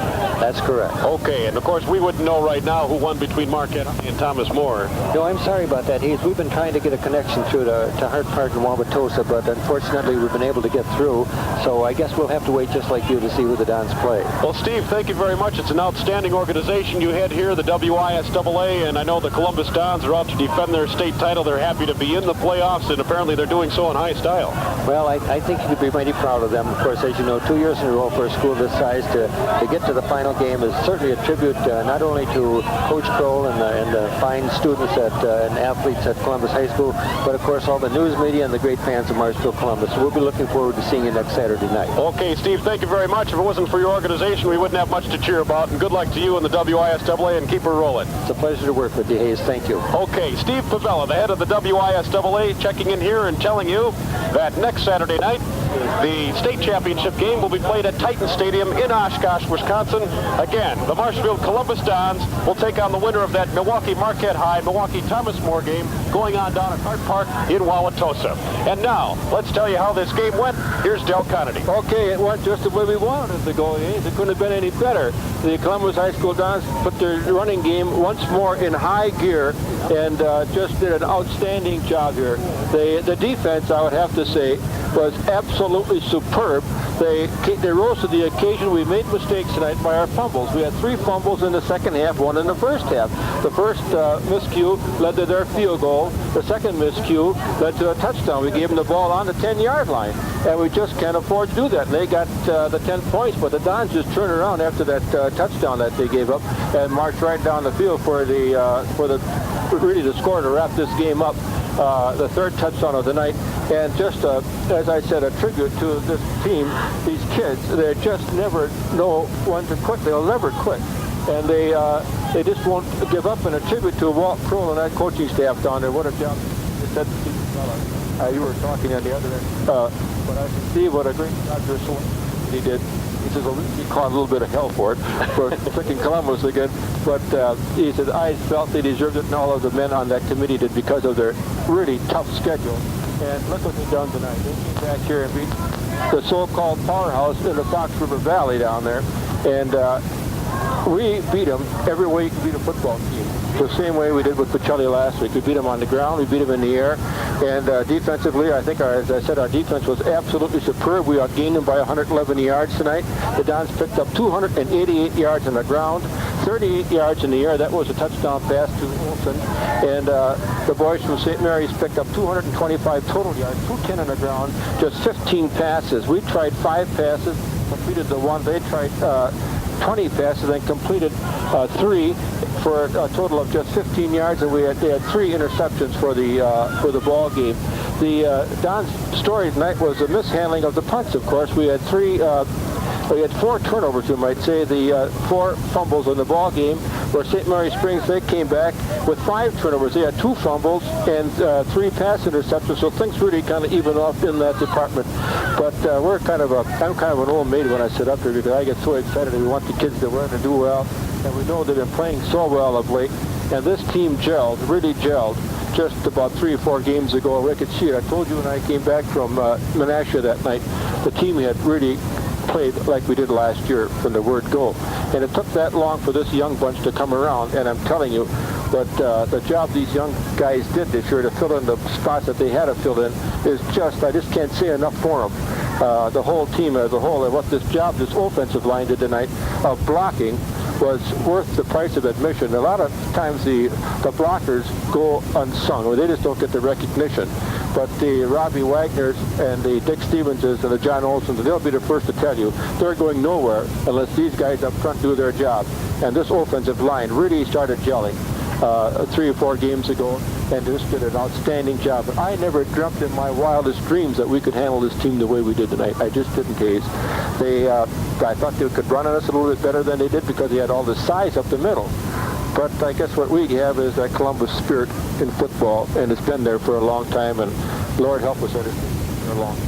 That's correct. Okay, and of course we wouldn't know right now who won between Marquette and Thomas More. No, I'm sorry about that, Hayes. We've been trying to get a connection through to Hart Park and Wauwatosa, but unfortunately we've been able to get through. So I guess we'll have to wait just like you to see who the Dons play. Well, Steve, thank you very much. It's an outstanding organization you had here, the WISAA, and I know the Columbus Dons are out to defend their state title. They're happy to be in the playoffs, and apparently they're doing so in high style. Well, I think you could be mighty proud of them. Of course, as you know, 2 years in a row for a school this size to get to the final game is certainly a tribute not only to Coach Kroll and the fine students and athletes at Columbus High School, but of course all the news media and the great fans of Marshfield Columbus. So we'll be looking forward to seeing you next Saturday night. Okay, Steve, thank you very much. If it wasn't for your organization, we wouldn't have much to cheer about. And good luck to you and the WISAA, and keep her rolling. It's a pleasure to work with you, Hayes. Thank you. Okay, Steve Pavella, the head of the WISAA, checking in here and telling you that next Saturday night, the state championship game will be played at Titan Stadium in Oshkosh, Wisconsin. Again, the Marshfield Columbus Dons will take on the winner of that Milwaukee Marquette High, Milwaukee Thomas More game going on down at Hart Park in Wauwatosa. And now, let's tell you how this game went. Here's Del Connaughty. Okay, it went just the way we wanted it to go, Hayes. It couldn't have been any better. The Columbus High School Dons put their running game once more in high gear and just did an outstanding job here. The defense, I would have to say, was absolutely superb. They rose to the occasion. We made mistakes tonight by our fumbles. We had 3 fumbles in the second half, 1 in the first half. The first miscue led to their field goal. The second miscue led to a touchdown. We gave them the ball on the 10-yard line, and we just can't afford to do that. And they got the 10 points, but the Dons just turned around after that touchdown that they gave up and marched right down the field for the score to wrap this game up. The third touchdown of the night, and just as I said, a tribute to this team. These kids, they just never know when to quit. They'll never quit, and they just won't give up. And a tribute to Walt Kroll and that coaching staff down there. What a job! You were talking on the other end, but I can see what a great job he did. He caught a little bit of hell for it, for picking Columbus again. But he said, I felt they deserved it, and all of the men on that committee did because of their really tough schedule. And look what they've done tonight. They came back here and beat the so-called powerhouse in the Fox River Valley down there. And we beat them every way you can beat a football team. The same way we did with Pacelli last week. We beat them on the ground, we beat them in the air, and defensively, I think, as I said, our defense was absolutely superb. We outgained them by 111 yards tonight. The Dons picked up 288 yards on the ground, 38 yards in the air. That was a touchdown pass to Olson. And the boys from St. Mary's picked up 225 total yards, 210 on the ground, just 15 passes. We tried 5 passes, completed the 1. They tried 20 passes and completed 3 for a total of just 15 yards, and they had 3 interceptions for the ball game. The Don's story tonight was the mishandling of the punts. Of course, we had 4 turnovers, you might say. The 4 fumbles in the ball game, where St. Mary Springs, they came back with 5 turnovers. They had 2 fumbles and 3 pass interceptions, so things really kind of even off in that department. But I'm kind of an old maid when I sit up here because I get so excited and we want the kids to learn and do well. And we know they've been playing so well of late. And this team really gelled just about 3 or 4 games ago. I could see it. I told you when I came back from Menasha that night, the team had really played like we did last year from the word go. And it took that long for this young bunch to come around, and I'm telling you, but the job these young guys did this year to fill in the spots that they had to fill in is just, I just can't say enough for them. The whole team as a whole, and what this offensive line did tonight of blocking was worth the price of admission. A lot of times the blockers go unsung, or they just don't get the recognition. But the Robbie Wagners and the Dick Stevenses and the John Olsons, they'll be the first to tell you they're going nowhere unless these guys up front do their job. And this offensive line really started gelling 3 or 4 games ago, and just did an outstanding job. But I never dreamt in my wildest dreams that we could handle this team the way we did tonight. I just didn't, Hayes. I thought they could run on us a little bit better than they did because they had all the size up the middle. But I guess what we have is that Columbus spirit in football, and it's been there for a long time, and Lord help us for a long time.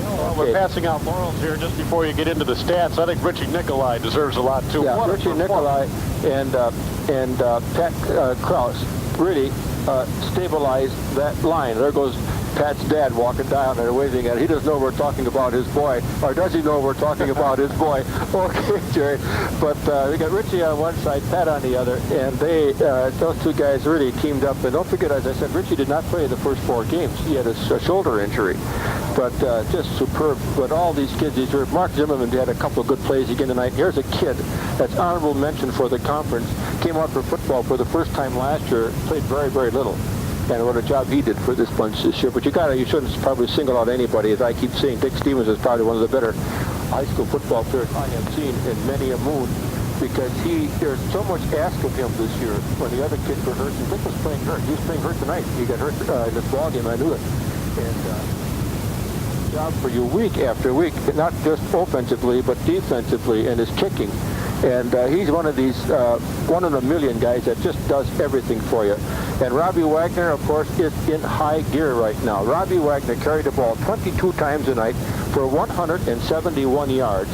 Well, we're passing out laurels here just before you get into the stats. I think Richie Nicolai deserves a lot, too. Yeah, Richie Nicolai and Pat Krause really stabilized that line. There goes Pat's dad walking down there waving at it. He doesn't know we're talking about his boy, or does he know we're talking about his boy? Okay, Jerry. But we got Richie on one side, Pat on the other, and those two guys really teamed up. And don't forget, as I said, Richie did not play the first 4 games. He had a shoulder injury, but just superb. But all these kids, Mark Zimmerman had a couple of good plays again tonight. Here's a kid that's honorable mention for the conference, came out for football for the first time last year, played very, very little. And what a job he did for this bunch this year. But you shouldn't probably single out anybody. As I keep saying, Dick Stevens is probably one of the better high school football players I have seen in many a moon, because there's so much asked of him this year when the other kids were hurt. And Dick was playing hurt. He was playing hurt tonight. He got hurt in this ball game. I knew it. And job for you week after week, not just offensively, but defensively, and his kicking. And he's one of these, one in a million guys that just does everything for you. And Robbie Wagner, of course, is in high gear right now. Robbie Wagner carried the ball 22 times tonight for 171 yards.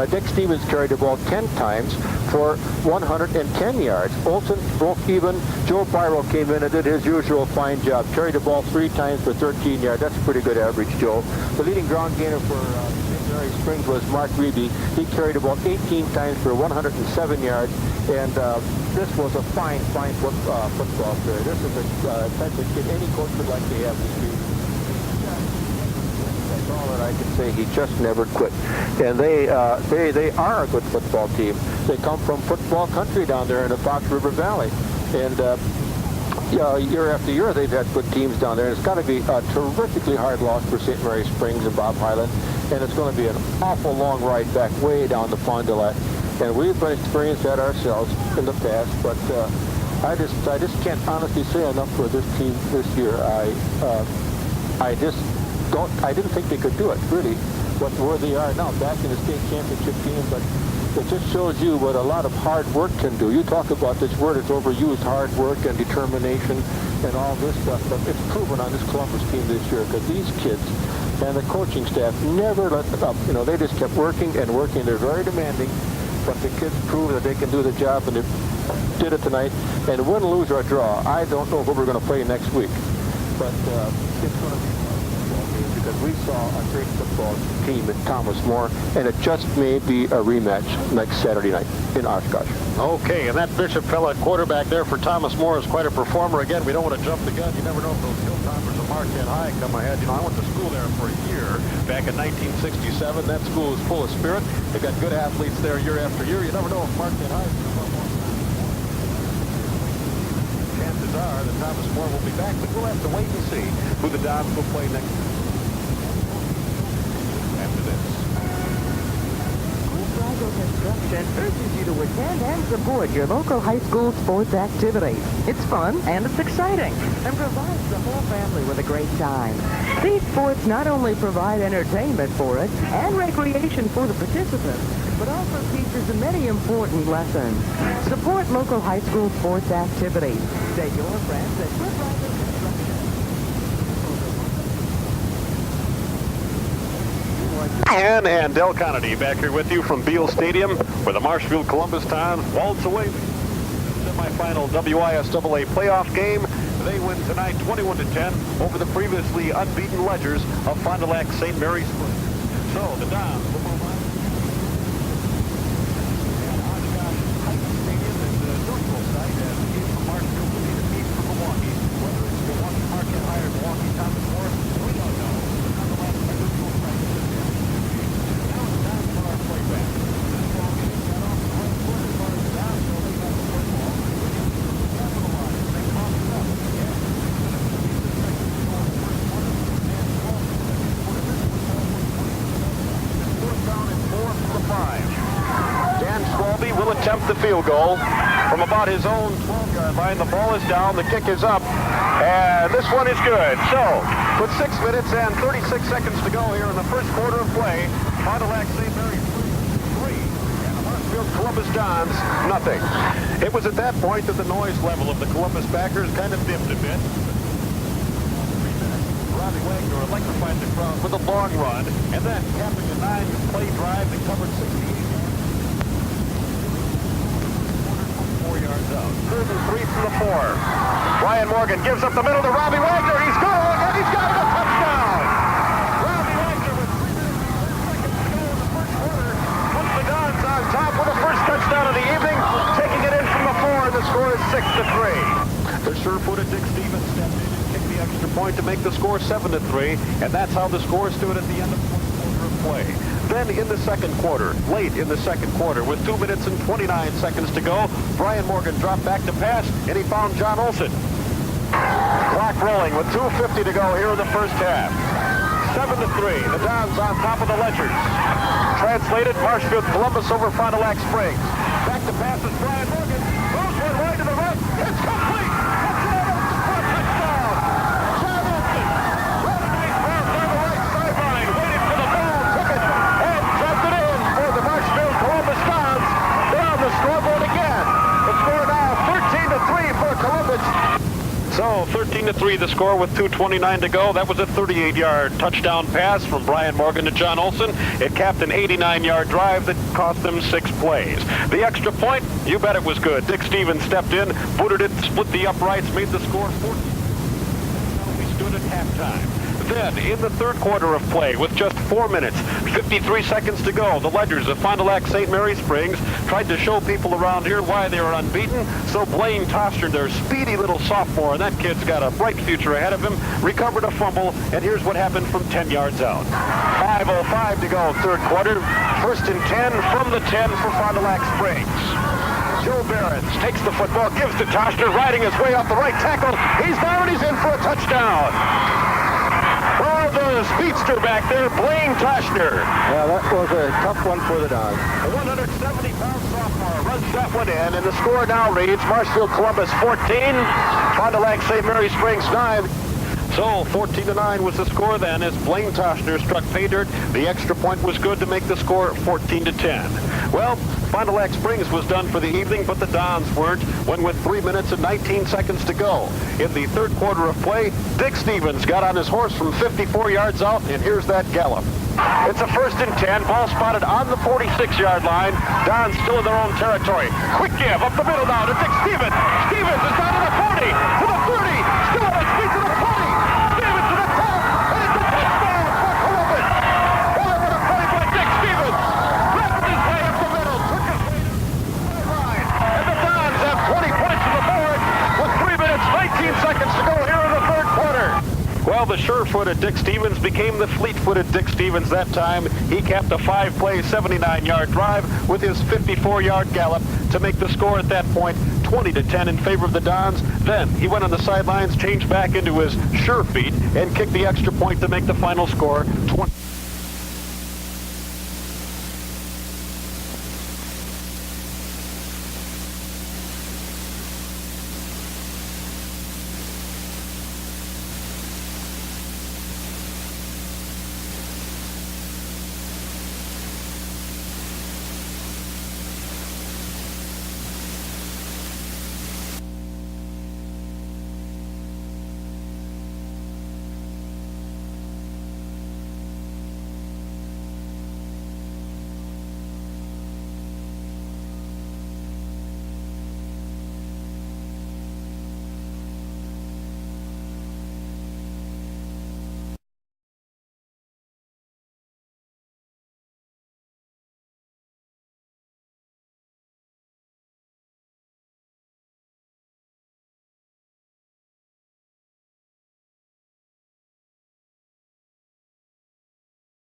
Dick Stevens carried the ball 10 times for 110 yards. Olsen broke even. Joe Byro came in and did his usual fine job. Carried the ball 3 times for 13 yards. That's a pretty good average, Joe. The leading ground gainer for St. Mary Springs was Mark Reeby. He carried the ball 18 times for 107 yards. And this was a fine football player. This is a type of kid any coach would like to have this year. That's all that I can say. He just never quit. And they are a good football team. They come from football country down there in the Fox River Valley. And year after year they've had good teams down there. And it's got to be a terrifically hard loss for St. Mary Springs and Bob Hyland. And it's going to be an awful long ride back way down to Fond du Lac. And we've experienced that ourselves in the past, but I just can't honestly say enough for this team this year. I didn't think they could do it, really, where they are now, back in the state championship game, but it just shows you what a lot of hard work can do. You talk about this word, it's overused, hard work and determination and all this stuff, but it's proven on this Columbus team this year, because these kids and the coaching staff never let them up. You know, they just kept working and working. They're very demanding. But the kids prove that they can do the job, and they did it tonight. And win, lose, or draw, I don't know who we're going to play next week. But it's going to be a football game because we saw a great football team at Thomas More, and it just may be a rematch next Saturday night in Oshkosh. Okay, and that Bishop fella quarterback there for Thomas More is quite a performer. Again, we don't want to jump the gun. You never know if those Hilltoppers of Marquette High come ahead. You know, I went to school there for a year back in 1967. That school is full of spirit. They've got good athletes there year after year. You never know if Marquette High is going to come on. Chances are that Thomas More will be back, but we'll have to wait and see who the Dons will play next after this. Construction urges you to attend and support your local high school sports activities. It's fun and it's exciting and provides the whole family with a great time. These sports not only provide entertainment for us and recreation for the participants, but also teaches many important lessons. Support local high school sports activities. Say your friends at Good Rider Construction. And Del Connaughty back here with you from Beal Stadium, where the Marshfield Columbus Dons waltz away. Semi-final WISAA playoff game. They win tonight 21-10 over the previously unbeaten Ledgers of Fond du Lac St. Mary's Springs. So the Dons will move on. And Oshkosh Heights Stadium is the neutral site as the game from Marshfield will be the team from Milwaukee. Whether it's Milwaukee Marquette High or Milwaukee Thomas More, we don't know. Nonetheless, a neutral practice is now it's time for our playback. This ball game got off the right foot as far field goal from about his own 12-yard line. The ball is down. The kick is up. And this one is good. So, with 6 minutes and 36 seconds to go here in the first quarter of play, Fond du Lac St. Mary's 3 and the Marshfield Columbus Dons nothing. It was at that point that the noise level of the Columbus backers kind of dimmed a bit. Robbie Wagner electrified the crowd with a long run, and then capping a 9-play drive that covered 68 yards. 4 yards out. 3rd and 3 from the 4. Brian Morgan gives up the middle to Robbie Wagner. He's going, and he's got a touchdown. Robbie Wagner with 3 minutes and 30 seconds to go in the first quarter puts the Dons on top with the first touchdown of the evening, taking it in from the 4, and the score is 6-3. The sure-footed Dick Stevens stepped in and kicked the extra point to make the score 7-3, and that's how the score stood at the end of the fourth quarter of play. Then in the second quarter, late in the second quarter, with 2 minutes and 29 seconds to go, Brian Morgan dropped back to pass, and he found John Olson. Clock rolling with 2:50 to go here in the first half. 7-3, the Dons on top of the Ledgers. Translated, Marshfield Columbus over Fond du Lac Springs. Back to pass is Brian Morgan. Throws one right to the right. It's complete. Scoreboard again. The score now 13-3 for Columbus. So 13-3 the score with 2:29 to go. That was a 38-yard touchdown pass from Brian Morgan to John Olson. It capped an 89-yard drive that cost them 6 plays. The extra point, you bet it was good. Dick Stevens stepped in, booted it, split the uprights, made the score 14. We stood at halftime. Then, in the third quarter of play, with just 4 minutes, 53 seconds to go, the Ledgers of Fond du Lac St. Mary Springs tried to show people around here why they were unbeaten. So Blaine Toster, their speedy little sophomore, and that kid's got a bright future ahead of him, recovered a fumble, and here's what happened from 10 yards out. 5:05 to go, third quarter. 1st and 10 from the 10 for Fond du Lac Springs. Joe Behrens takes the football, gives to Toster, riding his way off the right tackle. He's down, he's in for a touchdown. Oh, the speedster back there, Blaine Toshner. Yeah, that was a tough one for the Dons. A 170-pound sophomore runs that one in, and the score now reads Marshfield Columbus 14, Fond du Lac St. Mary Springs 9. So 14-9 was the score then as Blaine Toshner struck pay dirt. The extra point was good to make the score 14-10. Well, Fond du Lac Springs was done for the evening, but the Dons weren't when with 3 minutes and 19 seconds to go. In the third quarter of play, Dick Stevens got on his horse from 54 yards out, and here's that gallop. It's a 1st and 10, ball spotted on the 46-yard line. Dons still in their own territory. Quick give up the middle now to Dick Stevens. Stevens is down to the 40, to the 30, still on his feet to the 40. Stevens to the 10, and it's a touchdown for Columbus. Boy, what a play by Dick Stevens. Grabbed his way up the middle, took his way to the line, and the Dons have 20 points on the board with 3 minutes, 19 seconds to go here in the third quarter. Well, the sure-footed Dick Stevens became the fleet-footed Dick Stevens that time. He capped a 5-play, 79-yard drive with his 54-yard gallop to make the score at that point 20-10 in favor of the Dons. Then he went on the sidelines, changed back into his sure feet, and kicked the extra point to make the final score 20.